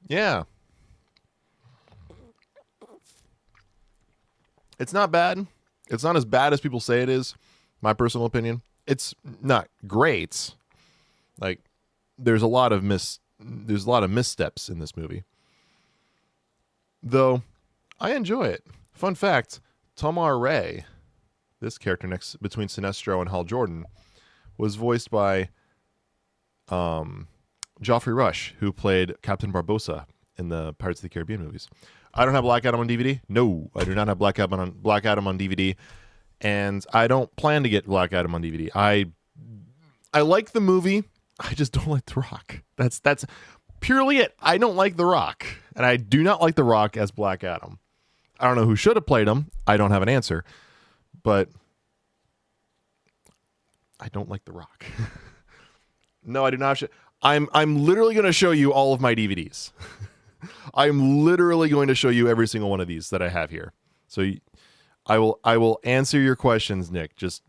Yeah. It's not bad. It's not as bad as people say it is. My personal opinion. It's not great. Like, there's a lot of missteps in this movie. Though, I enjoy it. Fun fact, Tamar Ray, this character between Sinestro and Hal Jordan, was voiced by Joffrey Rush, who played Captain Barbossa in the Pirates of the Caribbean movies. I don't have Black Adam on DVD. No, I do not have Black Adam on DVD. And I don't plan to get Black Adam on DVD. I like the movie. I just don't like The Rock. That's purely it. I don't like The Rock. And I do not like The Rock as Black Adam. I don't know who should have played him. I don't have an answer. But I don't like The Rock. No, I do not. I'm literally going to show you all of my DVDs. I'm literally going to show you every single one of these that I have here. So I will answer your questions, Nick. Just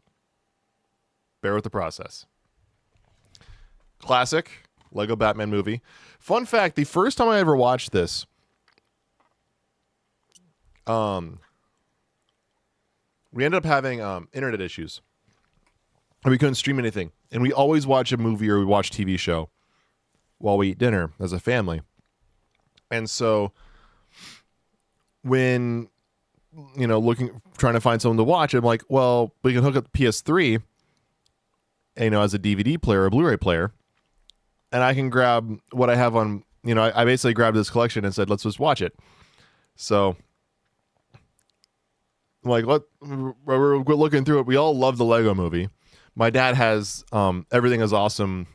bear with the process. Classic Lego Batman movie. Fun fact, the first time I ever watched this, we ended up having internet issues. And we couldn't stream anything. And we always watch a movie or we watch a TV show while we eat dinner as a family. And so when, trying to find someone to watch, I'm like, well, we can hook up the PS3, as a DVD player or Blu-ray player. And I can grab what I have on, I basically grabbed this collection and said, let's just watch it. So, we're looking through it. We all love the Lego movie. My dad has Everything Is Awesome,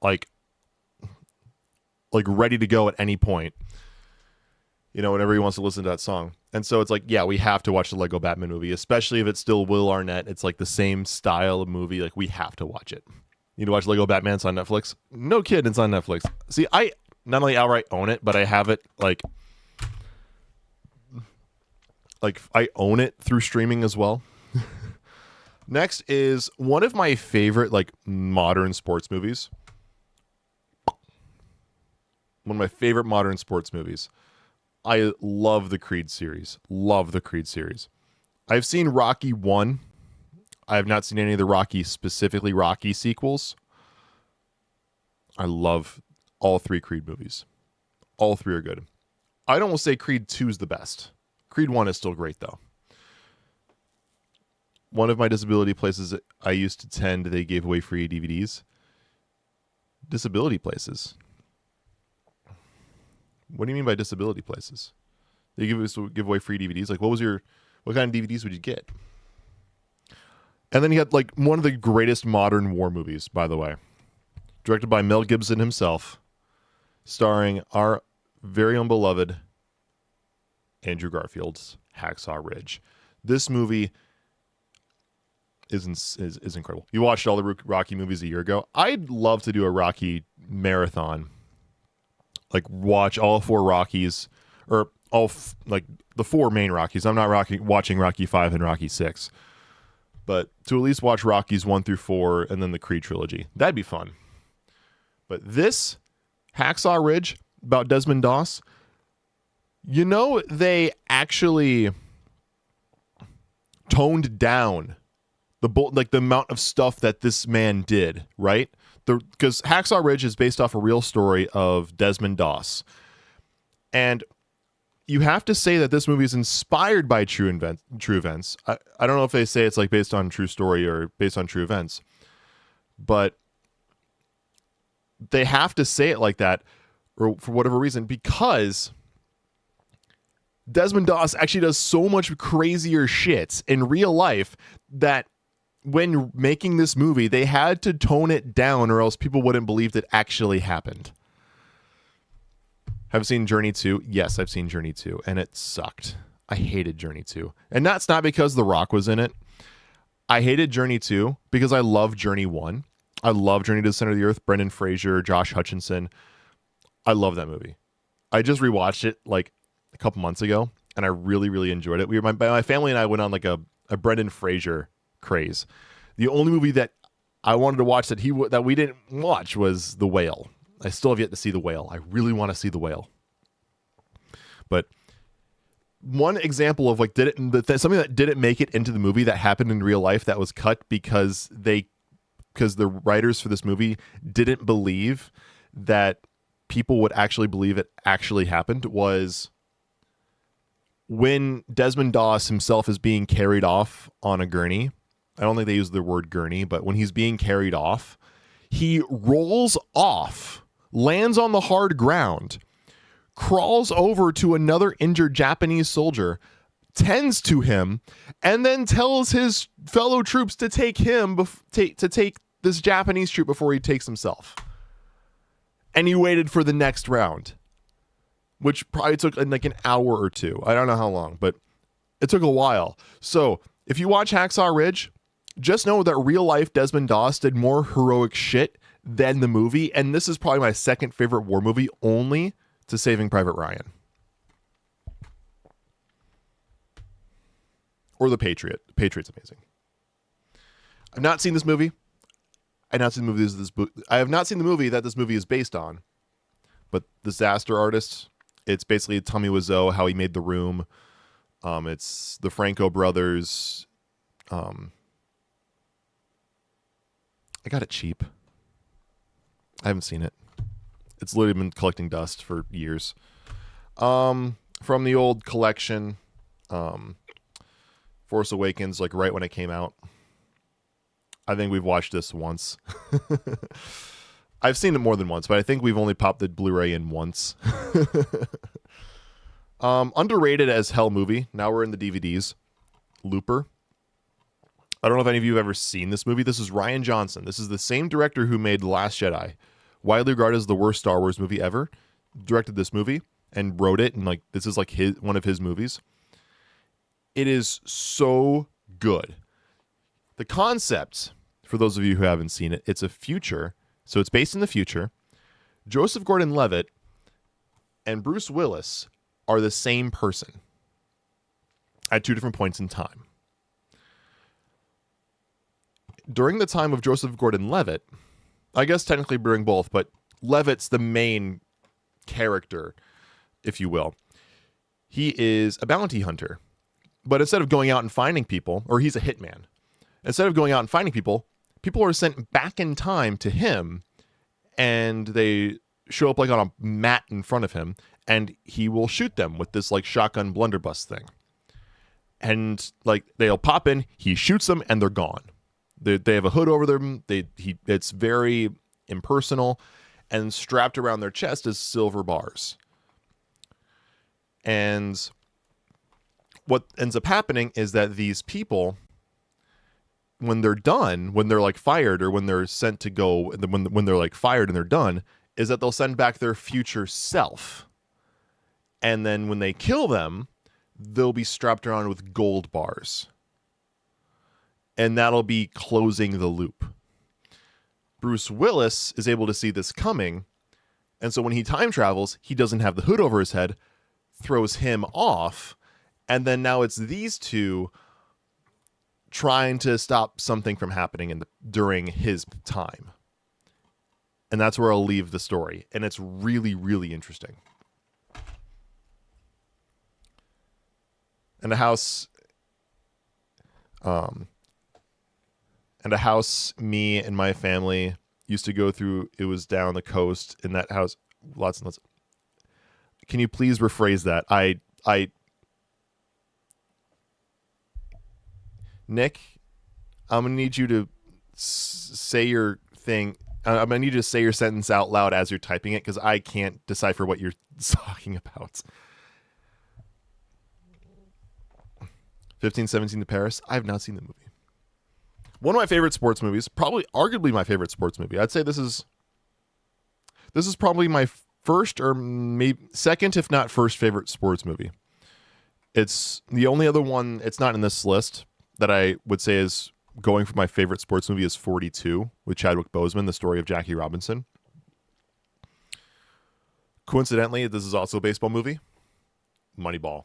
like ready to go at any point. Whenever he wants to listen to that song. And so it's like, yeah, we have to watch the Lego Batman movie, especially if it's still Will Arnett. It's like the same style of movie. Like, we have to watch it. You need to watch Lego Batman. It's on Netflix. No kid, it's on Netflix. See, I not only outright own it, but I have it like I own it through streaming as well. Next is one of my favorite modern sports movies. One of my favorite modern sports movies. I love the Creed series. I've seen Rocky 1. I have not seen any of the specifically Rocky sequels. I love all 3 Creed movies. All 3 are good. I'd almost say Creed 2 is the best. Creed 1 is still great, though. One of my disability places I used to attend, they gave away free DVDs. Disability places. What do you mean by disability places? They give away free DVDs. Like, what kind of DVDs would you get? And then you had one of the greatest modern war movies, by the way, directed by Mel Gibson himself, starring our very own beloved Andrew Garfield's Hacksaw Ridge. This movie is incredible. You watched all the Rocky movies a year ago. I'd love to do a Rocky marathon like watch all 4 Rockies, or like the 4 main Rockies. I'm not watching Rocky 5 and Rocky 6, but to at least watch Rockies 1 through 4 and then the Creed trilogy. That'd be fun. But this Hacksaw Ridge about Desmond Doss, you know, they actually toned down the amount of stuff that this man did, right? Because Hacksaw Ridge is based off a real story of Desmond Doss. And you have to say that this movie is inspired by true events. I don't know if they say it's like based on true story or based on true events, but they have to say it like that, or for whatever reason, because Desmond Doss actually does so much crazier shit in real life that when making this movie, they had to tone it down or else people wouldn't believe it actually happened. Have you seen Journey 2? Yes, I've seen Journey 2, and it sucked. I hated Journey 2. And that's not because The Rock was in it. I hated Journey 2 because I love Journey 1. I love Journey to the Center of the Earth, Brendan Fraser, Josh Hutcherson. I love that movie. I just rewatched it like a couple months ago, and I really, really enjoyed it. My family and I went on like a Brendan Fraser craze. The only movie that I wanted to watch that we didn't watch was The Whale. I still have yet to see The Whale. I really want to see The Whale. But one example of like something that didn't make it into the movie that happened in real life that was cut because the writers for this movie didn't believe that people would actually believe it actually happened was when Desmond Doss himself is being carried off on a gurney. I don't think they use the word gurney, but when he's being carried off, he rolls off, lands on the hard ground, crawls over to another injured Japanese soldier, tends to him, and then tells his fellow troops to take him to take this Japanese troop before he takes himself. And he waited for the next round, which probably took like an hour or two. I don't know how long, but it took a while. So if you watch Hacksaw Ridge, just know that real life Desmond Doss did more heroic shit than the movie. And this is probably my second favorite war movie, only to Saving Private Ryan. Or The Patriot. The Patriot's amazing. I've not seen this movie. I have not seen the movie that this movie is based on. But Disaster Artist, it's basically Tommy Wiseau, how he made The Room. It's the Franco brothers. I got it cheap. I haven't seen it. It's literally been collecting dust for years. From the old collection, Force Awakens, like right when it came out. I think we've watched this once. I've seen it more than once, but I think we've only popped the Blu-ray in once. Underrated as hell movie. Now we're in the DVDs. Looper. I don't know if any of you have ever seen this movie. This is Rian Johnson. This is the same director who made The Last Jedi. Widely regarded as the worst Star Wars movie ever. Directed this movie and wrote it, and like this is like one of his movies. It is so good. The concept, for those of you who haven't seen it, it's a future. So it's based in the future. Joseph Gordon-Levitt and Bruce Willis are the same person at 2 different points in time. During the time of Joseph Gordon-Levitt, I guess technically during both, but Levitt's the main character, if you will. He is a bounty hunter. But instead of going out and finding people, or he's a hitman, instead of going out and finding people, people are sent back in time to him, and they show up like on a mat in front of him, and he will shoot them with this like shotgun blunderbuss thing. And like they'll pop in, he shoots them, and they're gone. They have a hood over them. It's very impersonal, and strapped around their chest is silver bars. And what ends up happening is that these people, when they're done, when they're like fired, or when they're sent to go, when they're like fired and they're done, is that they'll send back their future self. And then when they kill them, they'll be strapped around with gold bars. And that'll be closing the loop. Bruce Willis is able to see this coming And so when he time travels, he doesn't have the hood over his head, throws him off, and then now it's these two trying to stop something from happening during his time. And that's where I'll leave the story. And it's really, really interesting. And a house me and my family used to go through. It was down the coast in that house. Lots and lots. Can you please rephrase that? Nick, I'm gonna need you to say your thing. I'm gonna need you to say your sentence out loud as you're typing it, because I can't decipher what you're talking about. 1517 to Paris. I have not seen the movie. One of my favorite sports movies, probably arguably my favorite sports movie. I'd say this is probably my first or maybe second, if not first, favorite sports movie. It's the only other one, it's not in this list, that I would say is going for my favorite sports movie is 42 with Chadwick Boseman, the story of Jackie Robinson. Coincidentally, this is also a baseball movie, Moneyball.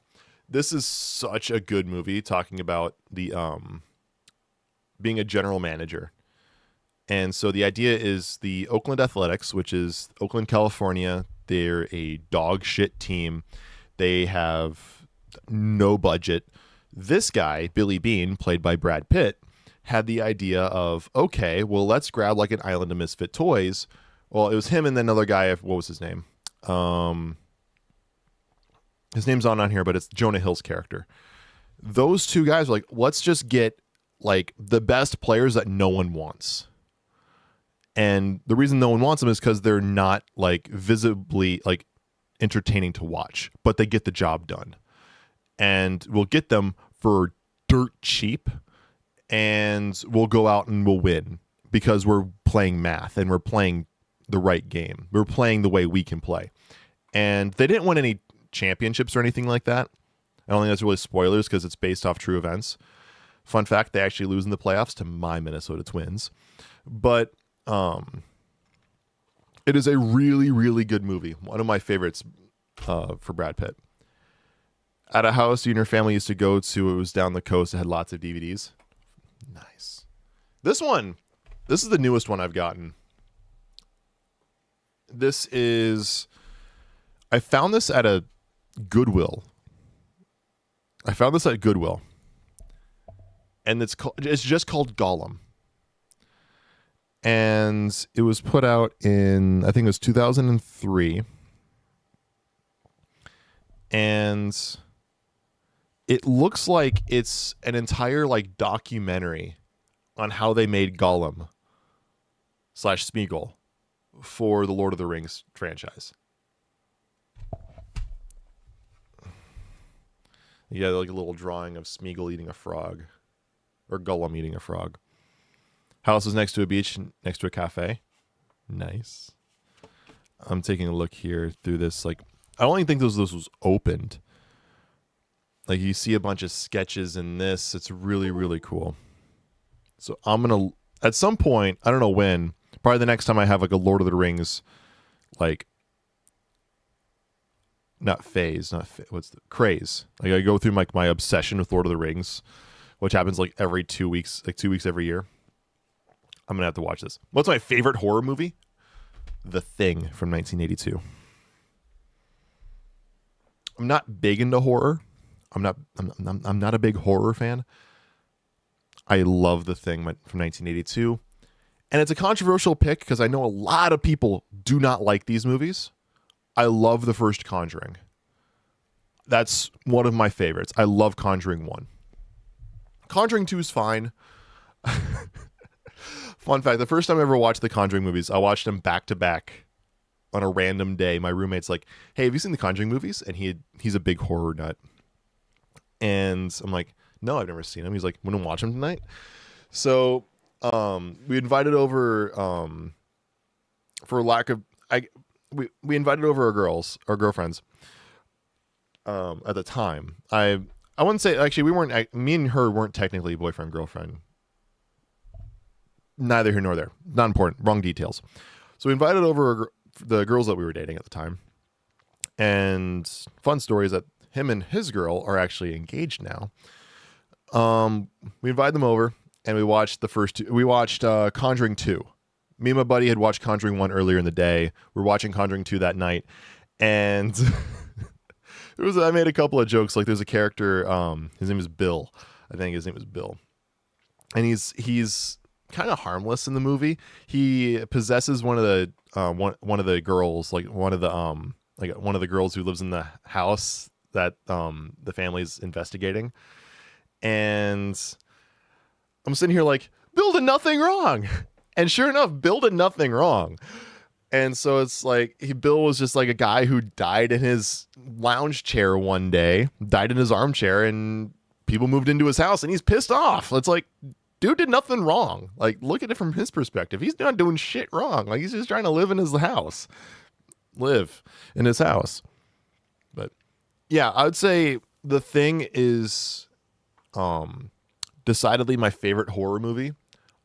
This is such a good movie talking about the being a general manager. And so the idea is the Oakland Athletics, which is Oakland, California. They're a dog shit team. They have no budget. This guy, Billy Bean, played by Brad Pitt, had the idea of, okay, well, let's grab like an island of misfit toys. Well, it was him and then another guy. What was his name? His name's on here, but it's Jonah Hill's character. Those two guys were like, let's just get like the best players that no one wants. And the reason no one wants them is because they're not like visibly like entertaining to watch, but they get the job done. And we'll get them for dirt cheap, and we'll go out and we'll win because we're playing math and we're playing the right game. We're playing the way we can play. And they didn't win any championships or anything like that. I don't think that's really spoilers because it's based off true events. Fun fact, they actually lose in the playoffs to my Minnesota Twins. But it is a really, really good movie. One of my favorites for Brad Pitt. At a house you and your family used to go to, it was down the coast. It had lots of DVDs. Nice. This is the newest one I've gotten. I found this at a Goodwill. And it's just called Gollum. And it was put out in, I think it was 2003. And it looks like it's an entire like documentary on how they made Gollum / Smeagol for the Lord of the Rings franchise. You got like a little drawing of Smeagol eating a frog, or Gollum eating a frog. House is next to a beach, next to a cafe. Nice. I'm taking a look here through this. Like, I don't even think this was opened. Like, you see a bunch of sketches in this. It's really, really cool. So I'm going to, at some point, I don't know when, probably the next time I have like a Lord of the Rings, like, craze. Like, I go through like my obsession with Lord of the Rings, which happens like every 2 weeks, like 2 weeks every year. I'm going to have to watch this. What's my favorite horror movie? The Thing from 1982. I'm not big into horror. I'm not a big horror fan. I love The Thing from 1982. And it's a controversial pick because I know a lot of people do not like these movies. I love the first Conjuring. That's one of my favorites. I love Conjuring 1. Conjuring 2 is fine. Fun fact, the first time I ever watched the Conjuring movies, I watched them back to back on a random day. My roommate's like, hey, have you seen the Conjuring movies? And he's a big horror nut. And I'm like, no, I've never seen him. He's like, want to watch him tonight? So we invited over, we invited over our girlfriends at the time. I wouldn't say, actually, me and her weren't technically boyfriend, girlfriend. Neither here nor there. Not important. Wrong details. So we invited over the girls that we were dating at the time. And fun story is that him and his girl are actually engaged now. We invited them over and we watched the first two. We watched Conjuring 2. Me and my buddy had watched Conjuring 1 earlier in the day. We were watching Conjuring 2 that night. And I made a couple of jokes. Like there's a character, his name is Bill. I think his name is Bill. And he's kind of harmless in the movie. He possesses one of the girls, like one of the girls who lives in the house that the family's investigating. And I'm sitting here like, Bill did nothing wrong. And sure enough, Bill did nothing wrong. And so it's like Bill was just like a guy who died in his lounge chair one day, died in his armchair, and people moved into his house and he's pissed off. It's like, dude did nothing wrong. Like, look at it from his perspective. He's not doing shit wrong. Like, he's just trying to live in his house. Live in his house. But yeah, I would say The Thing is decidedly my favorite horror movie.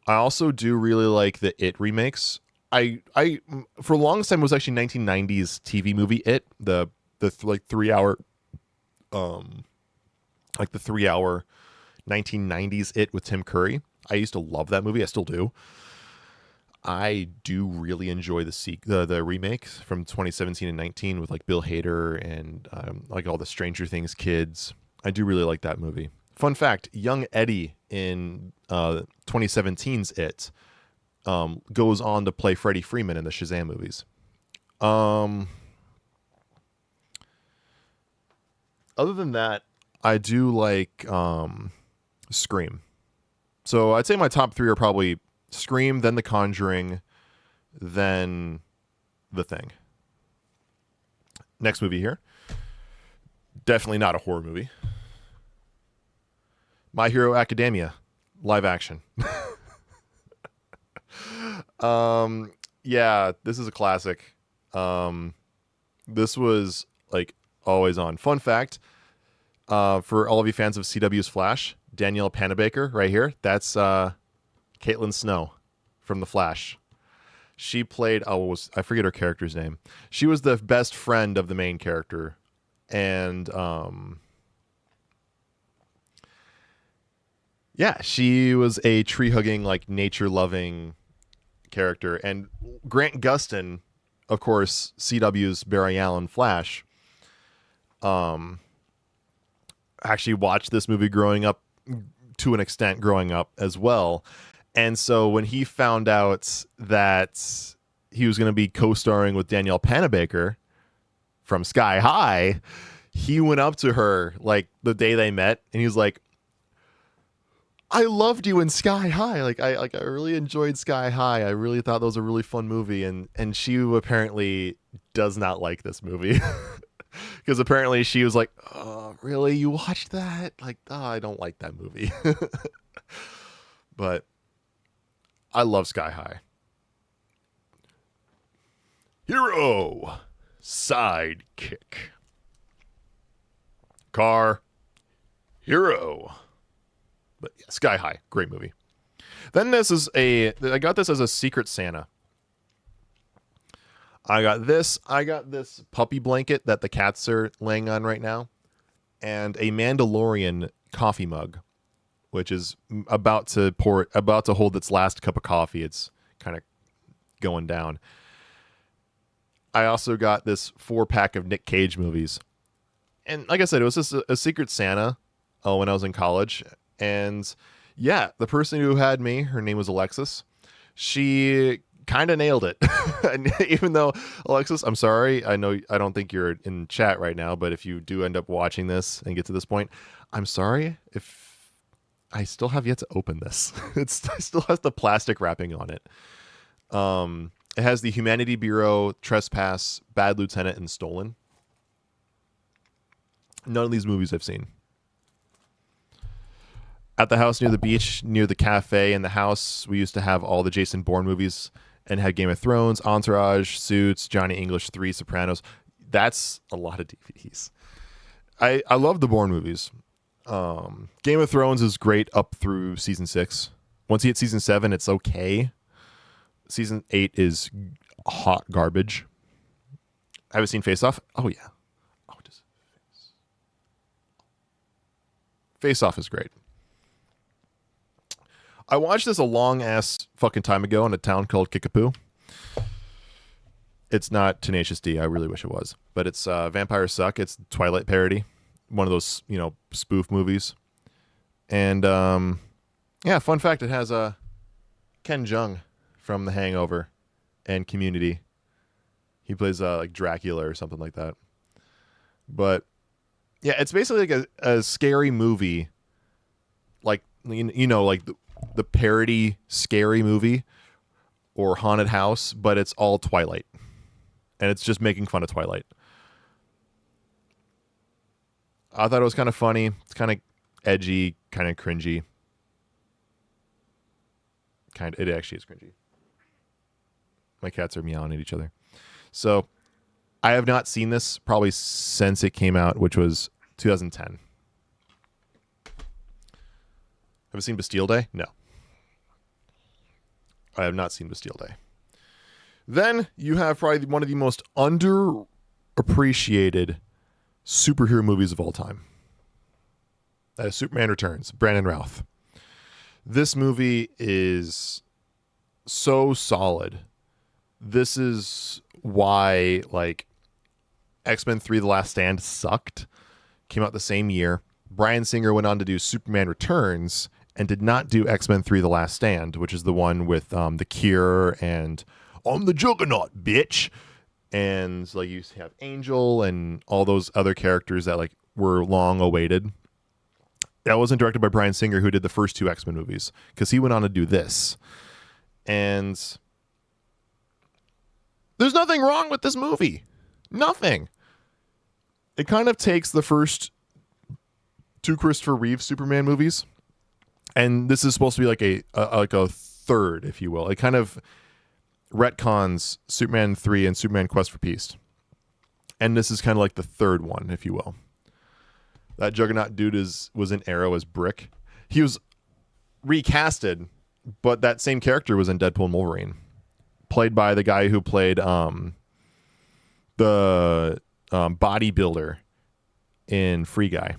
I also do really like the It remakes. I for the longest time it was actually 1990s TV movie It, the 3 hour 1990s It with Tim Curry. I used to love that movie. I still do. I do really enjoy the remake from 2017 and 19 with like Bill Hader and like all the Stranger Things kids. I do really like that movie. Fun fact, young Eddie in 2017's It goes on to play Freddie Freeman in the Shazam movies. Other than that, I do like Scream. So I'd say my top 3 are probably Scream, then The Conjuring, then The Thing. Next movie here. Definitely not a horror movie. My Hero Academia, live action. Yeah, this is a classic. This was like always on. Fun fact, for all of you fans of CW's Flash, Danielle Panabaker right here, that's Caitlin Snow from The Flash. She played, I forget her character's name. She was the best friend of the main character. And yeah, she was a tree-hugging, like nature-loving character. And Grant Gustin, of course, CW's Barry Allen Flash, actually watched this movie growing up, to an extent growing up as well. And so when he found out that he was going to be co-starring with Danielle Panabaker from Sky High, he went up to her like the day they met and he was like, I loved you in Sky High. I really enjoyed Sky High. I really thought that was a really fun movie. And she apparently does not like this movie. Because apparently she was like, oh, really? You watched that? Like, oh, I don't like that movie. But I love Sky High. Hero. Sidekick. Car. Hero. But yeah, Sky High. Great movie. Then I got this as a Secret Santa. I got this puppy blanket that the cats are laying on right now, and a Mandalorian coffee mug, which is about to hold its last cup of coffee. It's kind of going down. I also got this 4-pack of Nick Cage movies. And like I said, it was just a Secret Santa when I was in college. And yeah, the person who had me, her name was Alexis. She kind of nailed it. And even though, Alexis, I'm sorry, I don't think you're in chat right now, but if you do end up watching this and get to this point, I'm sorry if I still have yet to open this. It still has the plastic wrapping on it. It has the Humanity Bureau, Trespass, Bad Lieutenant, and Stolen. None of these movies I've seen. At the house near the beach, near the cafe in the house, we used to have all the Jason Bourne movies and had Game of Thrones, Entourage, Suits, Johnny English 3, Sopranos. That's a lot of DVDs. I love the Bourne movies. Game of Thrones is great up through season 6. Once you hit season 7, it's okay. Season 8 is hot garbage. Have you seen Face Off? Oh yeah. Oh, just Face Off is great. I watched this a long ass fucking time ago in a town called Kickapoo. It's not Tenacious D. I really wish it was, but it's Vampires Suck. It's Twilight parody, one of those spoof movies. And yeah, fun fact: it has Ken Jeong from The Hangover and Community. He plays like Dracula or something like that. But yeah, it's basically like a scary movie, like like the parody scary movie or haunted house, but it's all Twilight, and it's just making fun of Twilight. I thought it was kind of funny. It's kind of edgy, kind of cringy. It actually is cringy. My cats are meowing at each other. So I have not seen this probably since it came out, which was 2010. Have you seen Bastille Day? No. I have not seen Bastille Day. Then you have probably one of the most underappreciated superhero movies of all time. That is Superman Returns, Brandon Routh. This movie is so solid. This is why, like, X-Men 3: The Last Stand sucked. Came out the same year. Bryan Singer went on to do Superman Returns and did not do X-Men 3: The Last Stand, which is the one with The Cure and I'm the Juggernaut, bitch. And like you have Angel and all those other characters that like were long awaited. That wasn't directed by Bryan Singer, who did the first two X-Men movies, because he went on to do this. And there's nothing wrong with this movie. Nothing. It kind of takes the first two Christopher Reeve Superman movies, and this is supposed to be like a third, if you will. It kind of retcons Superman 3 and Superman Quest for Peace. And this is kind of like the third one, if you will. That Juggernaut dude was in Arrow as Brick. He was recasted, but that same character was in Deadpool and Wolverine, played by the guy who played the bodybuilder in Free Guy.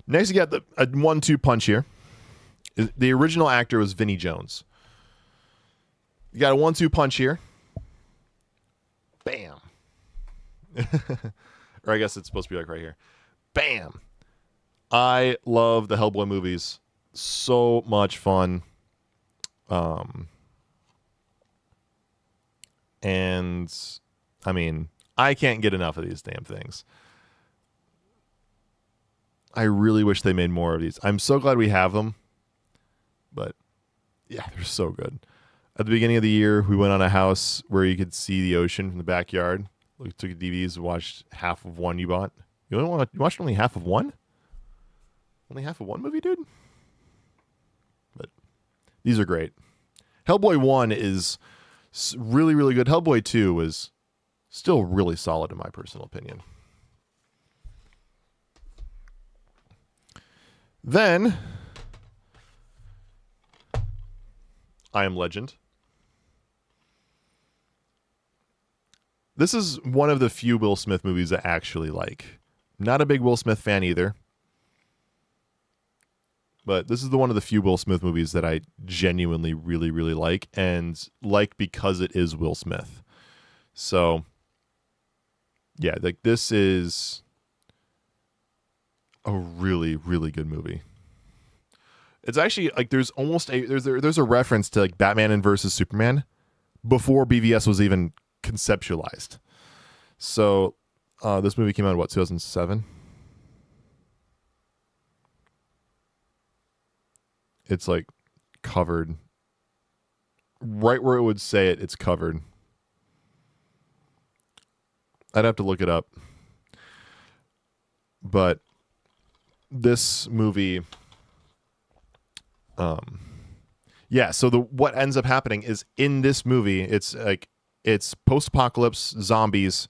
Next, you got a 1-2 punch here. The original actor was Vinnie Jones. You got a 1-2 punch here. Bam. Or I guess it's supposed to be like right here. Bam. I love the Hellboy movies. So much fun. And I mean, I can't get enough of these damn things. I really wish they made more of these. I'm so glad we have them. But yeah, they're so good. At the beginning of the year, we went on a house where you could see the ocean from the backyard. We took DVDs and watched half of one you bought. You watched only half of one? Only half of one movie, dude? But these are great. Hellboy 1 is really, really good. Hellboy 2 is still really solid in my personal opinion. Then, I Am Legend. This is one of the few Will Smith movies I actually like. Not a big Will Smith fan either. But this is one of the few Will Smith movies that I genuinely really, really like. And like because it is Will Smith. So, yeah, like this is a really, really good movie. It's actually like there's a reference to like Batman and versus Superman before BVS was even conceptualized. So this movie came out in what, 2007? It's like covered right where it would say it's covered. I'd have to look it up. But this movie so what ends up happening is in this movie it's post-apocalypse zombies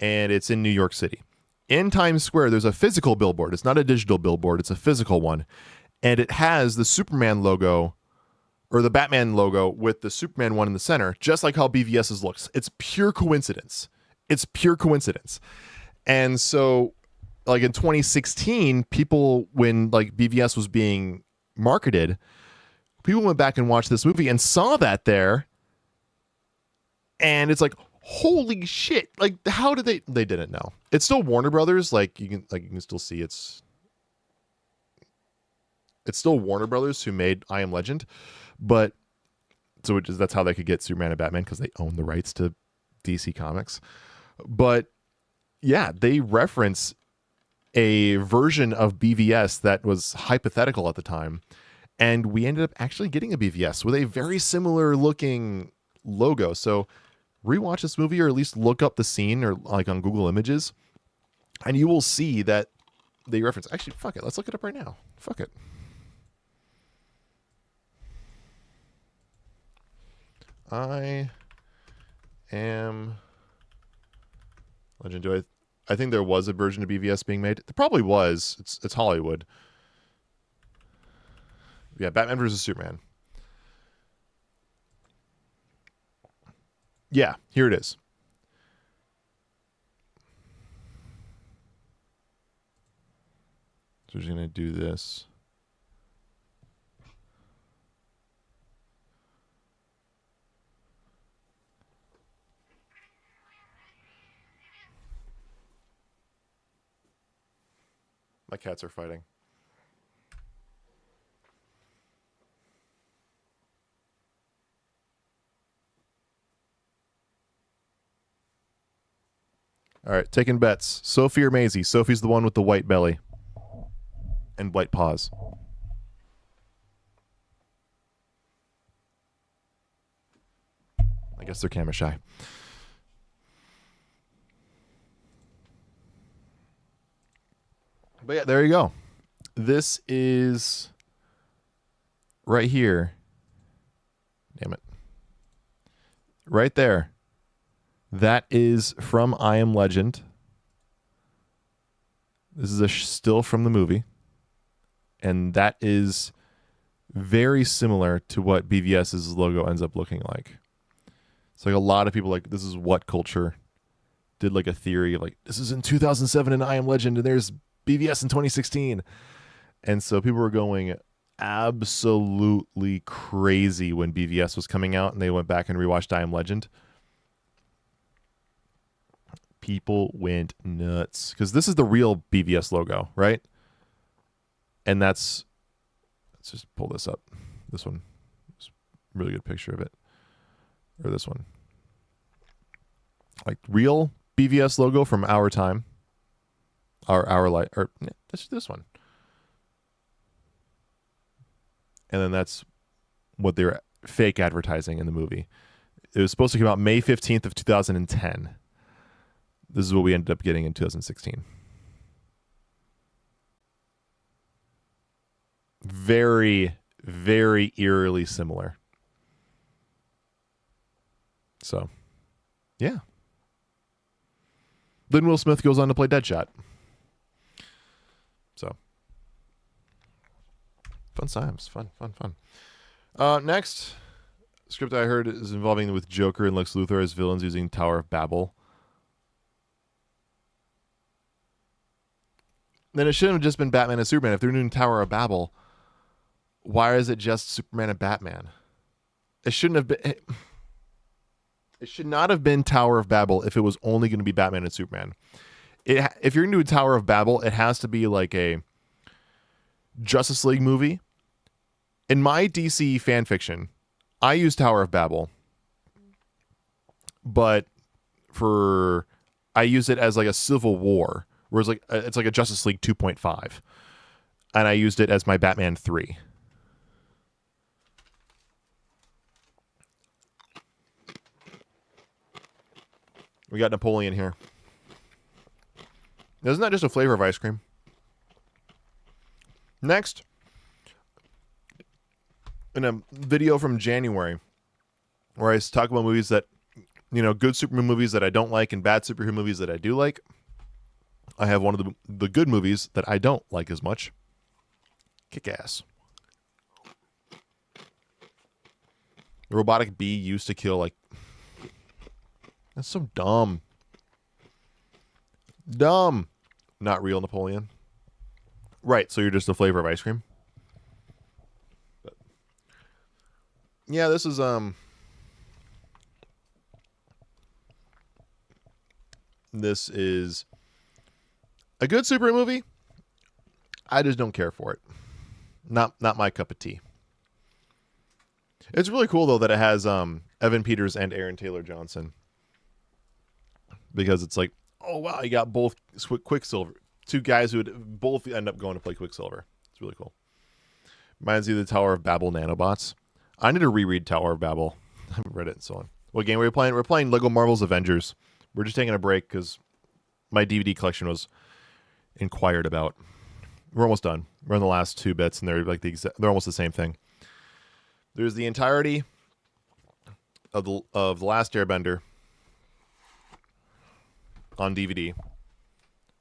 and it's in New York City. In Times Square there's a physical billboard. It's not a digital billboard, it's a physical one, and it has the Superman logo or the Batman logo with the Superman one in the center, just like how BVS's looks. It's pure coincidence. It's pure coincidence. And so, like in 2016, people, when like BVS was being marketed, people went back and watched this movie and saw that there. And it's like, holy shit. Like, how did they didn't know. It's still Warner Brothers. Like you can still see it's still Warner Brothers who made I Am Legend. But so that's how they could get Superman and Batman, because they own the rights to DC Comics. But yeah, they reference a version of BVS that was hypothetical at the time. And we ended up actually getting a BVS with a very similar looking logo. So rewatch this movie, or at least look up the scene, or like on Google Images, and you will see that they reference. Actually, fuck it. Let's look it up right now. Fuck it. I Am Legend. I think there was a version of BVS being made. There probably was. It's Hollywood. Yeah, Batman versus Superman. Yeah, here it is. So we're just going to do this. My cats are fighting. All right, taking bets. Sophie or Maisie? Sophie's the one with the white belly and white paws. I guess they're camera shy. But yeah, there you go. This is right here. Damn it. Right there. That is from I Am Legend. This is a still from the movie. And that is very similar to what BVS's logo ends up looking like. It's like a lot of people like, this is what culture did like a theory of like, this is in 2007 in I Am Legend and there's BVS in 2016. And so people were going absolutely crazy when BVS was coming out and they went back and rewatched I Am Legend. People went nuts because this is the real BVS logo, right? And let's just pull this up. This one, it's a really good picture of it. Or this one. Like real BVS logo from our time. Our light, or yeah, this one. And then that's what they were fake advertising in the movie. It was supposed to come out May 15th of 2010. This is what we ended up getting in 2016. Very, very eerily similar. So, yeah. Then Will Smith goes on to play Deadshot. So, fun times. Fun. Next script I heard is involving with Joker and Lex Luthor as villains using Tower of Babel. Then it shouldn't have just been Batman and Superman. If they're doing Tower of Babel, why is it just Superman and Batman? It shouldn't have been. It should not have been Tower of Babel if it was only going to be Batman and Superman. If you're going to do Tower of Babel, it has to be like a Justice League movie. In my DC fan fiction, I use Tower of Babel, but I use it as like a Civil War. Whereas like it's like a Justice League 2.5. And I used it as my Batman 3. We got Napoleon here. Isn't that just a flavor of ice cream? Next, in a video from January, where I talk about movies that, good Superman movies that I don't like and bad superhero movies that I do like, I have one of the good movies that I don't like as much. Kick-Ass. The robotic bee used to kill, like... That's so dumb. Dumb. Not real, Napoleon. Right, so you're just a flavor of ice cream? But yeah, this is, This is a good superhero movie. I just don't care for it. Not my cup of tea. It's really cool though that it has Evan Peters and Aaron Taylor Johnson, because it's like, oh wow, you got both Quicksilver, two guys who would both end up going to play Quicksilver. It's really cool. Reminds me of the Tower of Babel nanobots. I need to reread Tower of Babel. I haven't read it in so long. What game are we playing? We're playing Lego Marvel's Avengers. We're just taking a break because my DVD collection was inquired about. We're almost done. We're in the last 2 bits, and they're like they're almost the same thing. There's the entirety of the Last Airbender on DVD.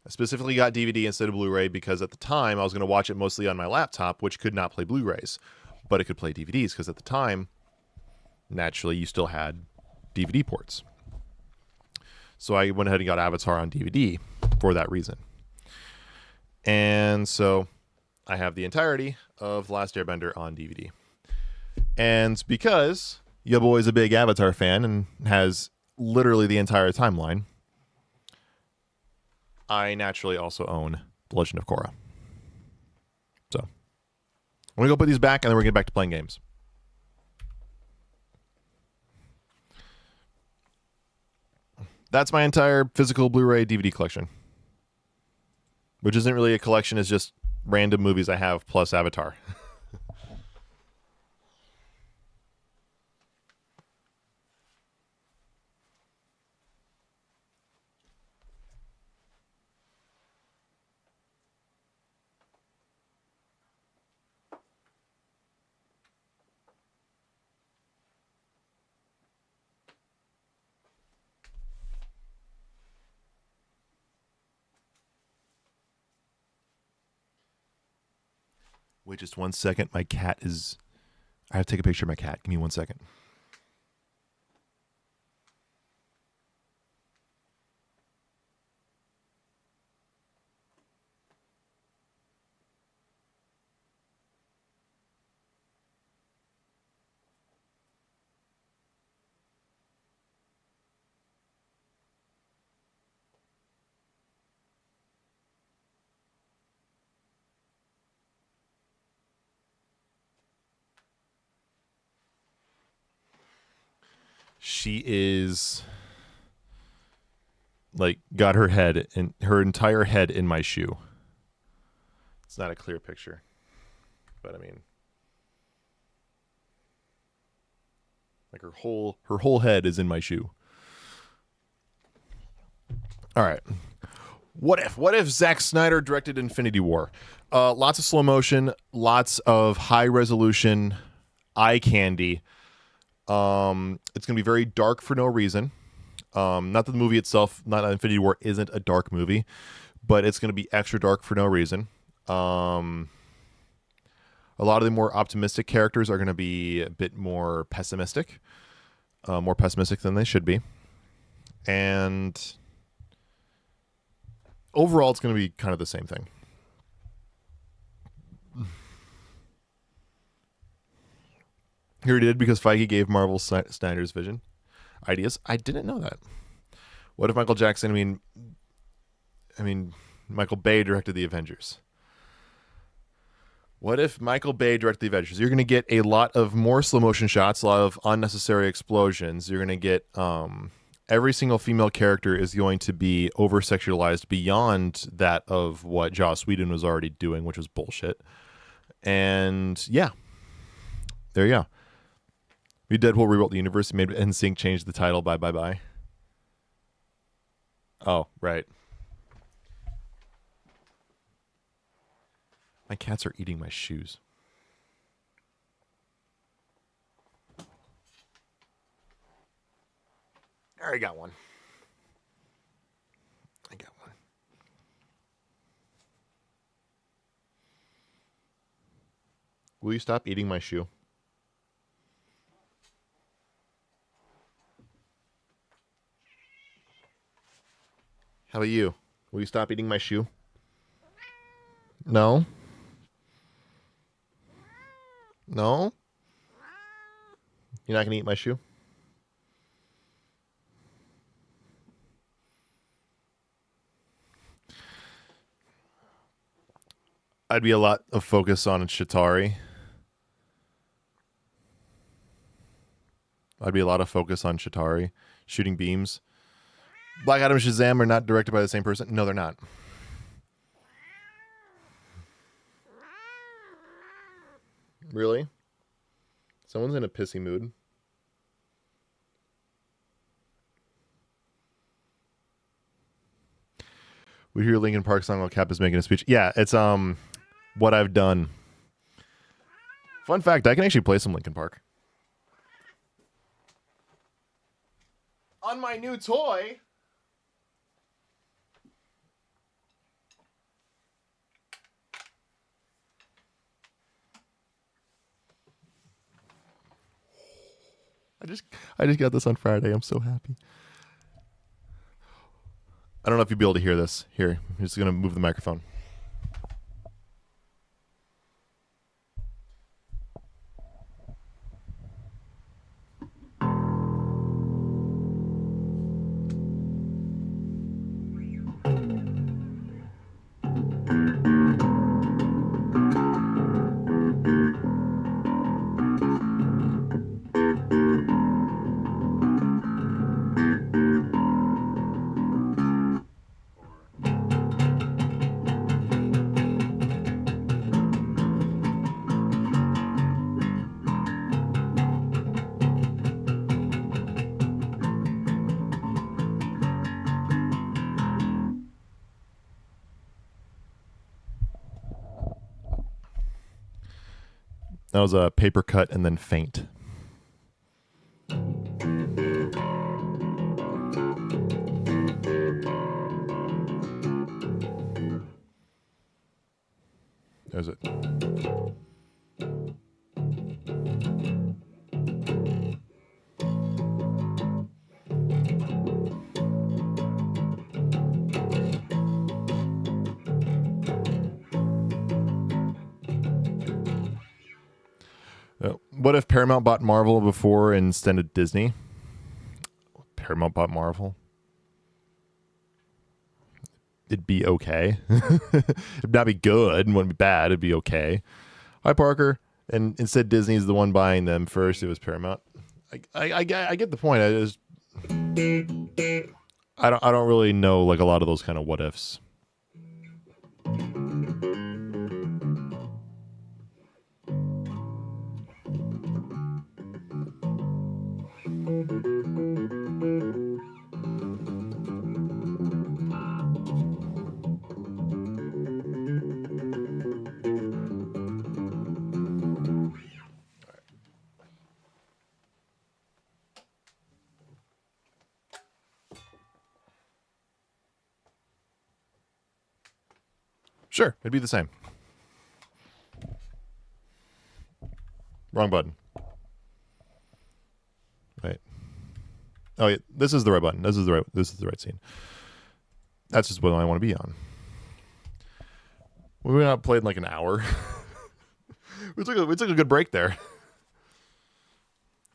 I specifically got DVD instead of Blu-ray because at the time I was going to watch it mostly on my laptop, which could not play Blu-rays, but it could play DVDs because at the time, naturally, you still had DVD ports. So I went ahead and got Avatar on DVD for that reason. And so I have the entirety of Last Airbender on DVD. And because your boy's a big Avatar fan and has literally the entire timeline, I naturally also own The Legend of Korra. So I'm going to go put these back, and then we're going to get back to playing games. That's my entire physical Blu-ray DVD collection. Which isn't really a collection, it's just random movies I have plus Avatar. Wait just 1 second. My cat is... I have to take a picture of my cat. Give me 1 second. She is like got her head and her entire head in my shoe. It's not a clear picture, but I mean, like her whole head is in my shoe. All right. What if Zack Snyder directed Infinity War? Lots of slow motion, lots of high resolution eye candy. It's gonna be very dark for no reason. Not that the movie itself, not Infinity War, isn't a dark movie, but it's gonna be extra dark for no reason. A lot of the more optimistic characters are gonna be a bit more pessimistic than they should be, and overall, it's gonna be kind of the same thing. Here it is because Feige gave Marvel Snyder's vision ideas. I didn't know that. What if Michael Jackson? I mean, Michael Bay directed the Avengers. What if Michael Bay directed the Avengers? You're going to get a lot of more slow motion shots, a lot of unnecessary explosions. You're going to get every single female character is going to be over sexualized beyond that of what Joss Whedon was already doing, which was bullshit. And yeah, there you go. We Deadpool rebuilt the universe, made NSYNC change the title by Bye. Oh, right. My cats are eating my shoes. I already got one. Will you stop eating my shoe? How about you? Will you stop eating my shoe? No? No? You're not going to eat my shoe? I'd be a lot of focus on Chitauri. Shooting beams. Black Adam and Shazam are not directed by the same person. No, they're not. Really? Someone's in a pissy mood. We hear Linkin Park song while Cap is making a speech. Yeah, it's What I've Done. Fun fact, I can actually play some Linkin Park. On my new toy. I just got this on Friday. I'm so happy. I don't know if you'll be able to hear this. Here, I'm just going to move the microphone. That was a paper cut and then faint. There's it. What if Paramount bought Marvel before instead of Disney? Paramount bought Marvel. It'd be okay. It'd not be good. It wouldn't be bad. It'd be okay. Hi, Parker. And instead, Disney's the one buying them. First, it was Paramount. I get the point. I don't really know like a lot of those kind of what ifs. Sure, it'd be the same. Wrong button. Wait. Oh yeah, this is the right button. This is the right scene. That's just what I want to be on. We went out and played in like an hour. we took a good break there.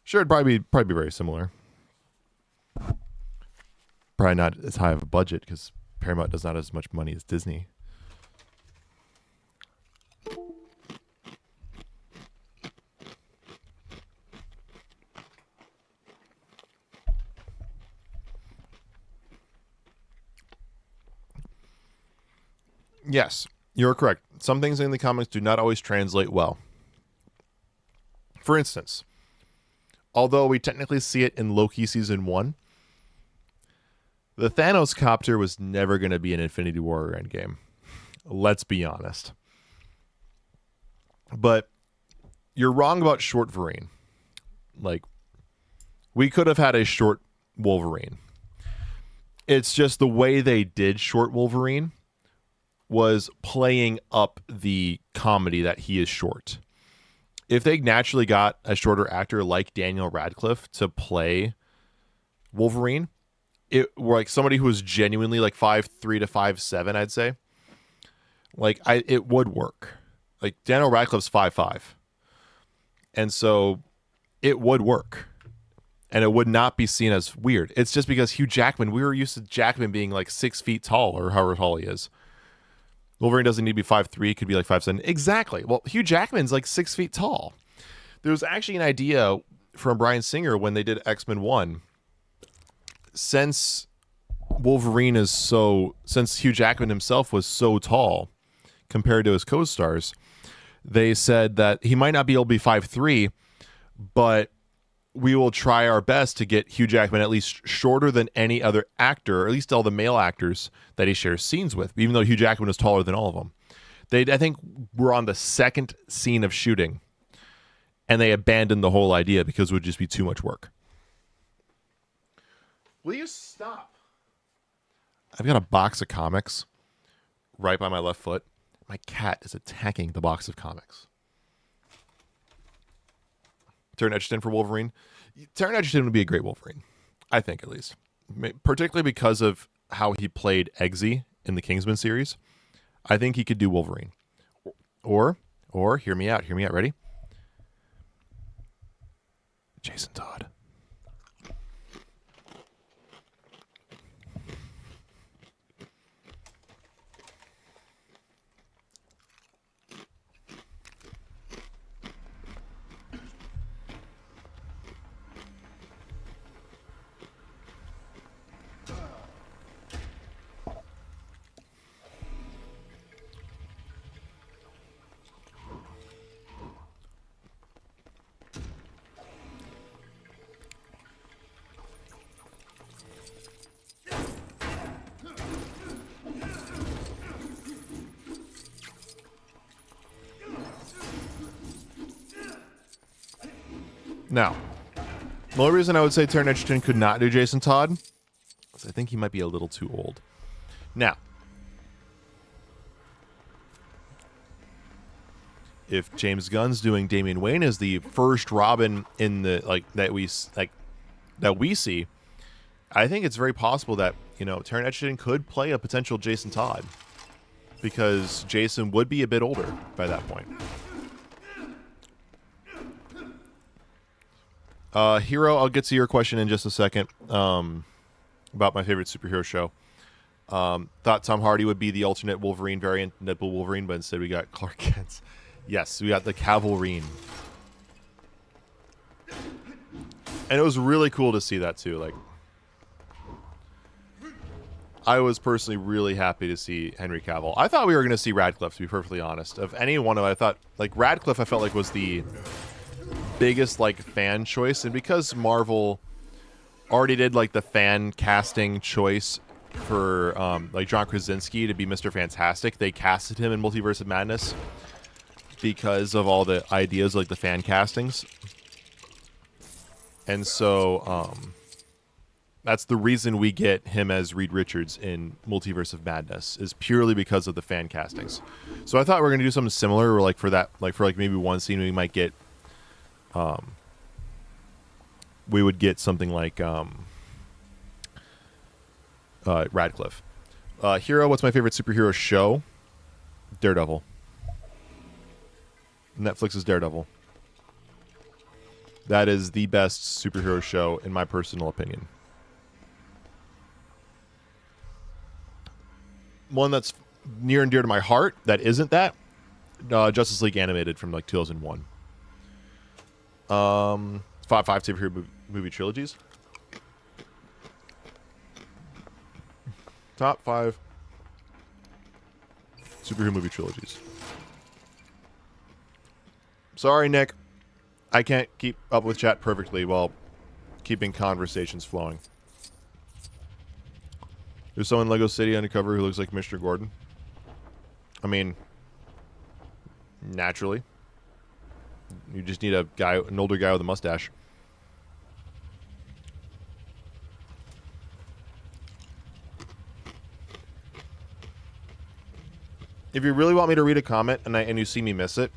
Sure, it'd probably be very similar. Probably not as high of a budget because Paramount does not have as much money as Disney. Yes, you're correct. Some things in the comics do not always translate well. For instance, although we technically see it in Loki Season 1, the Thanos copter was never going to be an Infinity War or Endgame. Let's be honest. But you're wrong about short Wolverine. Like, we could have had a short Wolverine. It's just the way they did short Wolverine was playing up the comedy that he is short. If they naturally got a shorter actor like Daniel Radcliffe to play Wolverine, it were like somebody who was genuinely like 5'3" to 5'7", I'd say, like it would work. Like Daniel Radcliffe's 5'5", and so it would work, and it would not be seen as weird. It's just because Hugh Jackman, we were used to Jackman being like 6 feet tall or however tall he is. Wolverine doesn't need to be 5'3", it could be like 5'7". Exactly. Well, Hugh Jackman's like 6 feet tall. There was actually an idea from Bryan Singer when they did X-Men 1. Since Hugh Jackman himself was so tall compared to his co-stars, they said that he might not be able to be 5'3", but we will try our best to get Hugh Jackman at least shorter than any other actor, or at least all the male actors that he shares scenes with, even though Hugh Jackman was taller than all of them. I think we're on the second scene of shooting, and they abandoned the whole idea because it would just be too much work. Will you stop? I've got a box of comics right by my left foot. My cat is attacking the box of comics. Taron Egerton for Wolverine. Taron Egerton would be a great Wolverine, I think, at least. Particularly because of how he played Eggsy in the Kingsman series. I think he could do Wolverine. Or hear me out. Ready? Jason Todd. Now, the only reason I would say Taron Egerton could not do Jason Todd is I think he might be a little too old. Now, if James Gunn's doing Damian Wayne as the first Robin in the that we see, I think it's very possible that Taron Egerton could play a potential Jason Todd because Jason would be a bit older by that point. Hero, I'll get to your question in just a second about my favorite superhero show. Thought Tom Hardy would be the alternate Wolverine variant, Deadpool Wolverine, but instead we got Clark Kent. Yes, we got the Cavalrine. And it was really cool to see that too. Like, I was personally really happy to see Henry Cavill. I thought we were going to see Radcliffe, to be perfectly honest. Of any one of them, I thought, like, Radcliffe I felt like was the biggest fan choice, and because Marvel already did the fan casting choice for John Krasinski to be Mr. Fantastic, they casted him in Multiverse of Madness because of all the ideas the fan castings, and so that's the reason we get him as Reed Richards in Multiverse of Madness, is purely because of the fan castings. So I thought we were going to do something similar, or for maybe one scene we might get we would get something like Radcliffe. Hero, what's my favorite superhero show? Daredevil. Netflix's Daredevil. That is the best superhero show in my personal opinion. One that's near and dear to my heart that isn't that, Justice League Animated from 2001. Five superhero movie trilogies. Top 5 superhero movie trilogies. Sorry, Nick. I can't keep up with chat perfectly while keeping conversations flowing. There's someone in Lego City Undercover who looks like Mr. Gordon. I mean, naturally. You just need an older guy with a mustache. If you really want me to read a comment and you see me miss it,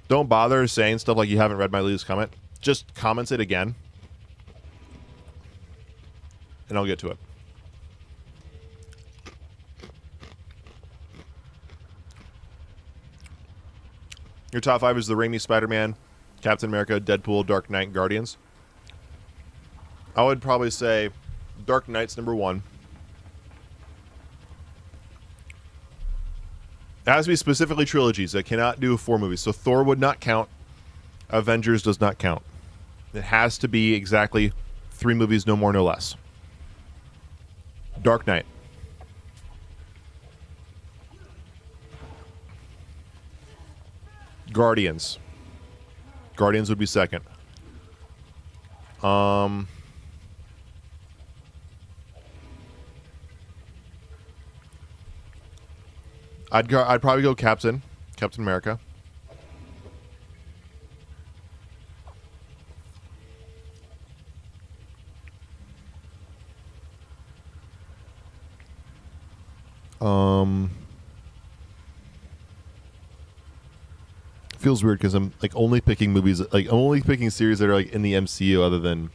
don't bother saying stuff like you haven't read my latest comment. Just comment it again. and I'll get to it. Your top 5 is the Raimi Spider-Man, Captain America, Deadpool, Dark Knight, Guardians. I would probably say Dark Knight's number 1. It has to be specifically trilogies. I cannot do 4 movies. So Thor would not count. Avengers does not count. It has to be exactly 3 movies, no more, no less. Dark Knight. Guardians. Guardians would be second. I'd probably go Captain America. Feels weird because I'm like only picking movies, like I'm only picking series that are like in the MCU other than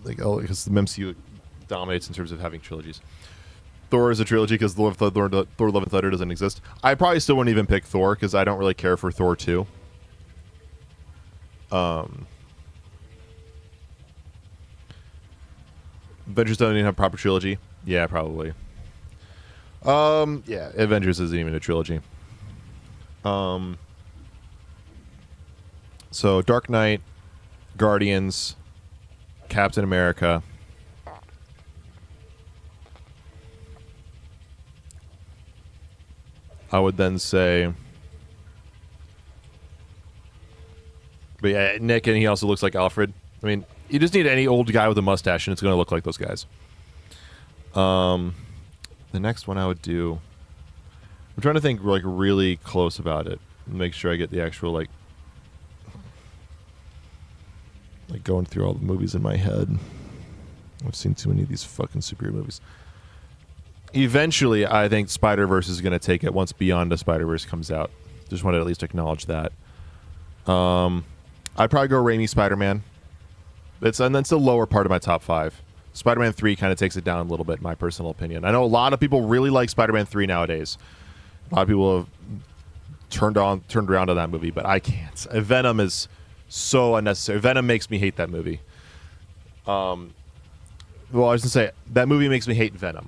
like, oh, because the MCU dominates in terms of having trilogies. Thor is a trilogy because Thor Love and Thunder doesn't exist. I probably still wouldn't even pick Thor because I don't really care for Thor 2. Avengers doesn't even have a proper trilogy. Yeah, probably. Yeah, Avengers isn't even a trilogy. So Dark Knight, Guardians, Captain America. I would then say, but yeah, Nick, and he also looks like Alfred. I mean, you just need any old guy with a mustache, and it's going to look like those guys. The next one I would do, I'm trying to think like really close about it, make sure I get the actual like going through all the movies in my head. I've seen too many of these fucking superhero movies. Eventually, I think Spider-Verse is going to take it once Beyond the Spider-Verse comes out. Just want to at least acknowledge that. I'd probably go Raimi Spider-Man. And that's the lower part of my top 5. Spider-Man 3 kind of takes it down a little bit, in my personal opinion. I know a lot of people really like Spider-Man 3 nowadays. A lot of people have turned around on that movie, but I can't. Venom is so unnecessary. Venom makes me hate that movie. Well, I was going to say, that movie makes me hate Venom.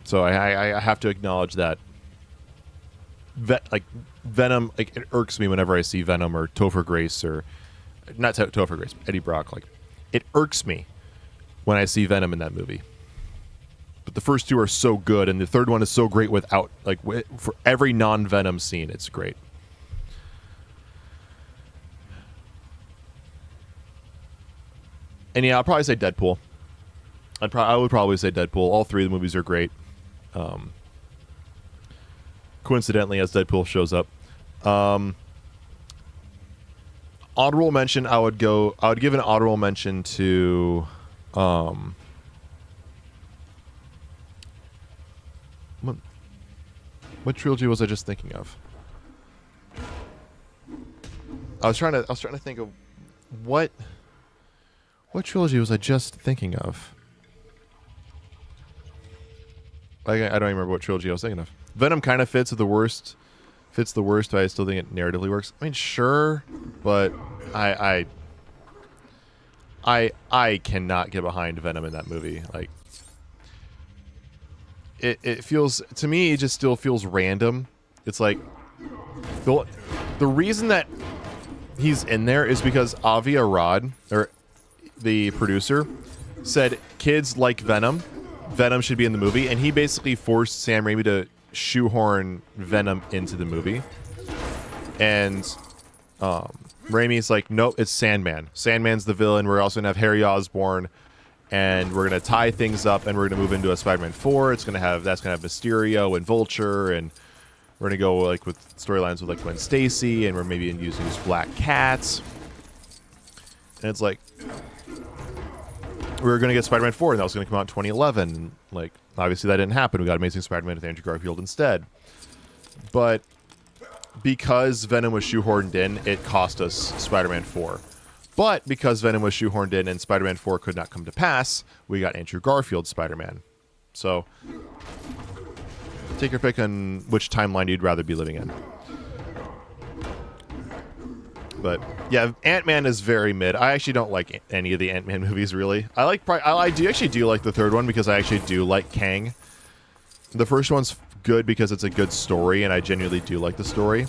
So I have to acknowledge that. Venom, like, it irks me whenever I see Venom or Topher Grace or... Not Topher Grace, Eddie Brock. Like, it irks me when I see Venom in that movie. But the first 2 are so good, and the third one is so great without, like, for every non-Venom scene, it's great. And yeah, I'll probably say Deadpool. I would probably say Deadpool. All 3 of the movies are great. Coincidentally, as Deadpool shows up. Honorable mention, I would give an honorable mention to what trilogy was I just thinking of? I was trying to think of what trilogy was I just thinking of? I don't even remember what trilogy I was thinking of. Venom kind of fits the worst, but I still think it narratively works. I mean, sure, but I cannot get behind Venom in that movie. Like, it feels, to me, it just still feels random. It's like the reason that he's in there is because Avi Arad, or the producer, said kids like Venom. Venom should be in the movie, and he basically forced Sam Raimi to shoehorn Venom into the movie. And Raimi's like, nope, it's Sandman. Sandman's the villain. We're also gonna have Harry Osborn, and we're gonna tie things up, and we're gonna move into a Spider-Man 4. That's gonna have Mysterio and Vulture, and we're gonna go like with storylines with like Gwen Stacy, and we're maybe using these Black Cats. And it's like, we were gonna get Spider-Man 4, and that was gonna come out in 2011. And, like, obviously that didn't happen. We got Amazing Spider-Man with Andrew Garfield instead. But because Venom was shoehorned in, it cost us Spider-Man 4. But because Venom was shoehorned in and Spider-Man 4 could not come to pass, we got Andrew Garfield's Spider-Man. So, take your pick on which timeline you'd rather be living in. But yeah, Ant-Man is very mid. I actually don't like any of the Ant-Man movies, really. I actually do like the third one because I actually do like Kang. The first one's good because it's a good story, and I genuinely do like the story.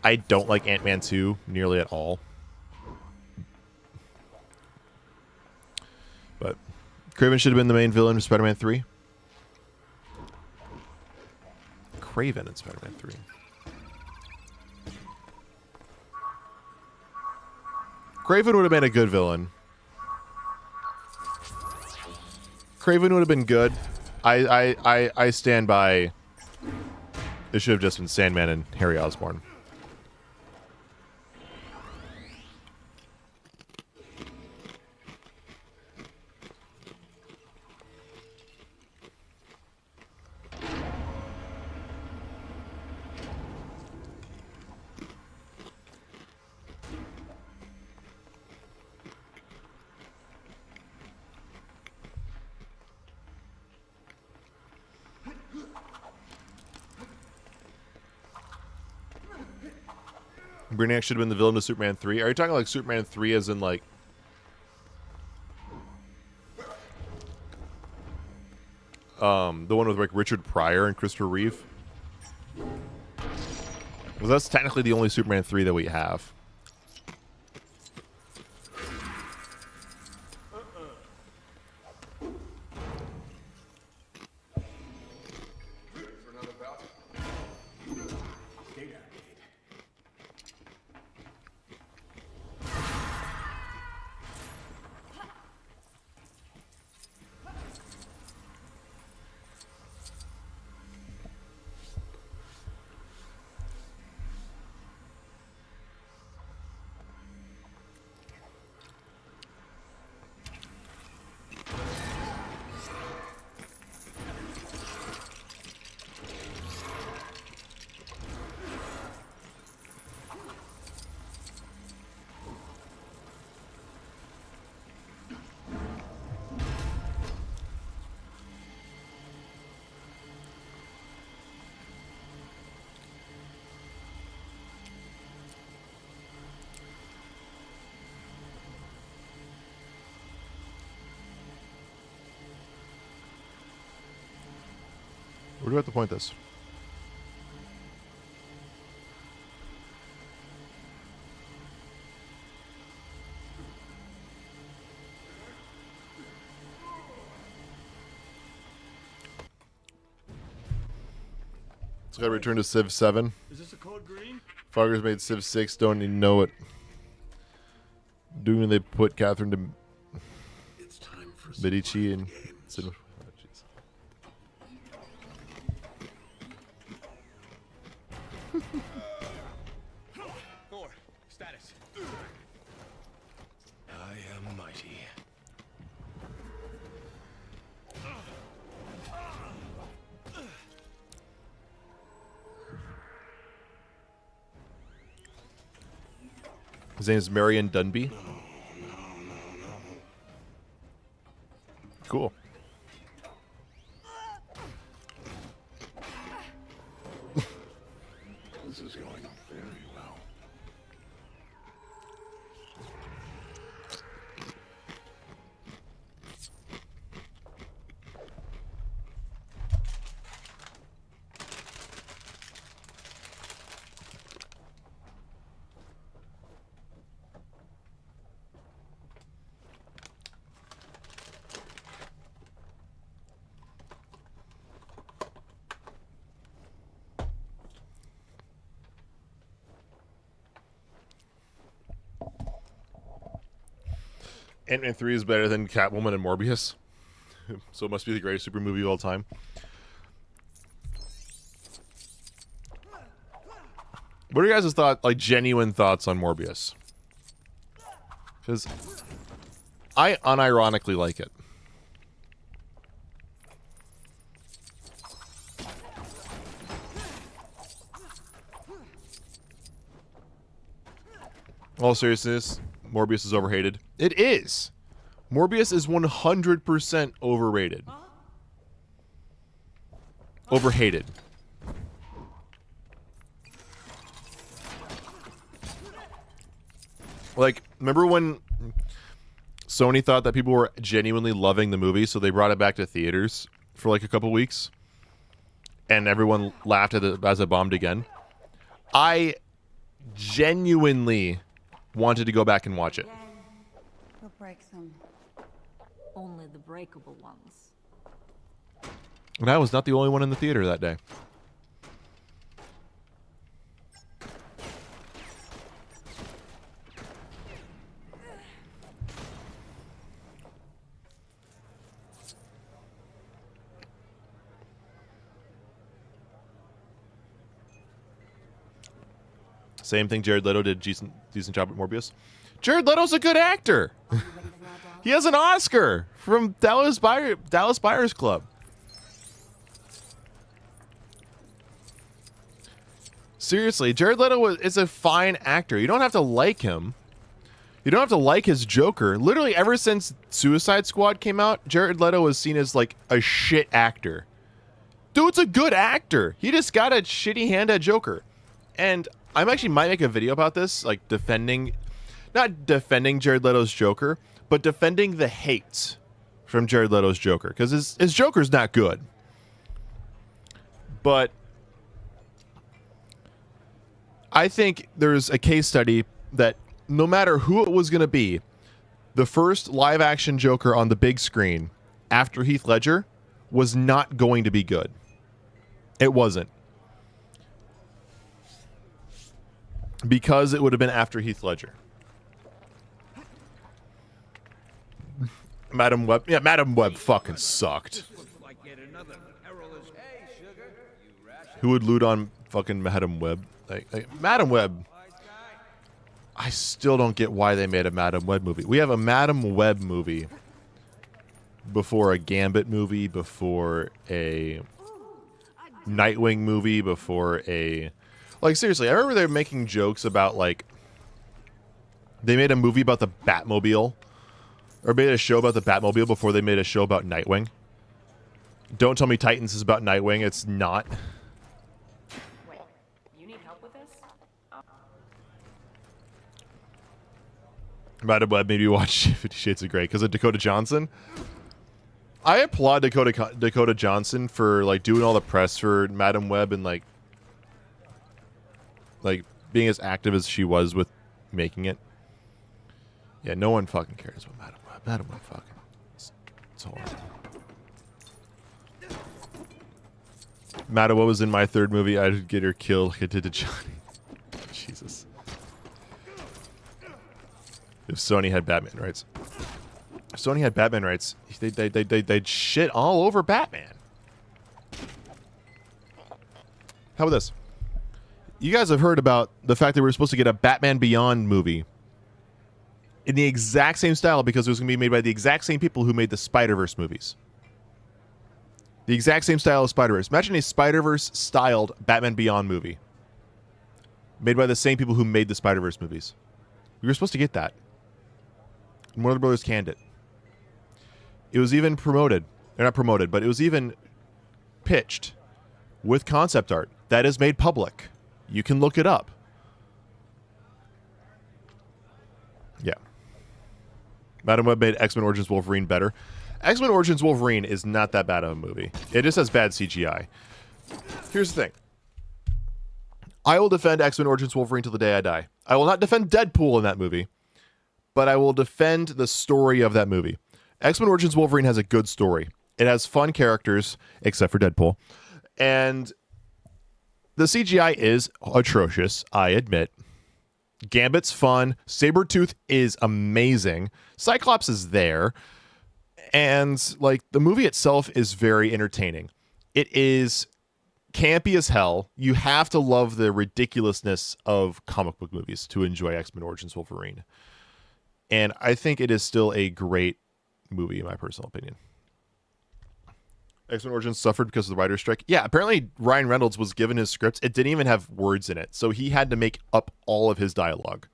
I don't like Ant-Man 2 nearly at all. But Kraven should have been the main villain of Spider-Man 3. Kraven in Spider-Man 3. Kraven would have been a good villain. Kraven would have been good. I stand by. It should have just been Sandman and Harry Osborn. Brainiac should have been the villain of Superman 3. Are you talking like Superman 3 as in like... the one with like Richard Pryor and Christopher Reeve? Well, that's technically the only Superman 3 that we have. Where do we have to point this? It's gotta return to Civ 7. Is this a code green? Foggers made Civ 6, don't even know it. Doing they put Catherine to Medici and Civ. Thor, status. I am mighty. His name is Marion Dunby. Cool. This is going very well. Ant-Man 3 is better than Catwoman and Morbius. So it must be the greatest super movie of all time. What are your guys' thoughts, like genuine thoughts on Morbius? Because I unironically like it. All seriousness, Morbius is overhated. It is. Morbius is 100% overrated. Overhated. Like, remember when Sony thought that people were genuinely loving the movie, so they brought it back to theaters for like a couple weeks, and everyone laughed at it as it bombed again? I genuinely wanted to go back and watch it. You'll break them. Only the breakable ones. And I was not the only one in the theater that day. Same thing Jared Leto did decent job at Morbius. Jared Leto's a good actor. He has an Oscar from Dallas Buyers Club. Seriously, Jared Leto is a fine actor. You don't have to like him. You don't have to like his Joker. Literally, ever since Suicide Squad came out, Jared Leto was seen as like a shit actor. Dude's a good actor. He just got a shitty hand at Joker. And I actually might make a video about this, like not defending Jared Leto's Joker, but defending the hate from Jared Leto's Joker, because his Joker's not good. But I think there's a case study that no matter who it was going to be, the first live action Joker on the big screen after Heath Ledger was not going to be good. It wasn't. Because it would have been after Heath Ledger. Madam Web. Yeah, Madam Web fucking sucked. Who would loot on fucking Madam Web? Like Madam Web. I still don't get why they made a Madam Web movie. We have a Madam Web movie before a Gambit movie, before a Nightwing movie, before a... Like, seriously, I remember they were making jokes about, like... They made a movie about the Batmobile. Or made a show about the Batmobile before they made a show about Nightwing. Don't tell me Titans is about Nightwing. It's not. Wait, you need help with this? Madam Web made me watch 50 Shades of Grey because of Dakota Johnson. I applaud Dakota Johnson for, like, doing all the press for Madam Web and, like being as active as she was with making it. Yeah, no one fucking cares about Madam Web. Madam Web fucking... It's horrible. Madam Web was in my third movie. I'd get her killed like I did to Johnny. Jesus. If Sony had Batman rights. If Sony had Batman rights, they'd shit all over Batman. How about this? You guys have heard about the fact that we were supposed to get a Batman Beyond movie in the exact same style because it was going to be made by the exact same people who made the Spider-Verse movies. The exact same style of Spider-Verse. Imagine a Spider-Verse styled Batman Beyond movie made by the same people who made the Spider-Verse movies. We were supposed to get that. And Warner Brothers canned it. It was even promoted. They're not promoted, but it was even pitched with concept art that is made public. You can look it up. Yeah. Madam Web made X-Men Origins Wolverine better. X-Men Origins Wolverine is not that bad of a movie. It just has bad CGI. Here's the thing. I will defend X-Men Origins Wolverine till the day I die. I will not defend Deadpool in that movie, but I will defend the story of that movie. X-Men Origins Wolverine has a good story. It has fun characters, except for Deadpool. And the CGI is atrocious, I admit. Gambit's fun. Sabretooth is amazing. Cyclops is there. And, like, the movie itself is very entertaining. It is campy as hell. You have to love the ridiculousness of comic book movies to enjoy X-Men Origins Wolverine. And I think it is still a great movie, in my personal opinion. X-Men Origins suffered because of the writer's strike. Yeah, apparently Ryan Reynolds was given his script. It didn't even have words in it. So he had to make up all of his dialogue.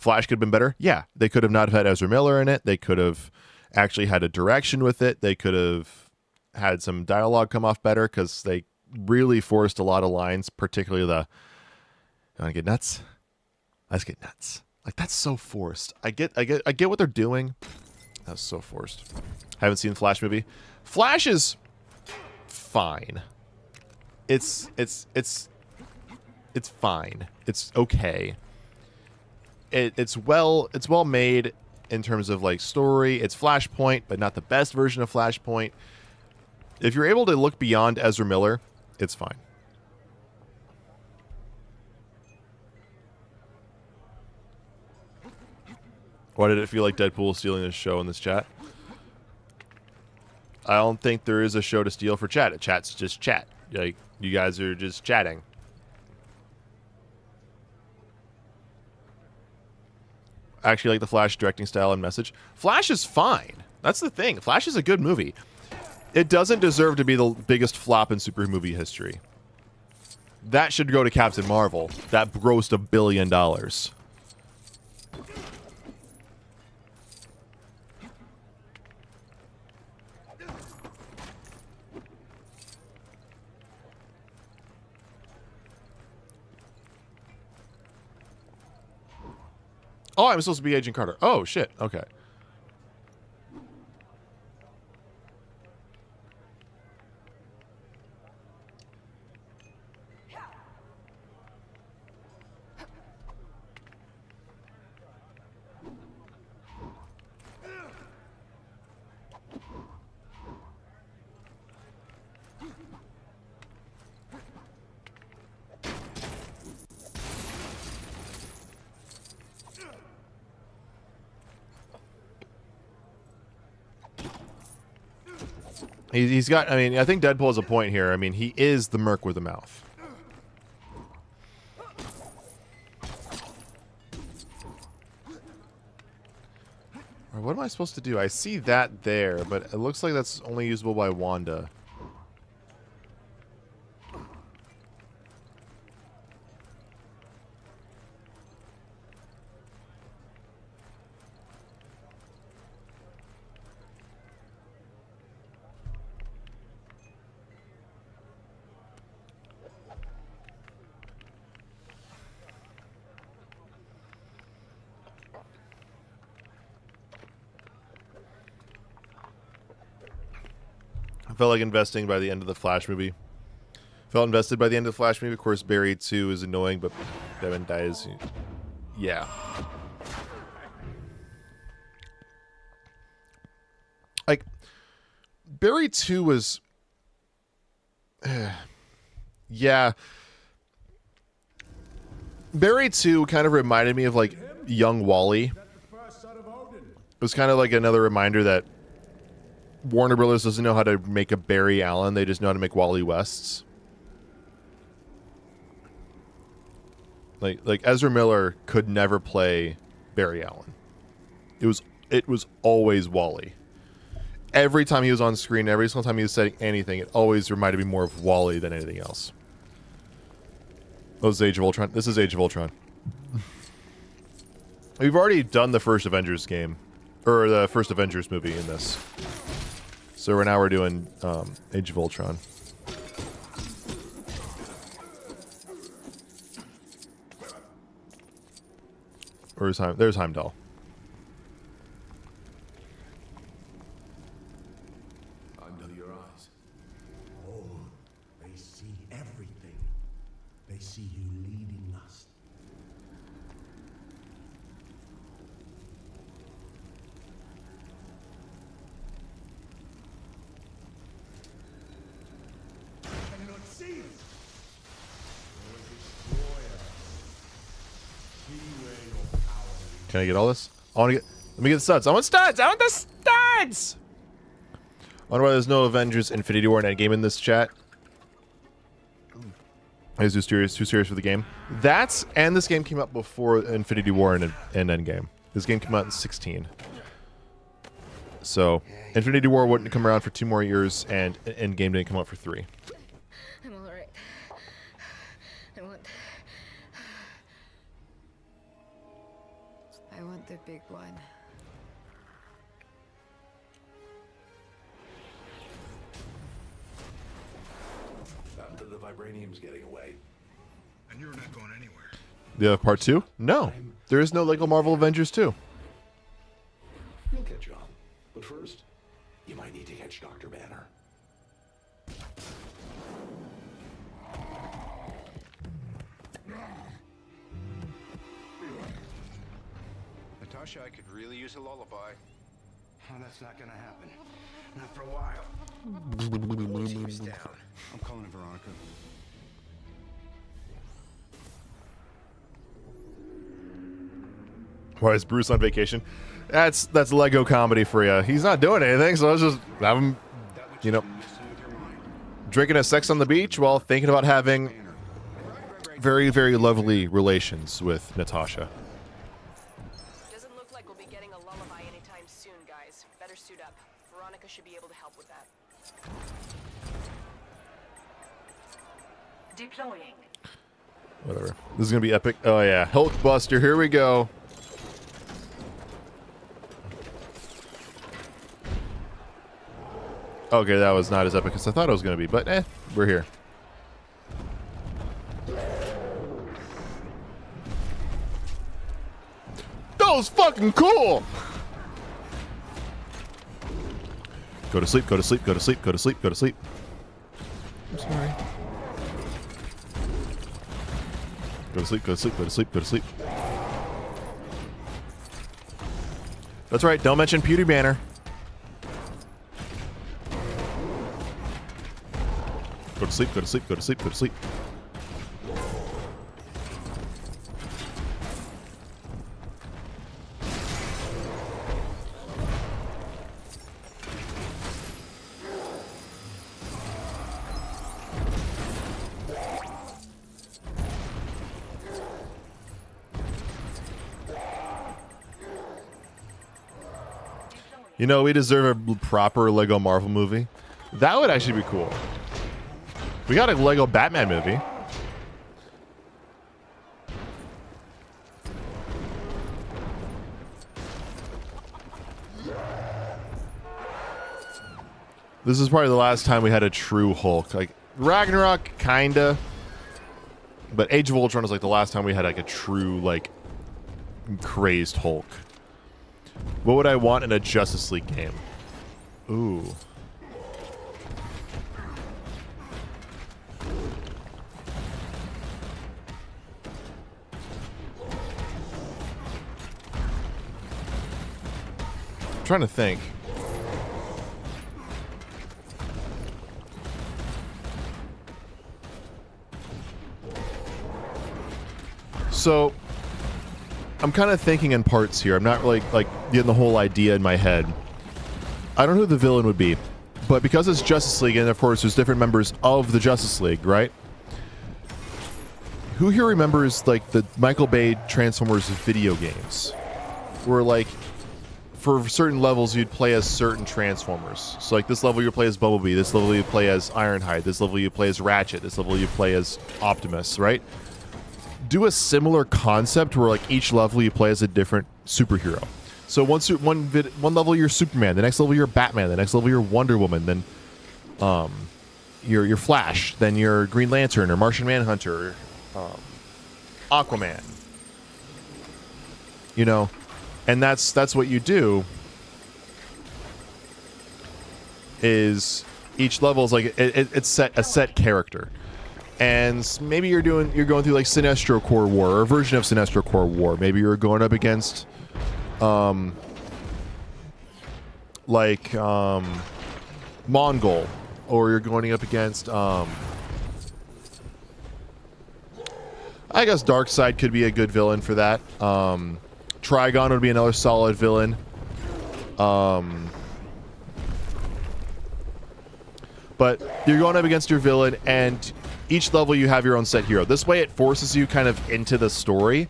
Flash could have been better. Yeah, they could have not had Ezra Miller in it. They could have actually had a direction with it. They could have had some dialogue come off better because they really forced a lot of lines, particularly the "You want to get nuts? Let's get nuts." Like, that's so forced. I get what they're doing. That's so forced. Haven't seen the Flash movie. Flash is fine. It's fine. It's okay. It's well made in terms of like story. It's Flashpoint, but not the best version of Flashpoint. If you're able to look beyond Ezra Miller, it's fine. Why did it feel like Deadpool stealing this show in this chat? I don't think there is a show to steal for chat. Chat's just chat. Like, you guys are just chatting. I actually like the Flash directing style and message. Flash is fine. That's the thing. Flash is a good movie. It doesn't deserve to be the biggest flop in super movie history. That should go to Captain Marvel. That grossed $1 billion. Oh, I'm supposed to be Agent Carter. Oh, shit. Okay. He's got, I mean, I think Deadpool has a point here. I mean, he is the merc with a mouth. What am I supposed to do? I see that there, but it looks like that's only usable by Wanda. I felt like investing by the end of the Flash movie. Felt invested by the end of the Flash movie. Of course, Barry 2 is annoying, but Devin dies. Yeah. Like, Barry 2 was... yeah. Barry 2 kind of reminded me of, like, young Wally. It was kind of like another reminder that Warner Brothers doesn't know how to make a Barry Allen. They just know how to make Wally Wests. Like Ezra Miller could never play Barry Allen. It was always Wally. Every time he was on screen, every single time he was saying anything, it always reminded me more of Wally than anything else. Oh, this is Age of Ultron. This is Age of Ultron. We've already done the first Avengers game, or the first Avengers movie in this. So now we're doing Age of Ultron. There's Heimdall. Under your eyes. Oh, they see everything. They see you leading us. Cannot see us. Or destroy us. See where your power is. Can I get all this? I want to get... Let me get the studs. I want studs! I want the studs! I wonder why there's no Avengers Infinity War and Endgame in this chat. I was too serious for the game. And this game came out before Infinity War and Endgame. This game came out in 2016. So, Infinity War wouldn't come around for 2 more years, and Endgame didn't come out for 3. I'm alright. I want... I want the big one. The vibranium's getting away. And you're not going anywhere. The other part 2? No. There is no Lego Marvel Avengers 2. You'll catch on. But first, you might need to catch Dr. Banner. Natasha, I could really use a lullaby. Oh, that's not gonna happen. Not for a while. Team's down. I'm calling Veronica. Why is Bruce on vacation? That's Lego comedy for you. He's not doing anything, so let's just have him, you know, drinking a sex on the beach while thinking about having very, very lovely relations with Natasha. Doesn't look like we'll be getting a lullaby anytime soon, guys. Better suit up. Veronica should be able to help with that. Deploying. Whatever. This is gonna be epic. Oh yeah, Hulkbuster. Here we go. Okay, that was not as epic as I thought it was going to be, but we're here. That was fucking cool! Go to sleep, go to sleep, go to sleep, go to sleep, go to sleep. I'm sorry. Go to sleep, go to sleep, go to sleep, go to sleep. That's right, don't mention Pewter Banner. Go to sleep, go to sleep, go to sleep, go to sleep. You know, we deserve a proper Lego Marvel movie. That would actually be cool. We got a Lego Batman movie. This is probably the last time we had a true Hulk. Like, Ragnarok, kinda. But Age of Ultron is like the last time we had like a true, like, crazed Hulk. What would I want in a Justice League game? Ooh. I'm trying to think. So I'm kind of thinking in parts here. I'm not really like getting the whole idea in my head. I don't know who the villain would be, but because it's Justice League, and of course there's different members of the Justice League, right? Who here remembers like the Michael Bay Transformers video games, where like for certain levels you'd play as certain Transformers? So like this level you play as Bumblebee, this level you play as Ironhide, this level you play as Ratchet, this level you play as Optimus, right? Do a similar concept where like each level you play as a different superhero. So one level you're Superman, the next level you're Batman, the next level you're Wonder Woman, then you're Flash, then you're Green Lantern or Martian Manhunter, Aquaman. You know, and that's what you do. Is each level is like it's a set character. And maybe you're going through like Sinestro Corps War, or a version of Sinestro Corps War. Maybe you're going up against Mongol, or you're going up against I guess Darkseid could be a good villain for that. Trigon would be another solid villain. But you're going up against your villain, and each level you have your own set hero. This way it forces you kind of into the story.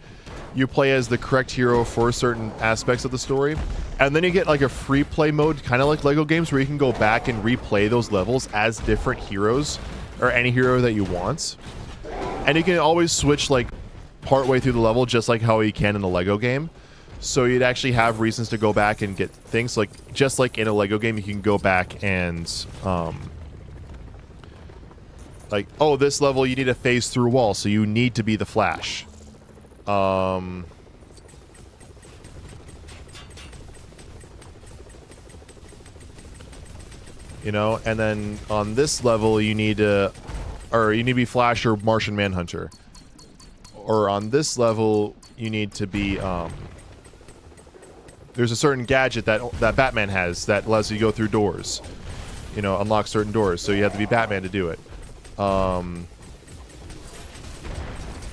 You play as the correct hero for certain aspects of the story. And then you get like a free play mode, kind of like Lego games, where you can go back and replay those levels as different heroes, or any hero that you want. And you can always switch like partway through the level, just like how you can in a Lego game. So you'd actually have reasons to go back and get things like, just like in a Lego game, you can go back and, like, oh, this level you need to phase through a wall, so you need to be the Flash. You know, and then on this level you need to, or you need to be Flash or Martian Manhunter. Or on this level you need to be, there's a certain gadget that Batman has that allows you to go through doors. You know, unlock certain doors, so you have to be Batman to do it.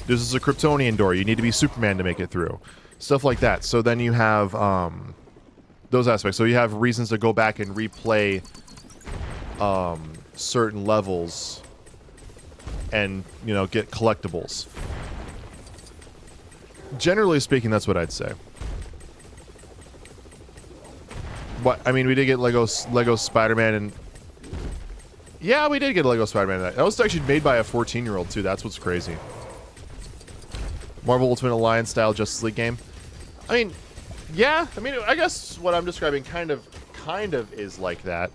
This is a Kryptonian door. You need to be Superman to make it through. Stuff like that. So then you have those aspects. So you have reasons to go back and replay certain levels and, you know, get collectibles. Generally speaking, that's what I'd say. What I mean, we did get Lego Spider-Man, and yeah, we did get Lego Spider-Man. That was actually made by a 14-year-old too. That's what's crazy. Marvel Ultimate Alliance style Justice League game. I mean, yeah. I mean, I guess what I'm describing kind of is like that.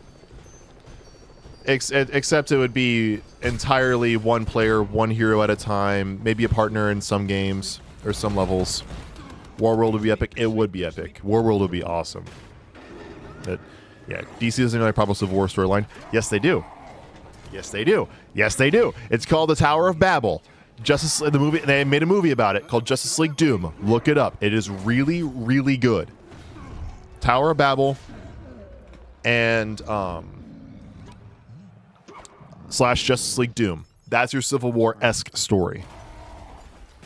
Except it would be entirely one player, one hero at a time. Maybe a partner in some games or some levels. Warworld would be epic. It would be epic. Warworld would be awesome. But yeah, DC doesn't really problem with Civil War storyline. Yes, they do. Yes, they do. Yes, they do. It's called the Tower of Babel. The movie. They made a movie about it called Justice League Doom. Look it up. It is really, really good. Tower of Babel and slash Justice League Doom. That's your Civil War-esque story.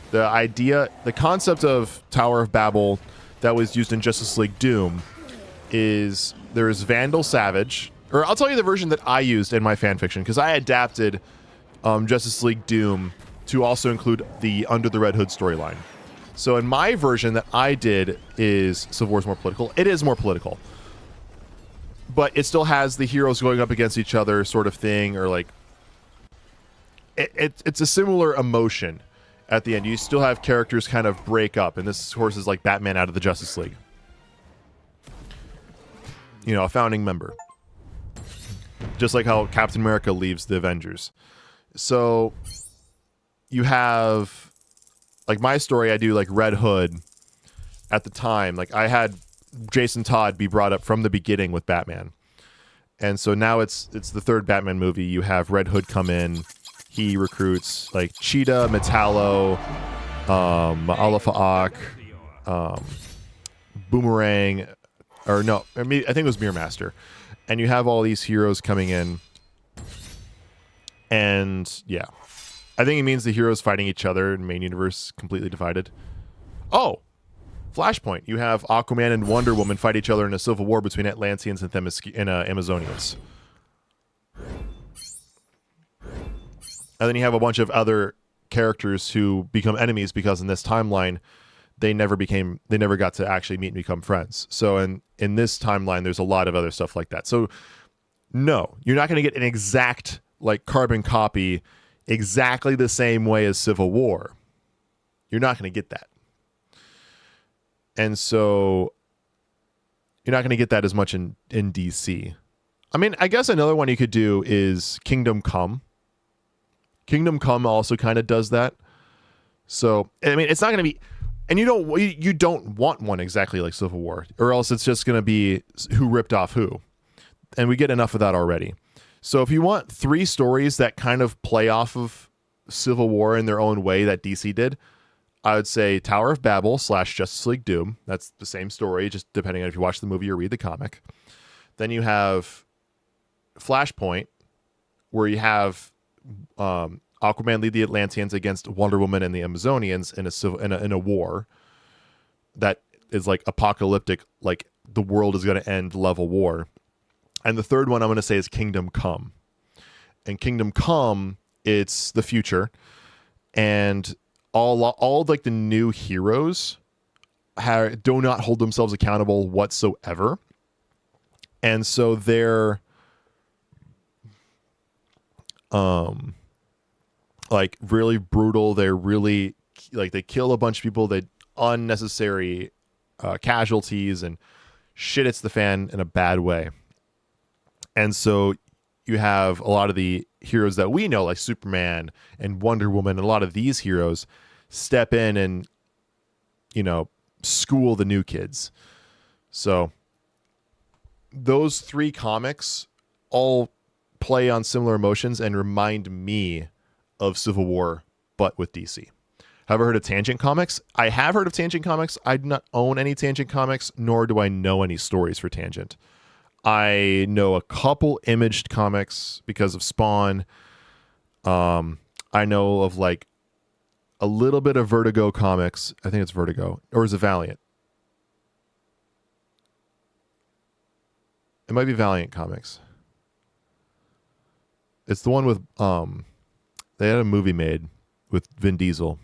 The idea, the concept of Tower of Babel that was used in Justice League Doom is there is Vandal Savage, or I'll tell you the version that I used in my fanfiction, because I adapted Justice League Doom to also include the Under the Red Hood storyline. So in my version that I did is Civil War is more political. It is more political. But it still has the heroes going up against each other sort of thing, or like it's a similar emotion at the end. You still have characters kind of break up, and this of course is like Batman out of the Justice League. You know, a founding member. Just like how Captain America leaves the Avengers. So you have, like my story, I do like Red Hood at the time. Like I had Jason Todd be brought up from the beginning with Batman. And so now it's the third Batman movie. You have Red Hood come in. He recruits like Cheetah, Metallo, Alpha Ock, Boomerang, or no, I think it was Mirror Master. And you have all these heroes coming in. And yeah, I think it means the heroes fighting each other in main universe completely divided. Oh, Flashpoint. You have Aquaman and Wonder Woman fight each other in a civil war between Atlanteans and Amazonians. And then you have a bunch of other characters who become enemies because in this timeline, they never got to actually meet and become friends. So in this timeline, there's a lot of other stuff like that. So no, you're not going to get an exact like carbon copy exactly the same way as Civil War. You're not going to get that. And so you're not going to get that as much in DC. I mean, I guess another one you could do is Kingdom Come. Kingdom Come also kind of does that. So, I mean, it's not going to be, and you don't want one exactly like Civil War, or else it's just going to be who ripped off who. And we get enough of that already. So if you want 3 stories that kind of play off of Civil War in their own way that DC did, I would say Tower of Babel / Justice League Doom. That's the same story, just depending on if you watch the movie or read the comic. Then you have Flashpoint, where you have Aquaman lead the Atlanteans against Wonder Woman and the Amazonians in a war that is like apocalyptic, like the world is going to end level war. And the third one I'm going to say is Kingdom Come. And Kingdom Come, it's the future, and all like the new heroes do not hold themselves accountable whatsoever. And so they're like really brutal. They're really like, they kill a bunch of people. They unnecessary casualties and shit hits the fan in a bad way. And so you have a lot of the heroes that we know, like Superman and Wonder Woman, and a lot of these heroes step in and, you know, school the new kids. So those 3 comics all play on similar emotions and remind me of Civil War, but with DC. Have I heard of Tangent Comics? I have heard of Tangent Comics. I do not own any Tangent Comics, nor do I know any stories for Tangent. I know a couple Imaged comics because of Spawn. I know of like a little bit of Vertigo comics. I think it's Vertigo. Or is it Valiant? It might be Valiant Comics. It's the one with they had a movie made with Vin Diesel.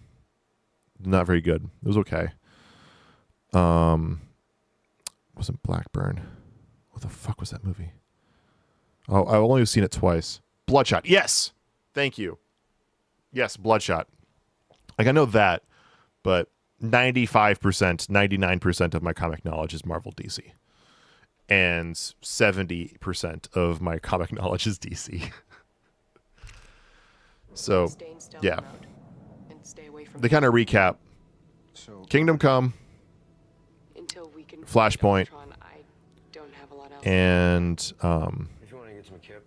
Not very good. It was okay. Wasn't Blackburn. What the fuck was that movie? Oh, I've only seen it twice. Bloodshot. Yes. Thank you. Yes, Bloodshot. Like, I know that, but 95%, 99% of my comic knowledge is Marvel DC. And 70% of my comic knowledge is DC. So, yeah. They kind of recap. Kingdom Come, Flashpoint, and If you want to get some kip,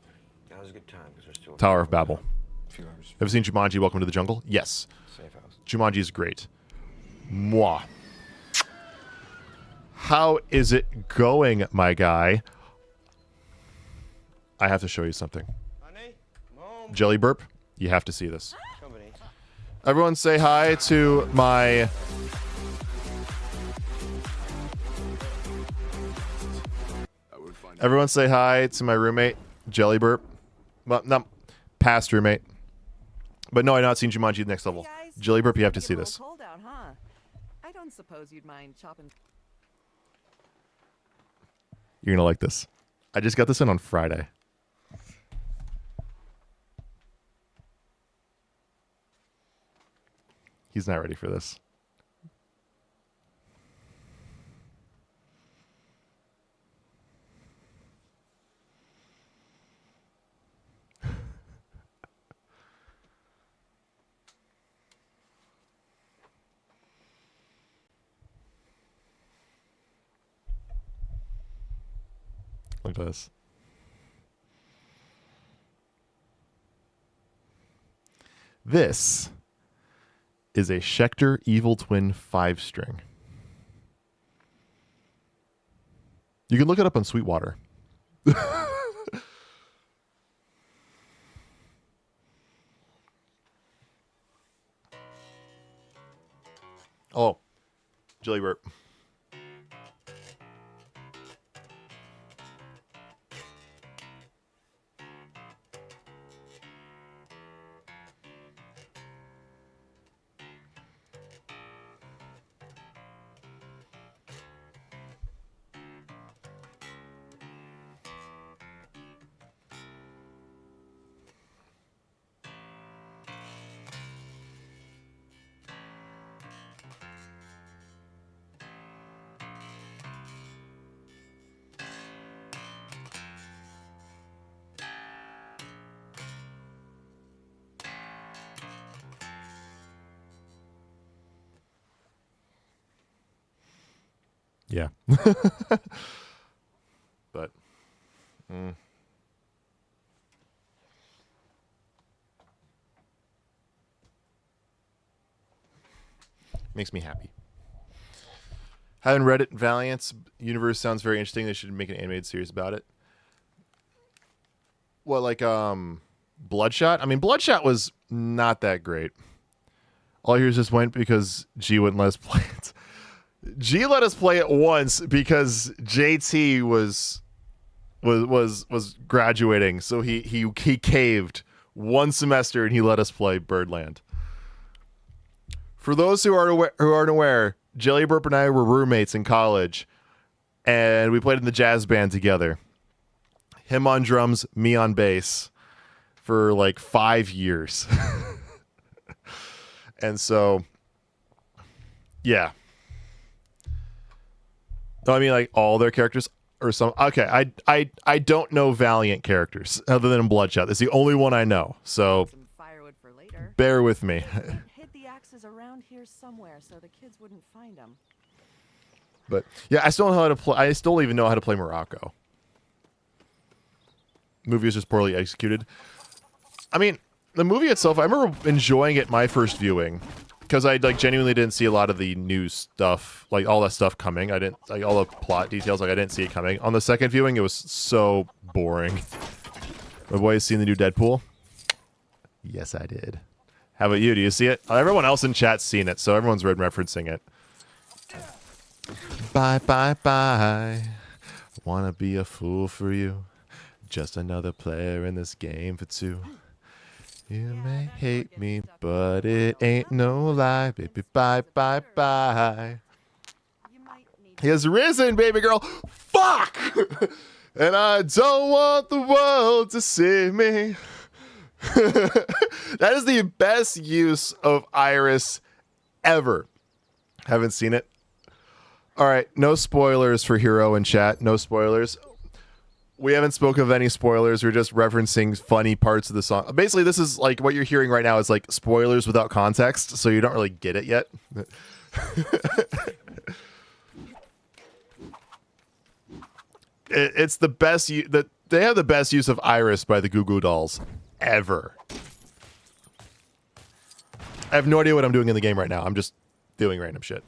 now's a good time because we're still Tower of Babel. Ever seen Jumanji, Welcome to the Jungle? Yes. Safe house. Jumanji is great. Mwah. How is it going, my guy? I have to show you something. Jelly Burp, you have to see this. Everyone say hi to my... Everyone say hi to my roommate, Jelly Burp. Well, no, past roommate. But no, I've not seen Jumanji Next Level. Jelly Burp, you have to see this. Cold out, huh? I don't suppose you'd mind chopping. You're going to like this. I just got this in on Friday. He's not ready for this. Look at this. This is a Schecter Evil Twin 5-string. You can look it up on Sweetwater. Oh, Jelly Burp. Yeah. But makes me happy. Haven't read it. Valiant's universe sounds very interesting. They should make an animated series about it. What, like Bloodshot? I mean, Bloodshot was not that great. All Heroes just went because G wouldn't let us play it. G let us play it once because JT was graduating, so he caved one semester and he let us play Birdland. For those who aren't aware, Jelly Burp and I were roommates in college, and we played in the jazz band together. Him on drums, me on bass, for like 5 years. And so, yeah. Oh, I mean, like all their characters or some. Okay, I don't know Valiant characters other than Bloodshot. It's the only one I know. So Some firewood for later. bear with me. Hid the axes around here somewhere so the kids wouldn't find them. But yeah, I still don't know how to play. I still don't even know how to play Morocco. Movie was just poorly executed. I mean, the movie itself, I remember enjoying it my first viewing because I like genuinely didn't see a lot of the news stuff, like all that stuff coming. I didn't like all the plot details, like I didn't see it coming. On the second viewing, it was so boring. My boys seen the new Deadpool? Yes, I did. How about you? Do you see it? Everyone else in chat's seen it, so everyone's referencing it. Bye, bye, bye. Wanna be a fool for you. Just another player in this game for two. You may hate me, but it ain't no lie. Baby, bye, bye, bye. He has risen, baby girl. Fuck! And I don't want the world to see me. That is the best use of Iris ever. Haven't seen it. All right, no spoilers for Hero in chat. No spoilers. We haven't spoken of any spoilers. We're just referencing funny parts of the song. Basically, this is like what you're hearing right now is like spoilers without context, so you don't really get it yet. It's the best. They have the best use of Iris by the Goo Goo Dolls ever. I have no idea what I'm doing in the game right now. I'm just doing random shit.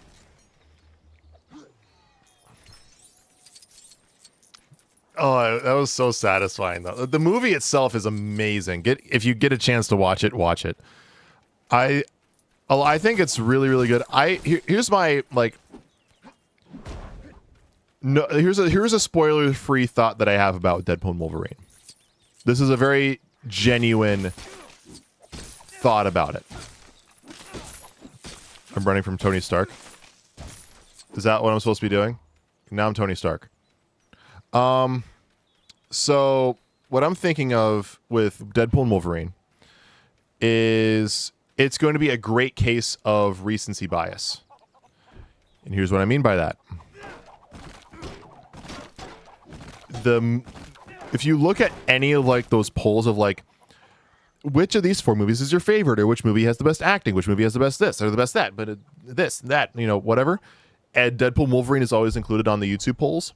Oh, that was so satisfying though. The movie itself is amazing. If you get a chance to watch it, watch it. I think it's really, really good. Here's my like. No, here's a spoiler-free thought that I have about Deadpool and Wolverine. This is a very genuine thought about it. I'm running from Tony Stark. Is that what I'm supposed to be doing? Now I'm Tony Stark. So what I'm thinking of with Deadpool and Wolverine is it's going to be a great case of recency bias. And here's what I mean by that. If you look at any of like those polls of like, which of these four movies is your favorite, or which movie has the best acting, which movie has the best this, or the best that, but this, that, you know, whatever. And Deadpool and Wolverine is always included on the YouTube polls.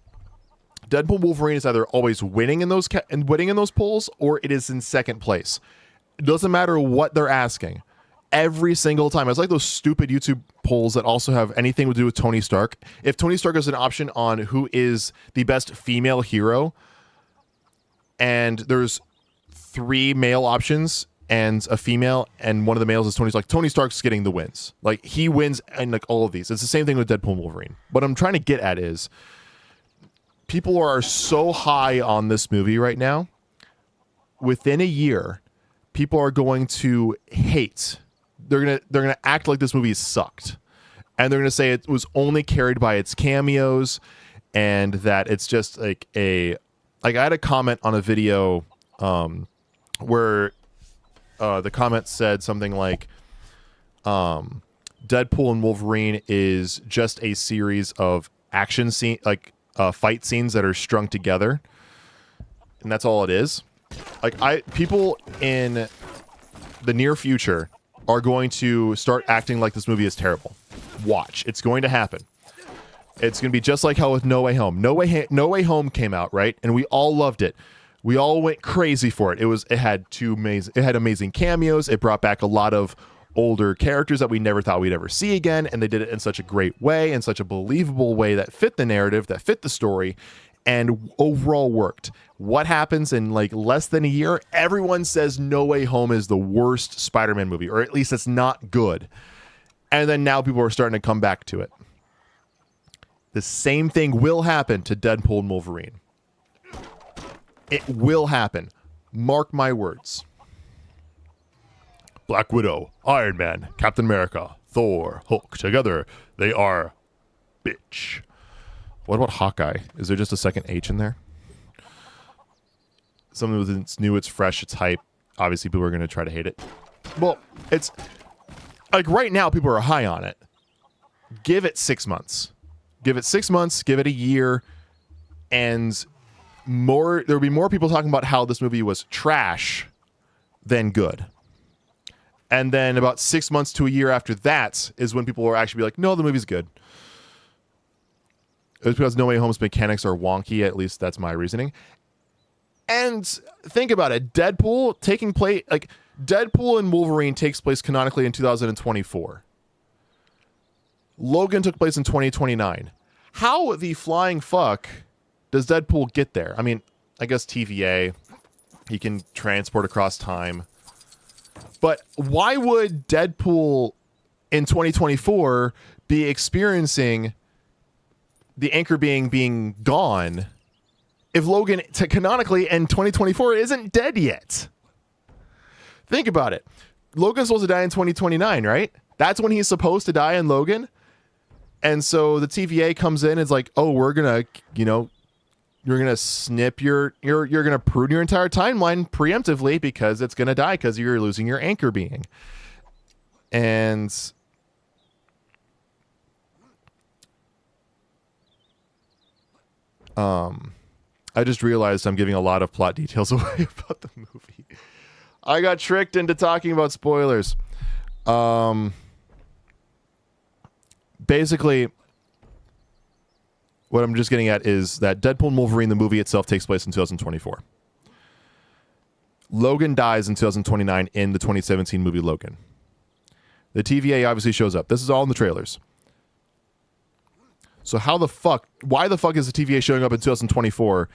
Deadpool Wolverine is either always winning in those polls, or it is in second place. It doesn't matter what they're asking. Every single time. It's like those stupid YouTube polls that also have anything to do with Tony Stark. If Tony Stark is an option on who is the best female hero, and there's 3 male options and a female, and one of the males is Tony Stark, Tony Stark's getting the wins. Like, he wins in like all of these. It's the same thing with Deadpool and Wolverine. What I'm trying to get at is people are so high on this movie right now. Within a year, people are going to hate. They're gonna act like this movie sucked, and they're gonna say it was only carried by its cameos, and that it's just like I had a comment on a video where the comment said something like Deadpool and Wolverine is just a series of action scene fight scenes that are strung together, and that's all it is. Like people in the near future are going to start acting like this movie is terrible. Watch, it's going to happen. It's going to be just like how with No Way Home. No Way Home came out, right? And we all loved it. We all went crazy for it. It had amazing cameos. It brought back a lot of older characters that we never thought we'd ever see again, and they did it in such a great way, in such a believable way that fit the narrative, that fit the story, and overall worked. What happens in like less than a year? Everyone says No Way Home is the worst Spider-Man movie, or at least it's not good. And then now people are starting to come back to it. The same thing will happen to Deadpool and Wolverine. It will happen. Mark my words. Black Widow, Iron Man, Captain America, Thor, Hulk. Together, they are bitch. What about Hawkeye? Is there just a second H in there? Something that's new, it's fresh, it's hype. Obviously, people are going to try to hate it. Well, it's like right now, people are high on it. Give it 6 months. Give it 6 months, give it a year, and there'll be more people talking about how this movie was trash than good. And then about 6 months to a year after that is when people will actually be like, no, the movie's good. It's because No Way Home's mechanics are wonky. At least that's my reasoning. And think about it. Deadpool and Wolverine takes place canonically in 2024. Logan took place in 2029. How the flying fuck does Deadpool get there? I mean, I guess TVA. He can transport across time. But why would Deadpool in 2024 be experiencing the anchor being gone if Logan canonically in 2024 isn't dead yet? Think about it. Logan's supposed to die in 2029, right? That's when he's supposed to die in Logan. And so the TVA comes in and is like, oh, we're going to, you're going to snip you're going to prune your entire timeline preemptively because it's going to die because you're losing your anchor being. And I just realized I'm giving a lot of plot details away about the movie. I got tricked into talking about spoilers. Basically, what I'm just getting at is that Deadpool and Wolverine, the movie itself, takes place in 2024. Logan dies in 2029 in the 2017 movie Logan. The TVA obviously shows up. This is all in the trailers. So why the fuck is the TVA showing up in 2024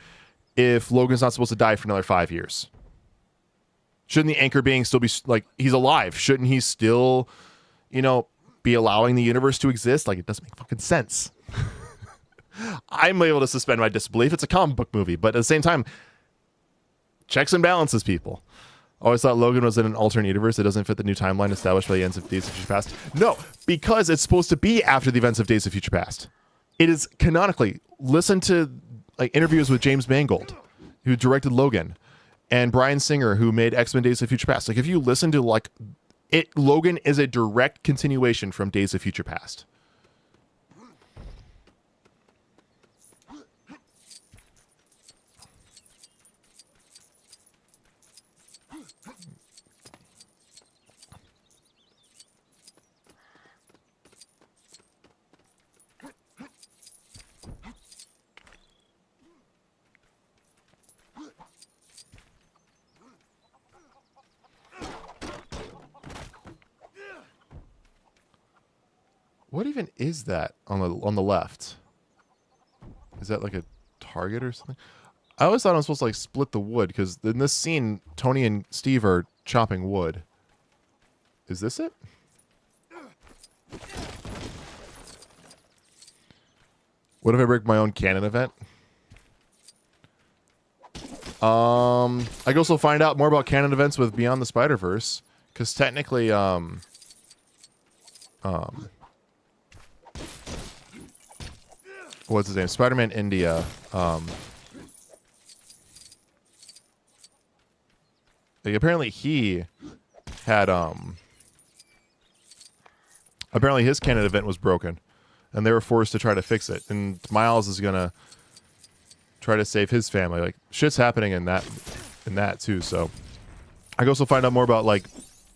if Logan's not supposed to die for another 5 years? Shouldn't the anchor being still be, like, he's alive? Shouldn't he still, be allowing the universe to exist? Like, it doesn't make fucking sense. I'm able to suspend my disbelief. It's a comic book movie, but at the same time, checks and balances, people. Always thought Logan was in an alternate universe that doesn't fit the new timeline established by the ends of Days of Future Past. No, because it's supposed to be after the events of Days of Future Past. It is canonically. Listen to interviews with James Mangold, who directed Logan, and Bryan Singer, who made X-Men Days of Future Past. If you listen to Logan is a direct continuation from Days of Future Past. What even is that on the left? Is that like a target or something? I always thought I was supposed to split the wood because in this scene, Tony and Steve are chopping wood. Is this it? What if I break my own canon event? I can also find out more about canon events with Beyond the Spider-Verse because technically, what's his name? Spider-Man India. Apparently he had apparently his canon event was broken, and they were forced to try to fix it. And Miles is gonna try to save his family. Like shit's happening in that too. So I can also find out more about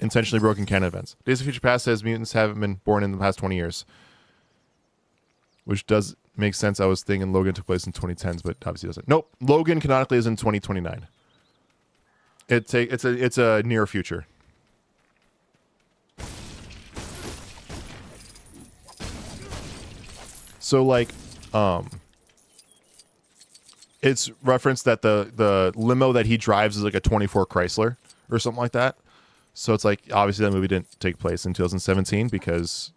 intentionally broken canon events. Days of Future Past says mutants haven't been born in the past 20 years, which does make sense. I was thinking Logan took place in 2010s, but obviously doesn't. Nope, Logan canonically is in 2029. It's a near future. So it's referenced that the limo that he drives is like a 24 Chrysler or something like that. So it's obviously that movie didn't take place in 2017 because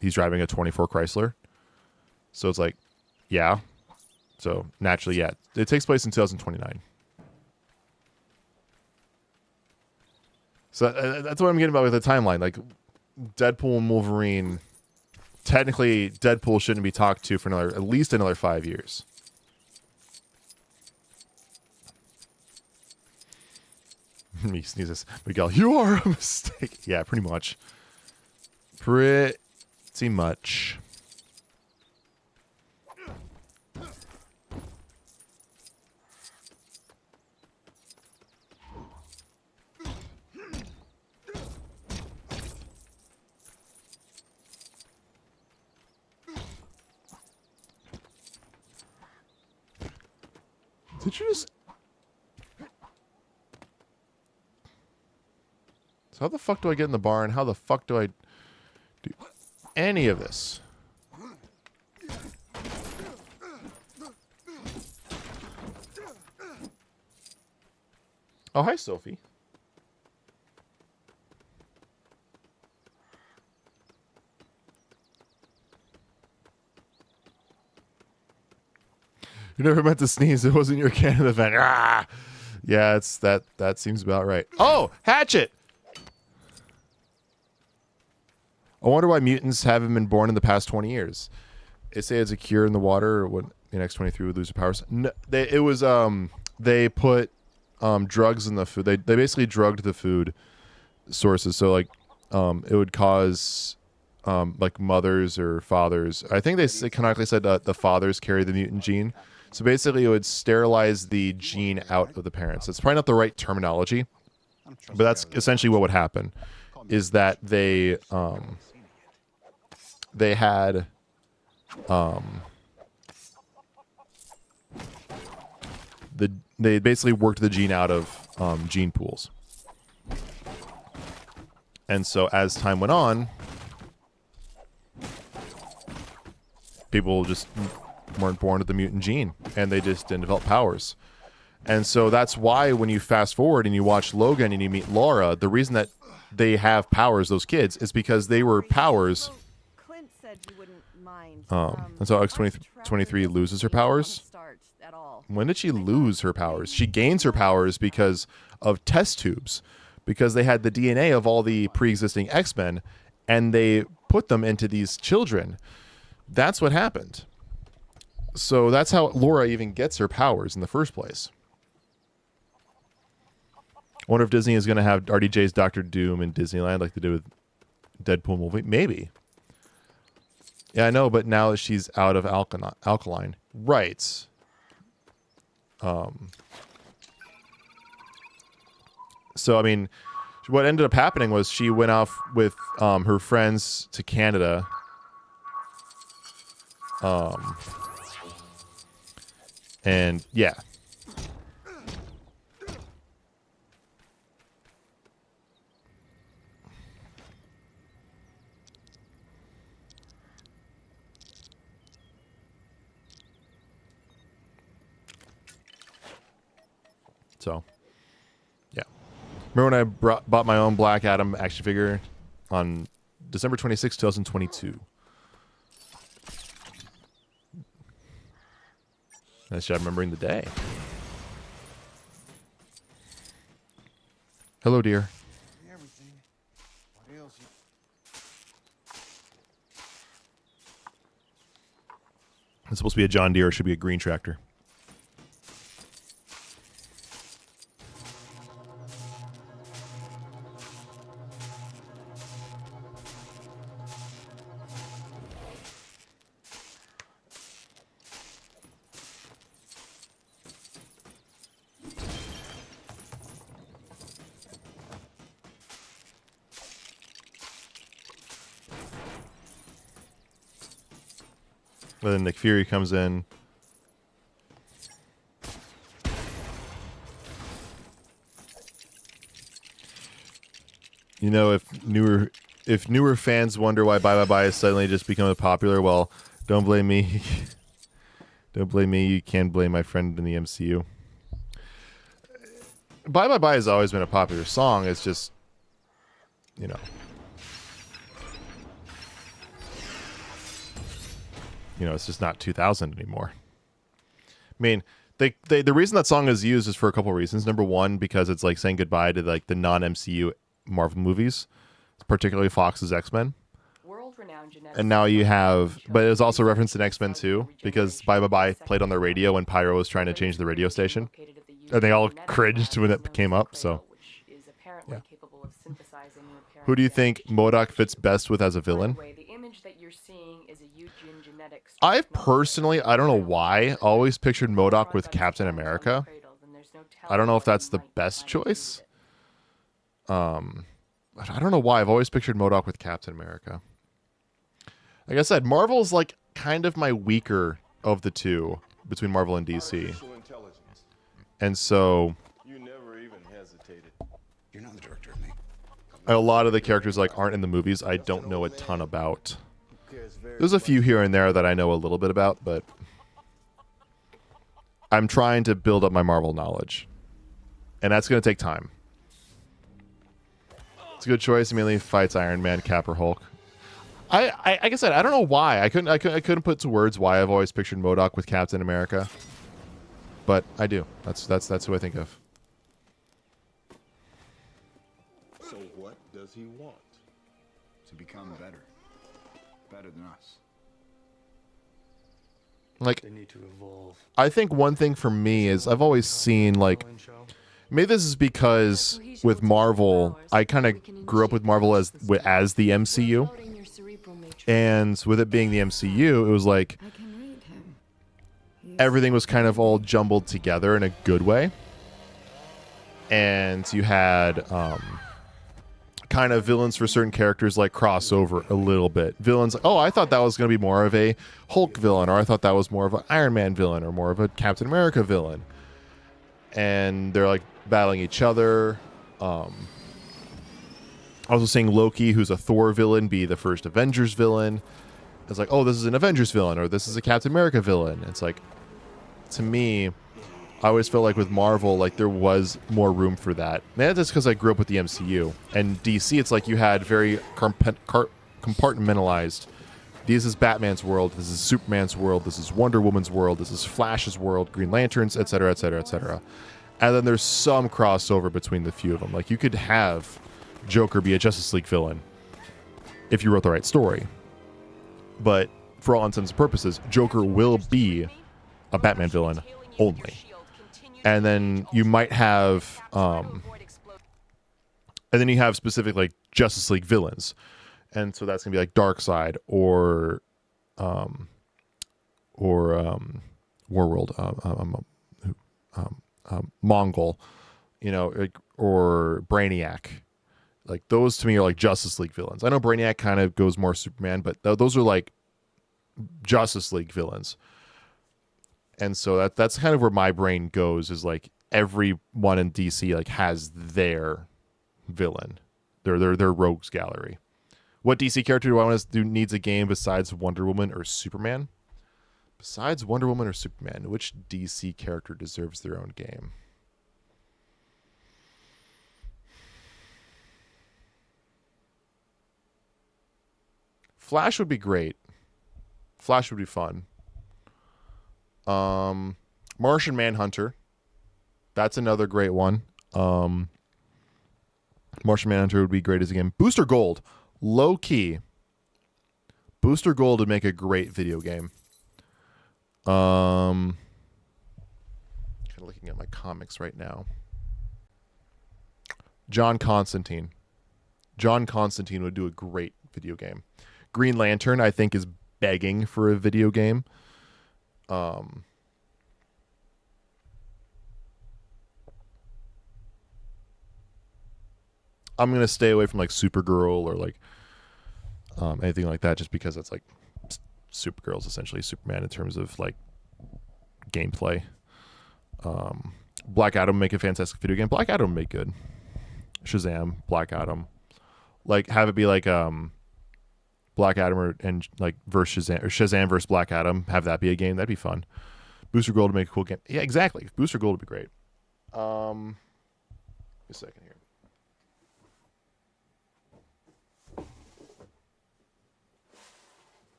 he's driving a 24 Chrysler. So it's yeah. So naturally, yeah, it takes place in 2029. So that's what I'm getting about with the timeline. Deadpool and Wolverine, technically Deadpool shouldn't be talked to for at least another 5 years. He sneezes. Miguel, you are a mistake. Yeah, pretty much. Pretty much. Did you just... So how the fuck do I get in the barn? How the fuck do I do any of this? Oh, hi, Sophie. You never meant to sneeze. It wasn't your canon event. Ah! Yeah, it's that seems about right. Oh, hatchet! I wonder why mutants haven't been born in the past 20 years. They say it's a cure in the water, or what the next 23 would lose their powers. No, they put drugs in the food. They basically drugged the food sources, so like it would cause like mothers or fathers. I think they canonically said the fathers carry the mutant gene. So basically, it would sterilize the gene out of the parents. It's probably not the right terminology, but that's essentially what would happen. Is that they had they basically worked the gene out of gene pools, and so as time went on, people just weren't born with the mutant gene, and they just didn't develop powers. And so that's why when you fast forward and you watch Logan and you meet Laura, the reason that they have powers, those kids, is because they were powers. Clint said you wouldn't mind. And so X-23 loses her powers. When did she lose her powers? She gains her powers because of test tubes, because they had the DNA of all the pre-existing X-Men, and they put them into these children. That's what happened. So that's how Laura even gets her powers in the first place. I wonder if Disney is going to have RDJ's Doctor Doom in Disneyland like they did with Deadpool and Wolverine. Maybe. Yeah, I know, but now that she's out of Alkaline. Right. So, I mean, what ended up happening was she went off with her friends to Canada. And, yeah. So, yeah. Remember when I bought my own Black Adam action figure on December 26, 2022? Nice job remembering the day. Hello, dear. It's supposed to be a John Deere. It should be a green tractor. And then Nick Fury comes in. You know, if newer fans wonder why Bye Bye Bye has suddenly just become popular, well, don't blame me. Don't blame me. You can blame my friend in the MCU. Bye Bye Bye has always been a popular song. It's just, you know. It's just not 2000 anymore. I mean, the reason that song is used is for a couple reasons. Number one, because it's like saying goodbye to like the non-MCU Marvel movies, particularly Fox's X-Men. And now you have, but it was also referenced in X-Men 2 because Bye Bye Bye played on their radio when Pyro was trying to change the radio station, and they all cringed when it came up. So, yeah. Who do you think MODOK fits best with as a villain? I personally, I don't know why, always pictured MODOK with Captain America. I don't know if that's the best choice. I don't know why. I've always pictured MODOK with Captain America. Like I said, Marvel's like kind of my weaker of the two between Marvel and DC. And so You never even hesitated. You're not the director of me. a lot of the characters like aren't in the movies. I don't know a ton about. There's a few here and there that I know a little bit about, but I'm trying to build up my Marvel knowledge, and that's going to take time. It's a good choice. He mainly fights Iron Man, Cap, or Hulk. Like I said, I don't know why. I couldn't put to words why I've always pictured MODOK with Captain America, but I do. That's who I think of. So what does he want? To become better. Better than us. Like, They need to evolve. I think one thing for me is I've always seen, like, maybe this is because with Marvel, I kind of grew up with Marvel as the MCU, and with it being the MCU, it was like everything was kind of all jumbled together in a good way, and you had kind of villains for certain characters like crossover a little bit. Villains, oh, I thought that was going to be more of a Hulk villain, or I thought that was more of an Iron Man villain, or more of a Captain America villain. And they're like battling each other. Also seeing Loki, who's a Thor villain, be the first Avengers villain. It's like, oh, this is an Avengers villain, or this is a Captain America villain. It's like, to me, I always felt like with Marvel, like there was more room for that. Maybe that's because I grew up with the MCU. And DC, it's like you had very compartmentalized. This is Batman's world. This is Superman's world. This is Wonder Woman's world. This is Flash's world. Green Lanterns, etc., etc., etc. And then there's some crossover between the few of them. Like you could have Joker be a Justice League villain if you wrote the right story. But for all intents and purposes, Joker will be a Batman villain only. And then you might have, and then you have specific like Justice League villains, and so that's gonna be like Darkseid or Warworld, Mongol, you know, or Brainiac. Like those to me are like Justice League villains. I know Brainiac kind of goes more Superman, but those are like Justice League villains. And so that's kind of where my brain goes, is like everyone in DC like has their villain, their rogues gallery. What DC character do I want to do needs a game besides Wonder Woman or Superman? Besides Wonder Woman or Superman, which DC character deserves their own game? Flash would be great. Flash would be fun. Martian Manhunter. That's another great one. Martian Manhunter would be great as a game. Booster Gold. Low key. Booster Gold would make a great video game. Kind of looking at my comics right now. John Constantine. John Constantine would do a great video game. Green Lantern, I think, is begging for a video game. I'm gonna stay away from like Supergirl or like anything like that, just because it's like Supergirl's essentially Superman in terms of like gameplay. Black Adam make a fantastic video game. Black Adam make good. Shazam, Black Adam, like have it be like Black Adam and like versus Shazam, or Shazam versus Black Adam. Have that be a game. That'd be fun. Booster Gold to make a cool game. Yeah, exactly. Booster Gold would be great. A second here.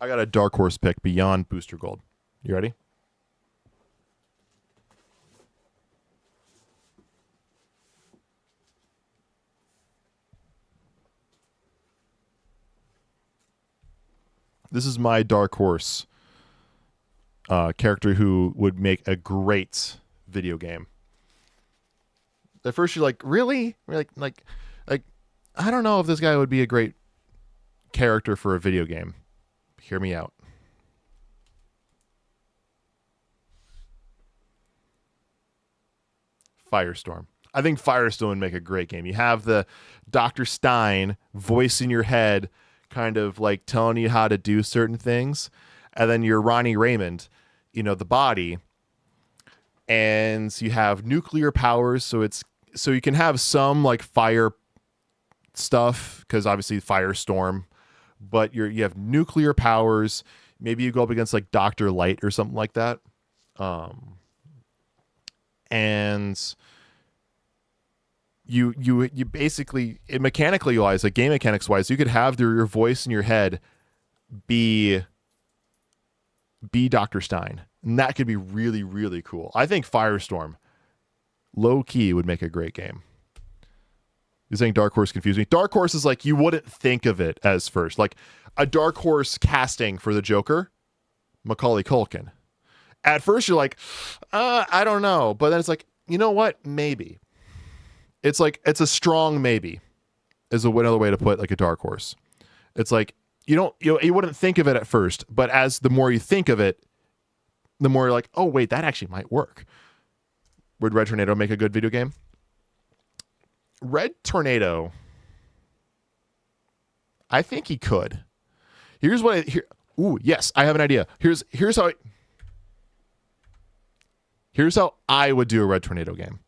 I got a dark horse pick beyond Booster Gold. You ready? This is my dark horse character who would make a great video game. At first you're like, really? Like, I don't know if this guy would be a great character for a video game. Hear me out. Firestorm. I think Firestorm would make a great game. You have the Dr. Stein voice in your head, kind of like telling you how to do certain things. And then you're Ronnie Raymond, you know, the body. and you have nuclear powers, so you can have some like fire stuff because obviously firestorm, but you have nuclear powers. Maybe you go up against like Dr. Light or something like that. And you basically, mechanically wise, like game mechanics wise, you could have your voice in your head be Dr. Stein. And that could be really, really cool. I think Firestorm, low key, would make a great game. You're saying Dark Horse confused me. Dark Horse is like, you wouldn't think of it as first. Like a Dark Horse casting for the Joker, Macaulay Culkin. At first you're like, I don't know. But then it's like, you know what? Maybe. It's like, it's a strong maybe is another way to put like a Dark Horse. It's like, you wouldn't think of it at first, but as the more you think of it, the more you're like, oh wait, that actually might work. Would Red Tornado make a good video game? Red Tornado, I think he could. Here's what yes, I have an idea. Here's how I would do a Red Tornado game.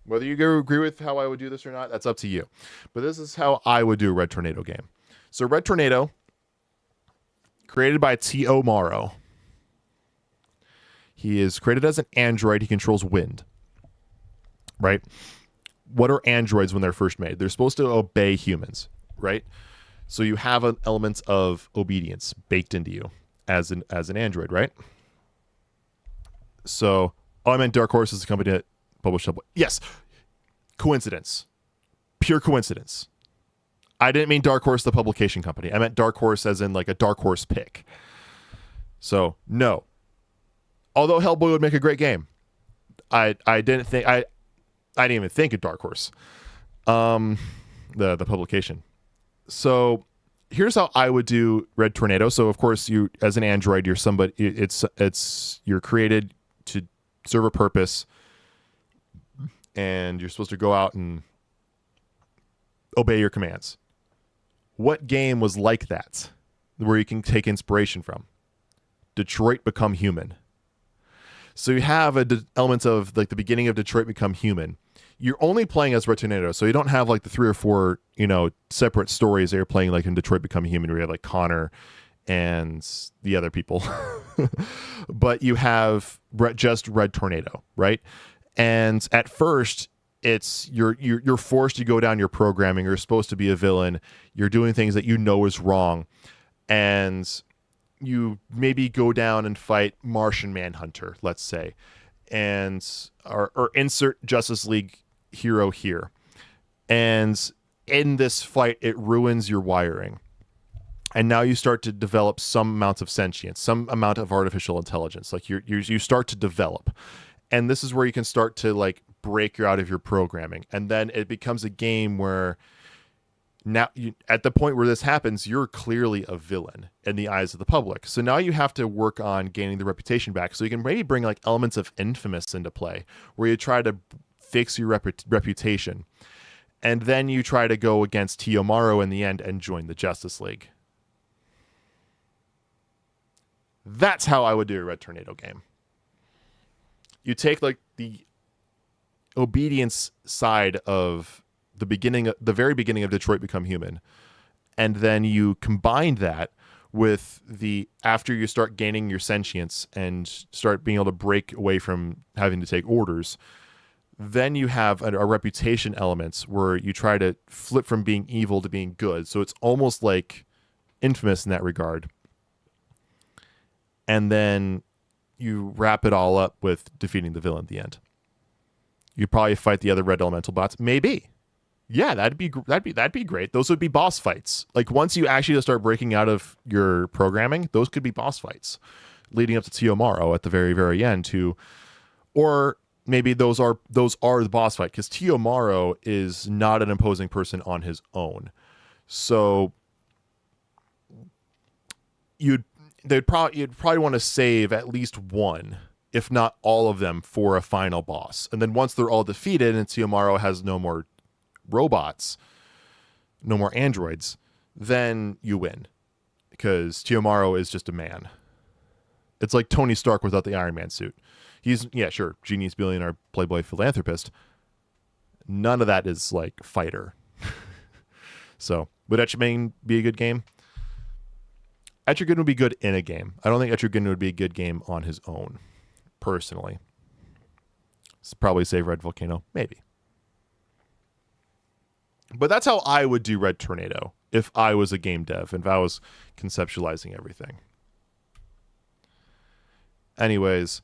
Whether you agree with how I would do this or not, that's up to you. But this is how I would do a Red Tornado game. So Red Tornado, created by T.O. Morrow. He is created as an android. He controls wind. Right? What are androids when they're first made? They're supposed to obey humans, right? So you have an element of obedience baked into you as an android, right? So, I meant Dark Horse is the company that published it. Yes. Coincidence. Pure coincidence. I didn't mean Dark Horse, the publication company. I meant Dark Horse as in like a Dark Horse pick. So, no. Although Hellboy would make a great game. I didn't even think of Dark Horse. The publication. So, here's how I would do Red Tornado. So, of course, you as an android, you're somebody, you're created to serve a purpose, and you're supposed to go out and obey your commands. What game was like that, where you can take inspiration from? Detroit Become Human. So you have elements of like the beginning of Detroit Become Human. You're only playing as Red Tornado, so you don't have like the 3 or 4, separate stories that you're playing like in Detroit Become Human, where you have like Connor and the other people. But you have just Red Tornado, right? And at first, it's you're forced to go down your programming. You're supposed to be a villain. You're doing things that you know is wrong, and you maybe go down and fight Martian Manhunter, let's say, and or insert Justice League hero here. And in this fight, it ruins your wiring. And now you start to develop some amounts of sentience, some amount of artificial intelligence. Like you start to develop. And this is where you can start to like break you out of your programming. And then it becomes a game where now at the point where this happens, you're clearly a villain in the eyes of the public. So now you have to work on gaining the reputation back. So you can maybe bring like elements of Infamous into play, where you try to fix your reputation. And then you try to go against T.O. Morrow in the end and join the Justice League. That's how I would do a Red Tornado game. You take like the obedience side of the very beginning of Detroit Become Human, and then you combine that with after you start gaining your sentience and start being able to break away from having to take orders, then you have a reputation elements where you try to flip from being evil to being good. So it's almost like Infamous in that regard. And then you wrap it all up with defeating the villain at the end. You probably fight the other red elemental bots. Maybe. Yeah, that'd be great. Those would be boss fights. Like once you actually start breaking out of your programming, those could be boss fights leading up to T.O. Morrow at the very, very end or maybe those are the boss fight, because T.O. Morrow is not an imposing person on his own. So you'd probably want to save at least one, if not all of them, for a final boss. And then once they're all defeated and T.O. Morrow has no more robots, no more androids, then you win. Because T.O. Morrow is just a man. It's like Tony Stark without the Iron Man suit. He's, yeah, sure, genius, billionaire, playboy, philanthropist. None of that is like fighter. So, would Etrigan be a good game? Etrigan would be good in a game. I don't think Etrigan would be a good game on his own, personally. It's probably save Red Volcano, maybe. But that's how I would do Red Tornado if I was a game dev, if I was conceptualizing everything. Anyways,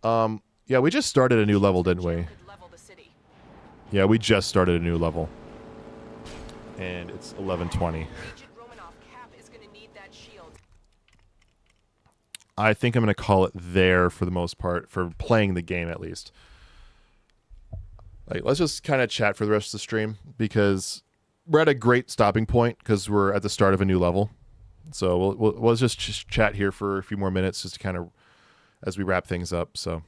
yeah, we just started a new level, didn't we? Yeah, we just started a new level. And it's 11:20. I think I'm going to call it there for the most part, for playing the game at least. Like, let's just kind of chat for the rest of the stream, because we're at a great stopping point because we're at the start of a new level. So we'll just chat here for a few more minutes just to kind of, as we wrap things up. So,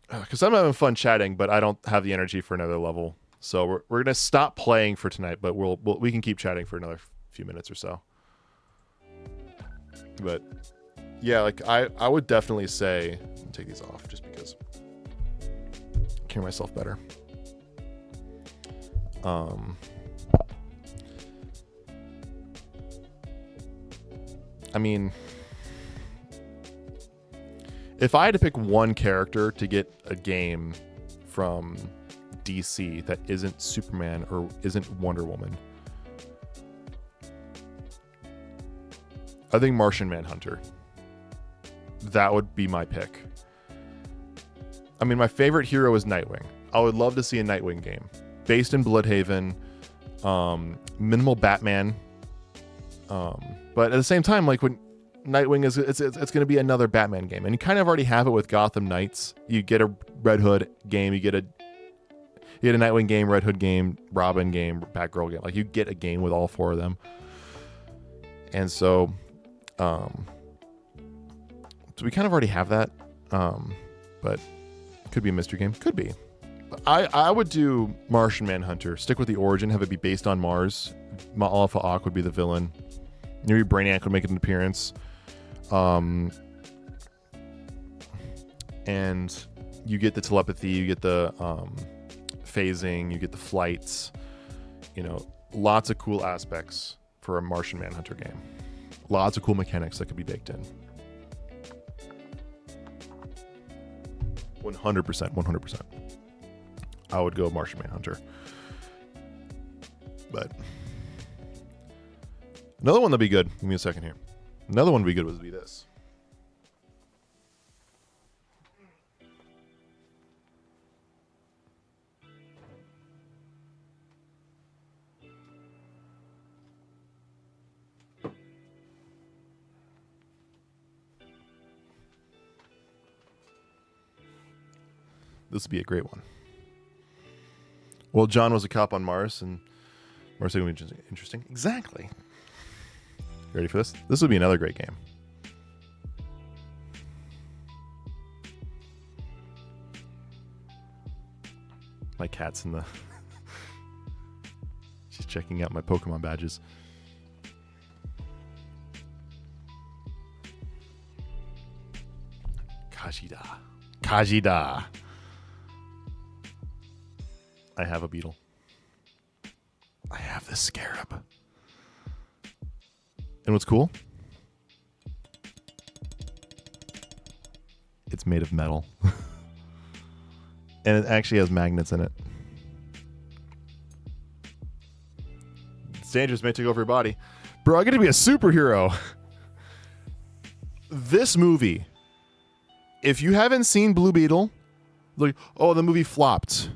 because I'm having fun chatting, but I don't have the energy for another level. So we're gonna stop playing for tonight, but we can keep chatting for another few minutes or so. But yeah, like I would definitely say, take these off just because I hear myself better. I mean, if I had to pick one character to get a game from DC that isn't Superman or isn't Wonder Woman, I think Martian Manhunter. That would be my pick. I mean, my favorite hero is Nightwing. I would love to see a Nightwing game based in Bloodhaven, minimal Batman, but at the same time, like, when Nightwing is, it's going to be another Batman game, and you kind of already have it with Gotham Knights. You get a Red Hood game, you get a Nightwing game, Red Hood game, Robin game, Batgirl game. Like, you get a game with all four of them, and so we kind of already have that, but it could be a mystery game, could be. I would do Martian Manhunter. Stick with the origin, have it be based on Mars. Alpha Ock would be the villain. Maybe Brainiac would make an appearance. And you get the telepathy, you get the phasing, you get the flights. You know, lots of cool aspects for a Martian Manhunter game. Lots of cool mechanics that could be baked in. 100%. I would go Martian Manhunter. But another one that'd be good. Give me a second here. Another one would be good would be this. This would be a great one. Well, John was a cop on Mars, and Mars would be interesting. Exactly. You ready for this? This would be another great game. My cat's in the... She's checking out my Pokemon badges. Kajida. I have a beetle. I have this scarab. And what's cool? It's made of metal. And it actually has magnets in it. It's dangerous, may take over your body. Bro, I get to be a superhero. This movie, if you haven't seen Blue Beetle, like, oh, the movie flopped.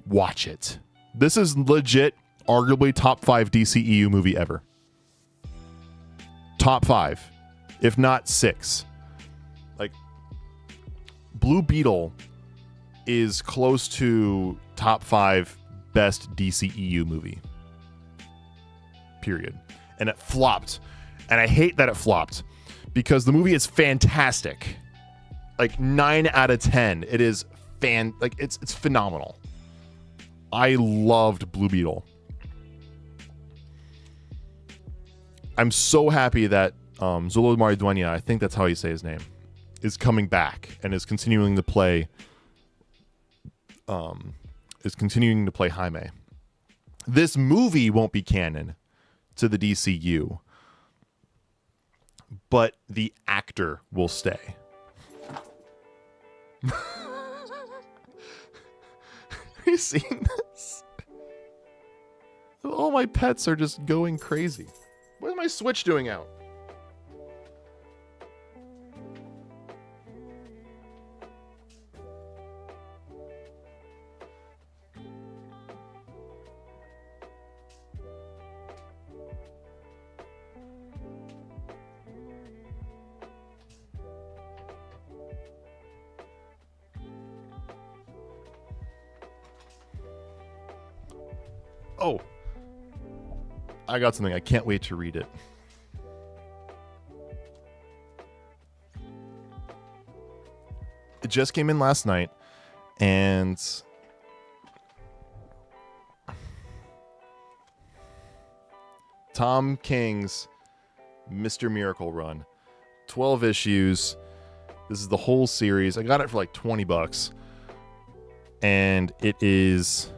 Watch it. This is legit, arguably top 5 DCEU movie ever. Top 5, if not 6. Like, Blue Beetle is close to top 5 best DCEU movie. Period. And it flopped. And I hate that it flopped because the movie is fantastic. Like 9 out of 10. It is it's phenomenal. I loved Blue Beetle. I'm so happy that Zolo Maridueña, I think that's how you say his name, is coming back and is continuing to play Jaime. This movie won't be canon to the DCU, but the actor will stay. Are you seeing this? All my pets are just going crazy. What is my Switch doing out? Oh, I got something. I can't wait to read it. It just came in last night, and Tom King's Mr. Miracle run. 12 issues. This is the whole series. I got it for like $20. And it is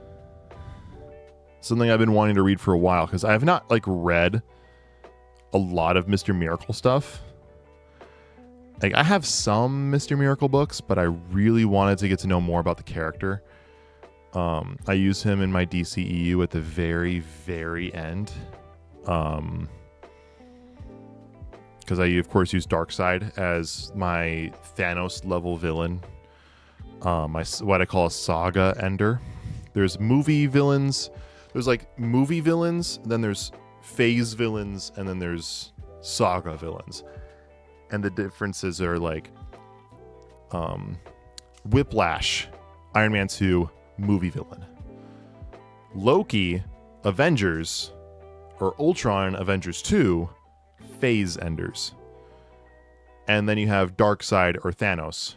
something I've been wanting to read for a while because I have not like read a lot of Mr. Miracle stuff. Like I have some Mr. Miracle books, but I really wanted to get to know more about the character. I use him in my DCEU at the very, very end. Because I, of course, use Darkseid as my Thanos level villain. What I call a saga ender. There's movie villains. There's like movie villains, then there's phase villains, and then there's saga villains. And the differences are like Whiplash, Iron Man 2, movie villain. Loki, Avengers, or Ultron, Avengers 2, phase enders. And then you have Darkseid or Thanos,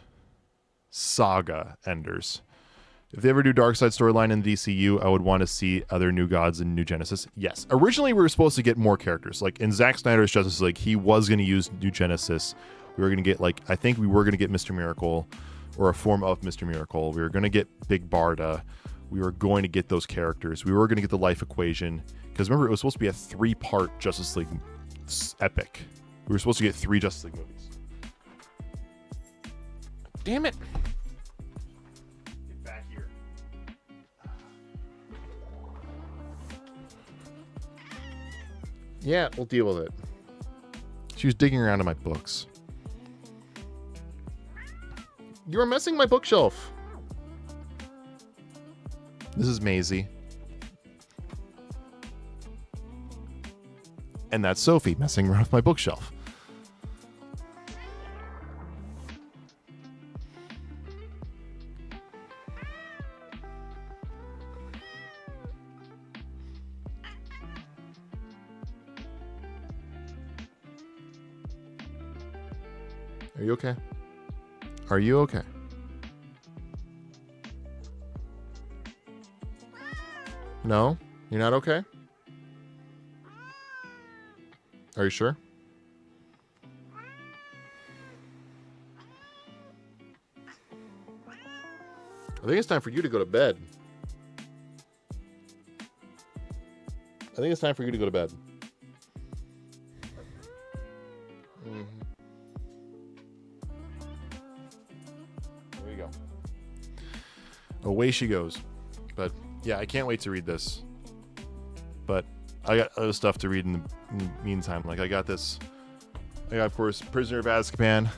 saga enders. If they ever do Darkseid storyline in the DCU, I would want to see other New Gods and New Genesis. Yes. Originally, we were supposed to get more characters. Like in Zack Snyder's Justice League, he was going to use New Genesis. We were going to get like, I think we were going to get Mr. Miracle or a form of Mr. Miracle. We were going to get Big Barda. We were going to get those characters. We were going to get the life equation. Because remember, it was supposed to be a 3-part Justice League epic. We were supposed to get 3 Justice League movies. Damn it. Get back here. Yeah, we'll deal with it. She was digging around in my books. You are messing my bookshelf. This is Maisie. And that's Sophie messing around with my bookshelf. Are you okay? Are you okay? No? You're not okay? Are you sure? I think it's time for you to go to bed. I think it's time for you to go to bed. There you go. Away she goes. But yeah, I can't wait to read this. But I got other stuff to read in the meantime. Like I got, of course, Prisoner of Azkaban,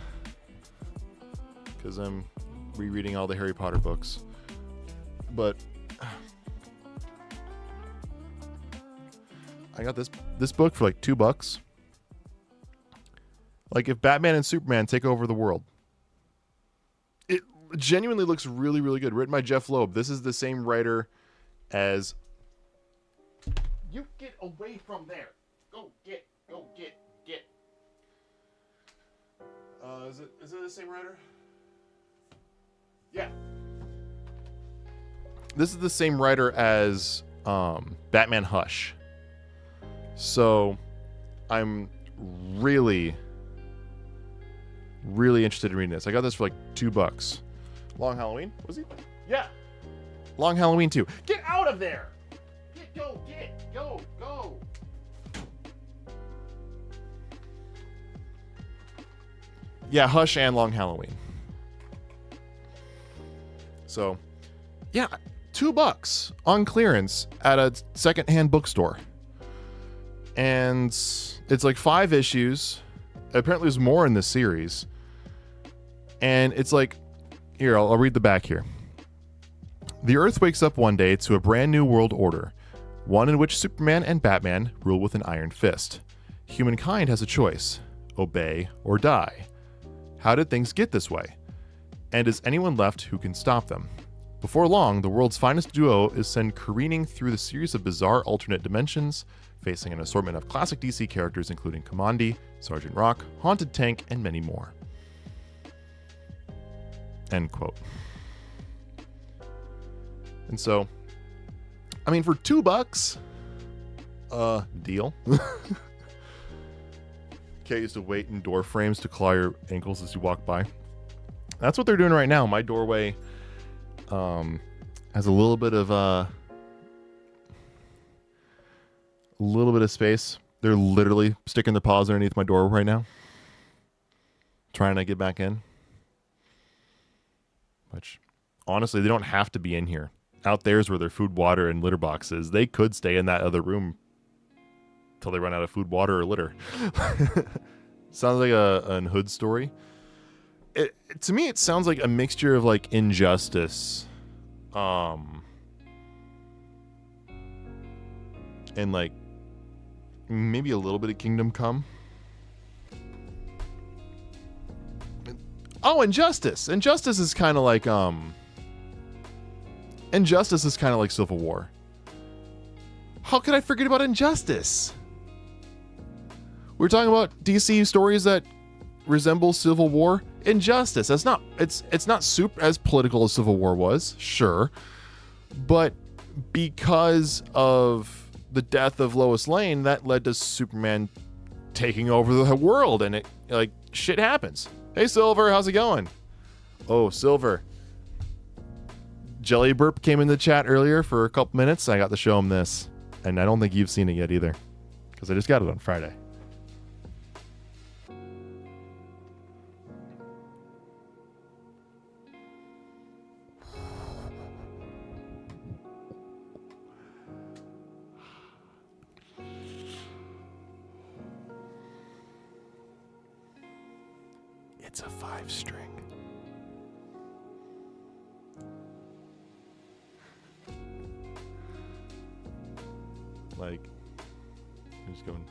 because I'm rereading all the Harry Potter books. But I got this book for like $2. Like if Batman and Superman take over the world. It genuinely looks really, really good. Written by Jeff Loeb. This is the same writer as... You get away from there. Go get. Is it the same writer? Yeah. This is the same writer as Batman Hush. So I'm really, really interested in reading this. I got this for like $2. Long Halloween? Was he? Yeah. Long Halloween 2. Get out of there! Go! Yeah, Hush and Long Halloween. So, yeah, $2 on clearance at a secondhand bookstore. And it's like 5 issues. Apparently there's more in this series. And it's like, here, I'll read the back here. The Earth wakes up one day to a brand new world order, one in which Superman and Batman rule with an iron fist. Humankind has a choice, obey or die. How did things get this way? And is anyone left who can stop them? Before long, the world's finest duo is sent careening through the series of bizarre alternate dimensions, facing an assortment of classic DC characters including Kamandi, Sergeant Rock, Haunted Tank, and many more. End quote. And so, I mean, for $2, deal. Kate used to wait in door frames to claw your ankles as you walk by. That's what they're doing right now. My doorway has a little bit of space. They're literally sticking their paws underneath my door right now, trying to get back in. Which, honestly, they don't have to be in here. Out there's where their food, water, and litter box is. They could stay in that other room till they run out of food, water, or litter. Sounds like a Hood story. To me, it sounds like a mixture of like Injustice, and like maybe a little bit of Kingdom Come. Oh, Injustice. Injustice is kind of like Injustice is kind of like Civil War. How could I forget about Injustice? We're talking about DC stories that resemble Civil War. Injustice. It's not super as political as Civil War was, sure, but because of the death of Lois Lane, that led to Superman taking over the world, and it like shit happens. Hey Silver, how's it going? Oh, Silver. Jelly Burp came in the chat earlier for a couple minutes. I got to show him this, and I don't think you've seen it yet either, because I just got it on Friday. It's a 5-string. Like, I'm just going.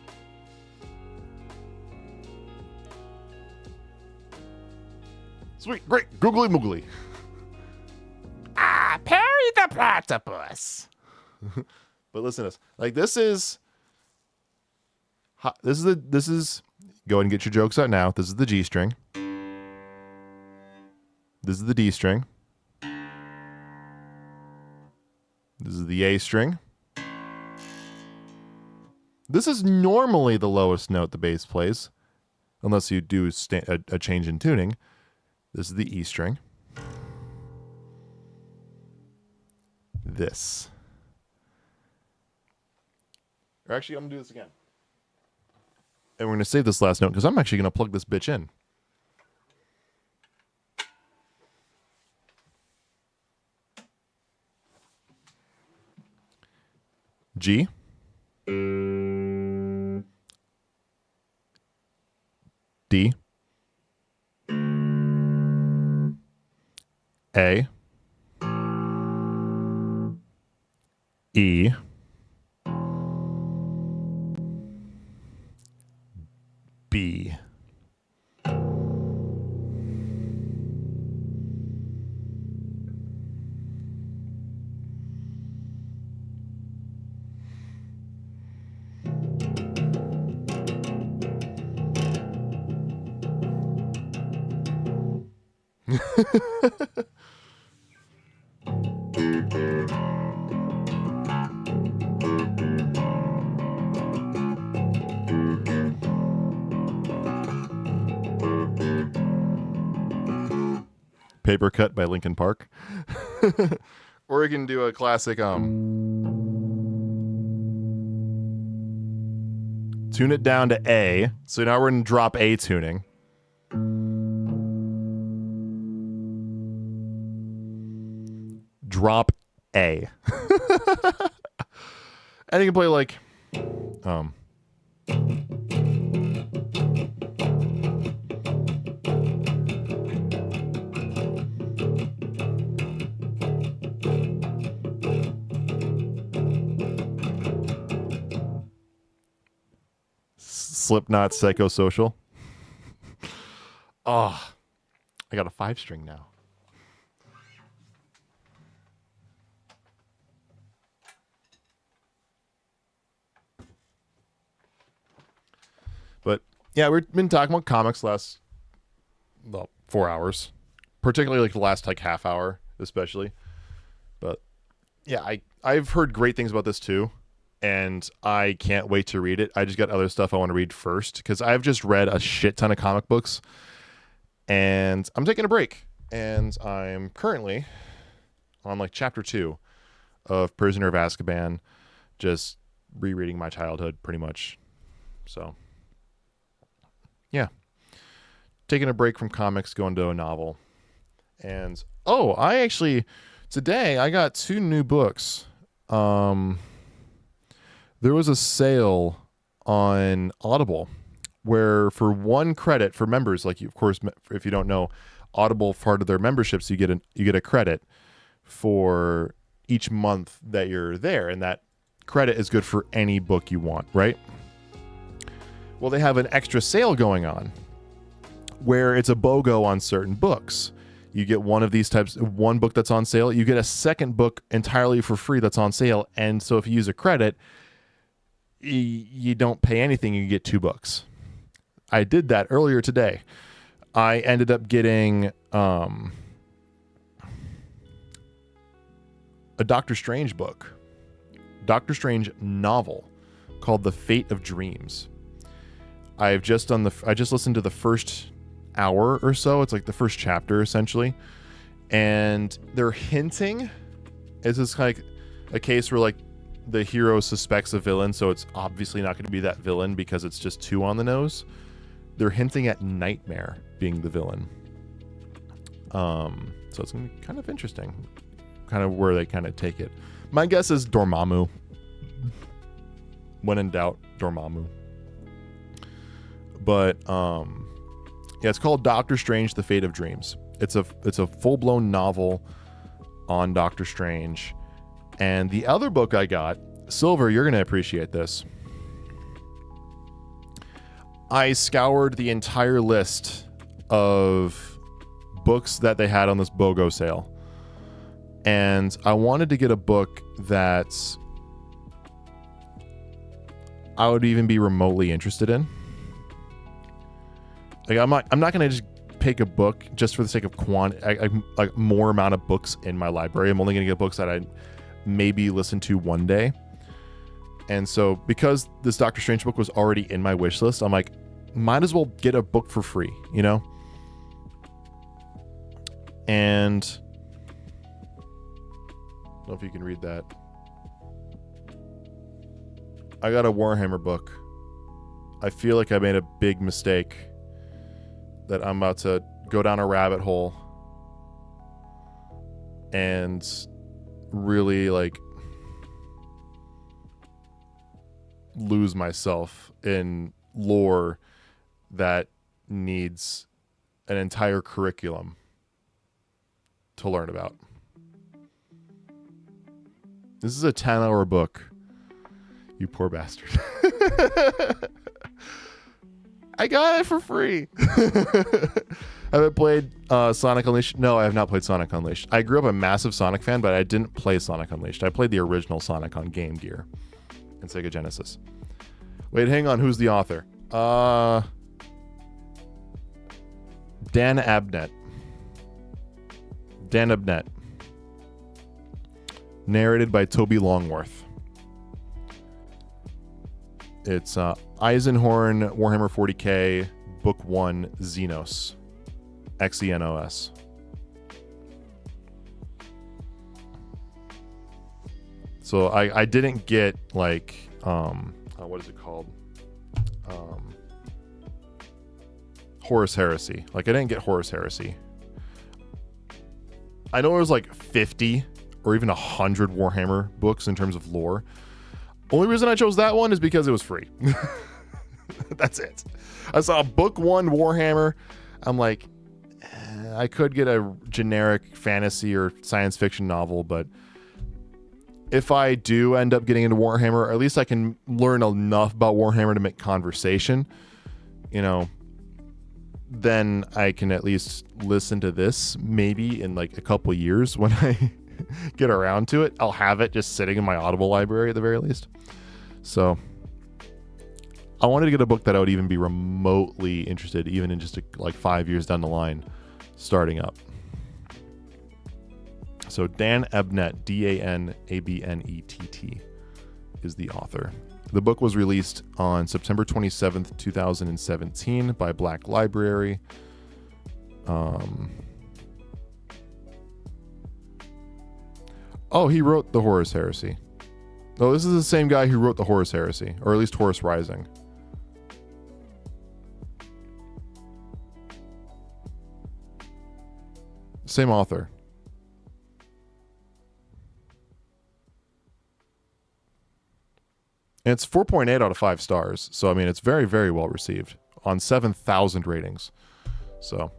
Sweet, great, googly moogly. Perry the platypus. But listen to this. Like, this is. This is. Go ahead and get your jokes out now. This is the G string. This is the D string. This is the A string. This is normally the lowest note the bass plays, unless you do a change in tuning. This is the E string. This. Or actually, I'm going to do this again. And we're going to save this last note because I'm actually going to plug this bitch in. G. D. A. E. B. Paper Cut by Linkin Park. Or we can do a classic tune it down to A. So now we're in drop A tuning. Drop A. And you can play like Slipknot Psychosocial. Oh, I got a 5-string now. But yeah, we've been talking about comics last 4 hours, particularly like the last like half hour, especially. But yeah, I've heard great things about this too, and I can't wait to read it. I just got other stuff I want to read first because I've just read a shit ton of comic books, and I'm taking a break, and I'm currently on like chapter 2 of Prisoner of Azkaban, just rereading my childhood pretty much. So yeah, taking a break from comics, going to a novel. And today I got 2 new books. There was a sale on Audible where for 1 credit for members, like of course, if you don't know, Audible, part of their memberships, you get a credit for each month that you're there, and that credit is good for any book you want, right? Well, they have an extra sale going on where it's a BOGO on certain books. You get one of these types, 1 book that's on sale, you get a second book entirely for free that's on sale. And so if you use a credit, you don't pay anything, you get 2 books. I did that earlier today. I ended up getting a Doctor Strange book, Doctor Strange novel called The Fate of Dreams. I just listened to the first hour or so. It's like the first chapter essentially, and they're hinting. It's just like a case where like the hero suspects a villain, so it's obviously not going to be that villain because it's just too on the nose. They're hinting at Nightmare being the villain. So it's going to be kind of interesting, kind of where they kind of take it. My guess is Dormammu. When in doubt, Dormammu. But yeah, it's called Doctor Strange: The Fate of Dreams. It's a full-blown novel on Doctor Strange. And the other book I got, Silver, you're going to appreciate this. I scoured the entire list of books that they had on this BOGO sale. And I wanted to get a book that I would even be remotely interested in. Like I'm not gonna just pick a book just for the sake of like more amount of books in my library. I'm only gonna get books that I maybe listen to one day. And so because this Doctor Strange book was already in my wish list, I'm like, might as well get a book for free, you know? And I don't know if you can read that. I got a Warhammer book. I feel like I made a big mistake that I'm about to go down a rabbit hole and really like lose myself in lore that needs an entire curriculum to learn about. This is a 10-hour book. You poor bastard. I got it for free. I haven't played Sonic Unleashed. No, I have not played Sonic Unleashed. I grew up a massive Sonic fan, but I didn't play Sonic Unleashed. I played the original Sonic on Game Gear and Sega Genesis. Wait, hang on. Who's the author? Dan Abnett. Dan Abnett. Narrated by Toby Longworth. It's Eisenhorn, Warhammer 40k, Book 1, Xenos. Xenos. So I didn't get like what is it called? Horus Heresy. Like I didn't get Horus Heresy. I know there was like 50 or even 100 Warhammer books in terms of lore. Only reason I chose that one is because it was free. That's it. I saw book 1 Warhammer. I'm like, I could get a generic fantasy or science fiction novel, but if I do end up getting into Warhammer, at least I can learn enough about Warhammer to make conversation, you know, then I can at least listen to this maybe in like a couple years when I get around to it. I'll have it just sitting in my Audible library at the very least. So I wanted to get a book that I would even be remotely interested, even in just like 5 years down the line, starting up. So Dan Abnett, D-A-N-A-B-N-E-T-T, is the author. The book was released on September 27th, 2017 by Black Library. Oh, he wrote the Horus Heresy. Oh, this is the same guy who wrote the Horus Heresy, or at least Horus Rising. Same author. And it's 4.8 out of 5 stars. So, I mean, it's very, very well received on 7,000 ratings. So,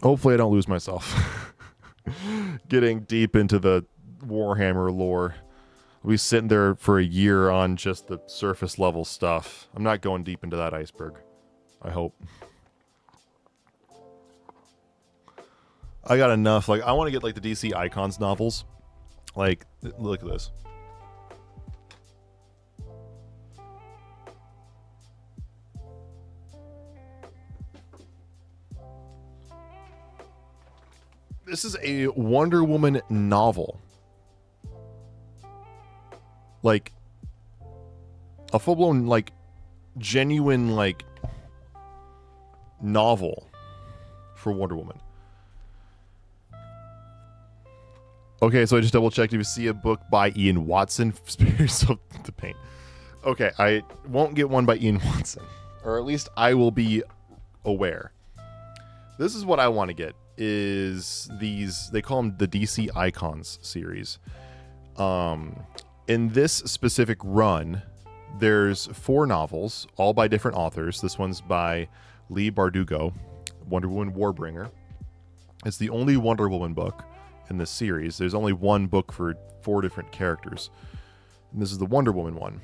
hopefully I don't lose myself getting deep into the Warhammer lore. I'll be sitting there for a year on just the surface level stuff. I'm not going deep into that iceberg. I hope. I got enough. Like, I want to get like the DC Icons novels. Like, look at this. This is a Wonder Woman novel. Like, a full-blown, like, genuine, like, novel for Wonder Woman. Okay, so I just double-checked. If you see a book by Ian Watson, spare yourself the pain. Okay, I won't get one by Ian Watson. Or at least I will be aware. This is what I want to get, is these, they call them the DC Icons series. In this specific run, there's 4 novels, all by different authors. This one's by Lee Bardugo, Wonder Woman Warbringer. It's the only Wonder Woman book in this series. There's only one book for 4 different characters. And this is the Wonder Woman one.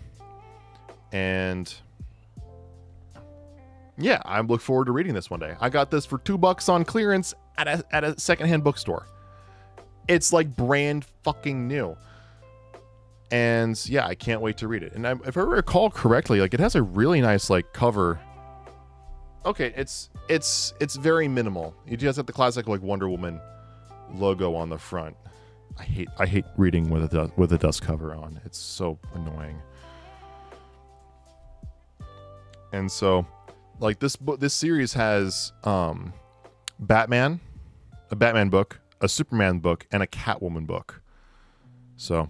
And yeah, I look forward to reading this one day. I got this for $2 on clearance at a secondhand bookstore. It's like brand fucking new. And yeah, I can't wait to read it. And if I recall correctly, like it has a really nice like cover. Okay, it's very minimal. You just have the classic like Wonder Woman logo on the front. I hate reading with a dust cover on. It's so annoying. And so, like this series has Batman, a Batman book, a Superman book, and a Catwoman book. So,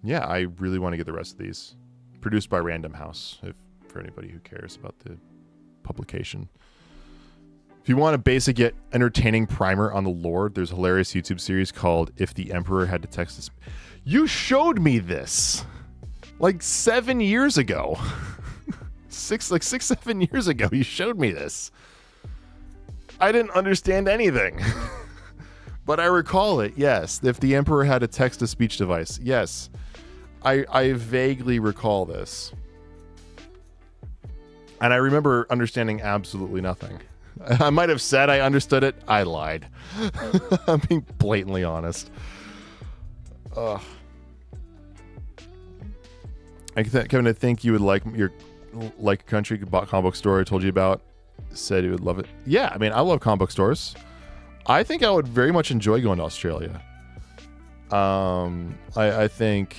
yeah, I really want to get the rest of these. Produced by Random House, for anybody who cares about the publication. If you want a basic yet entertaining primer on the lore, there's a hilarious YouTube series called If the Emperor Had to Text Us. You showed me this like 7 years ago. 7 years ago, you showed me this. I didn't understand anything. But I recall it, yes. If the Emperor had a text-to-speech device. Yes. I vaguely recall this. And I remember understanding absolutely nothing. I might have said I understood it. I lied. I'm being blatantly honest. Kevin, I think you would like a country comic book store I told you about. Said you would love it. Yeah, I mean, I love comic book stores. I think I would very much enjoy going to Australia. I think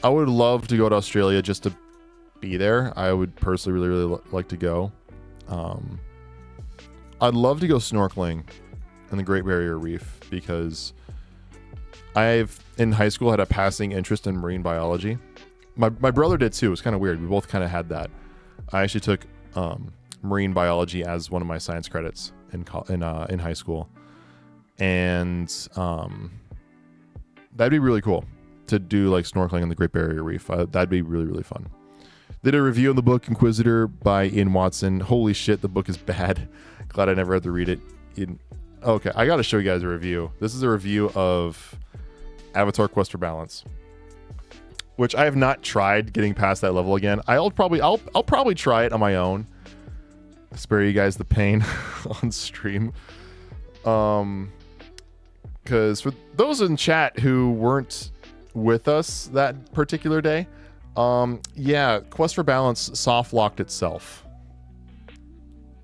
I would love to go to Australia just to be there. I would personally really like to go. I'd love to go snorkeling in the Great Barrier Reef because I've in high school had a passing interest in marine biology. My brother did too. It was kind of weird. We both kind of had that. I actually took marine biology as one of my science credits in high school, and that'd be really cool to do like snorkeling in the Great Barrier Reef. That'd be really, really fun. Did a review of the book Inquisitor by Ian Watson. Holy shit, the book is bad. Glad I never had to read it. Okay, I got to show you guys a review. This is a review of Avatar: Quest for Balance, which I have not tried getting past that level again. I'll probably try it on my own. Spare you guys the pain on stream. Because for those in chat who weren't with us that particular day, yeah, Quest for Balance soft locked itself.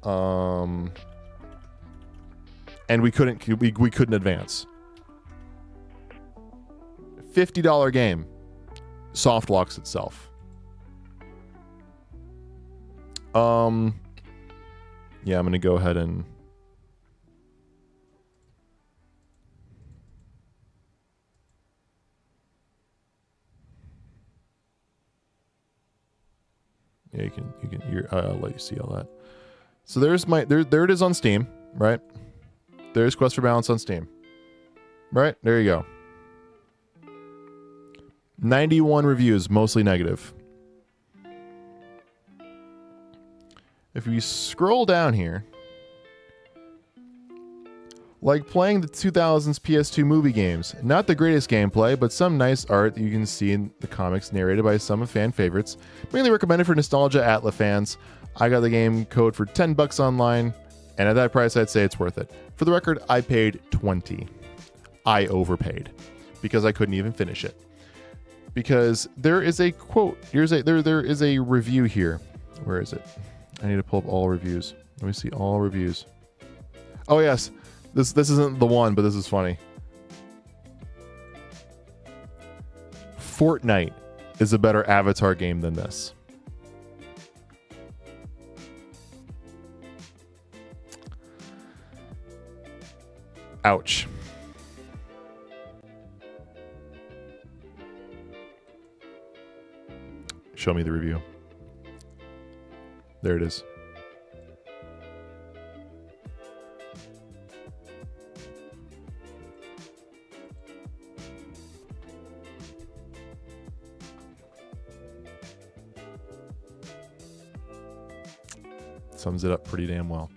And we couldn't advance. $50 game soft locks itself. Yeah, I'm gonna go ahead and yeah, I'll let you see all that. So there's there it is on Steam, right? There's Quest for Balance on Steam. Right? There you go. 91 reviews, mostly negative. If you scroll down here, like playing the 2000s PS2 movie games. Not the greatest gameplay, but some nice art that you can see in the comics narrated by some of fan favorites. Mainly recommended for nostalgia Atla fans. I got the game code for $10 online, and at that price, I'd say it's worth it. For the record, I paid $20. I overpaid because I couldn't even finish it. Because there is a quote. There is a review here. Where is it? I need to pull up all reviews. Let me see all reviews. Oh yes, this isn't the one, but this is funny. Fortnite is a better Avatar game than this. Ouch. Show me the review. There it is. Sums it up pretty damn well.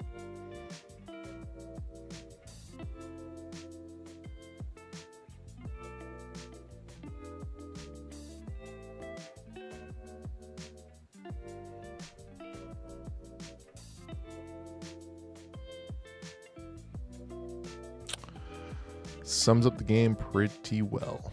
Sums up the game pretty well.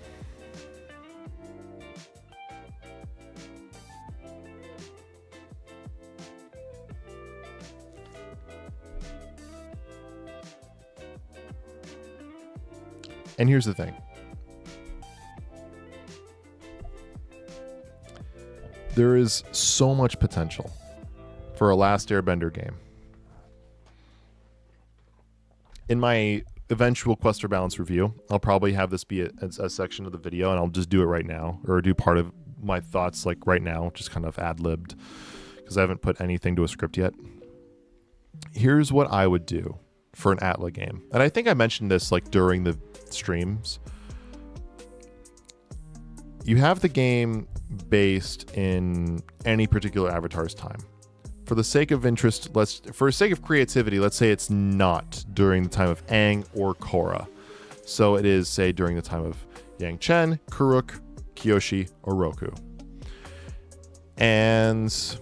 And here's the thing. There is so much potential for a Last Airbender game. In my eventual Quest for Balance review, I'll probably have this be a section of the video, and I'll just do it right now, or do part of my thoughts like right now, just kind of ad-libbed, because I haven't put anything to a script yet. Here's what I would do for an Atla game. And I think I mentioned this like during the streams. You have the game based in any particular avatar's time. For the sake of interest, for the sake of creativity, let's say it's not during the time of Aang or Korra. So it is, say, during the time of Yang Chen, Kuruk, Kyoshi, or Roku. And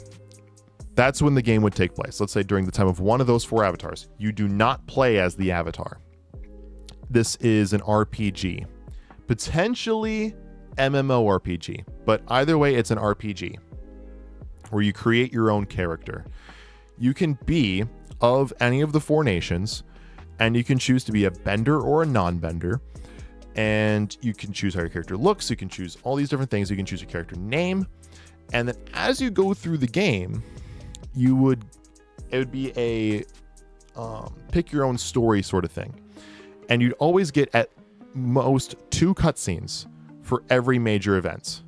that's when the game would take place. Let's say during the time of one of those four avatars. You do not play as the avatar. This is an RPG. Potentially MMORPG. But either way, it's an RPG. Where you create your own character. You can be of any of the four nations, and you can choose to be a bender or a non-bender, and you can choose how your character looks, you can choose all these different things, you can choose your character name, and then as you go through the game, it would be a pick your own story sort of thing. And you'd always get, at most 2 cutscenes for every major event.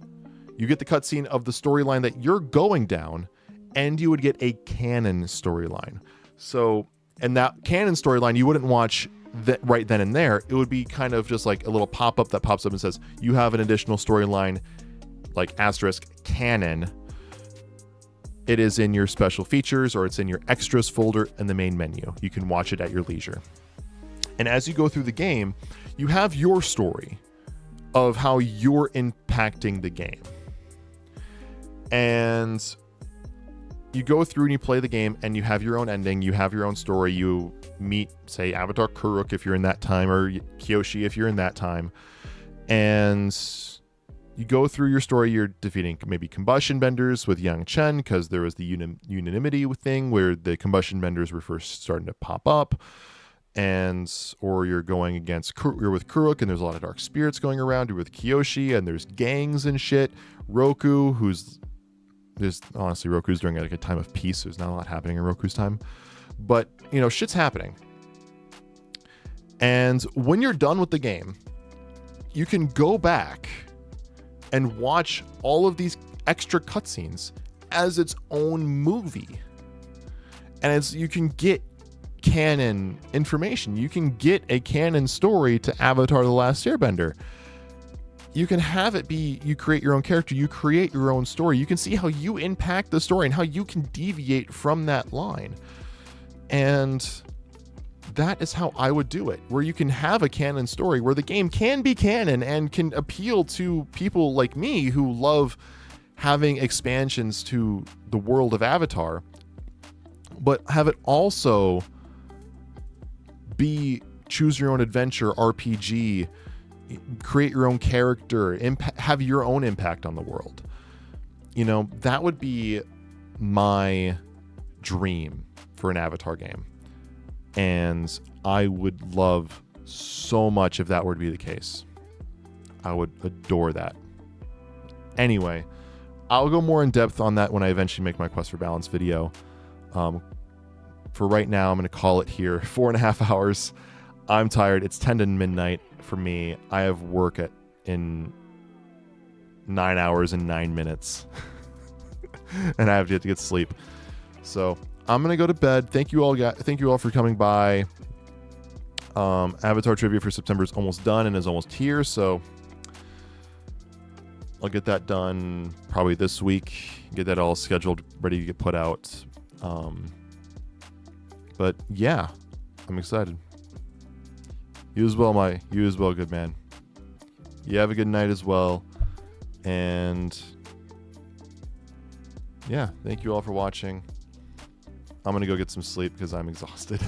You get the cutscene of the storyline that you're going down, and you would get a canon storyline. So, and that canon storyline you wouldn't watch right then and there. It would be kind of just like a little pop-up that pops up and says, you have an additional storyline, like asterisk canon. It is in your special features, or it's in your extras folder in the main menu. You can watch it at your leisure. And as you go through the game, you have your story of how you're impacting the game. And you go through and you play the game, and you have your own ending. You have your own story. You meet, say, Avatar Kuruk if you're in that time, or Kyoshi if you're in that time. And you go through your story. You're defeating maybe combustion benders with Yang Chen, because there was the unanimity thing where the combustion benders were first starting to pop up. Or you're going against, you're with Kuruk, and there's a lot of dark spirits going around. You're with Kyoshi, and there's gangs and shit. Roku, honestly, Roku's during like a time of peace. There's not a lot happening in Roku's time, but shit's happening. And when you're done with the game, you can go back and watch all of these extra cutscenes as its own movie. And you can get canon information. You can get a canon story to Avatar: The Last Airbender. You can have it be, you create your own character, you create your own story. You can see how you impact the story and how you can deviate from that line. And that is how I would do it, where you can have a canon story where the game can be canon and can appeal to people like me who love having expansions to the world of Avatar, but have it also be choose your own adventure RPG, create your own character, have your own impact on the world. That would be my dream for an Avatar game. And I would love so much if that were to be the case. I would adore that. Anyway, I'll go more in depth on that when I eventually make my Quest for Balance video. For right now, I'm going to call it here. 4.5 hours. I'm tired. It's 10 to midnight for me. I have work in 9 hours and 9 minutes. And I have to get sleep. So I'm going to go to bed. Thank you all for coming by. Avatar trivia for September is almost done and is almost here. So I'll get that done probably this week. Get that all scheduled, ready to get put out. But yeah, I'm excited. You as well, good man. You have a good night as well. And yeah, thank you all for watching. I'm going to go get some sleep because I'm exhausted.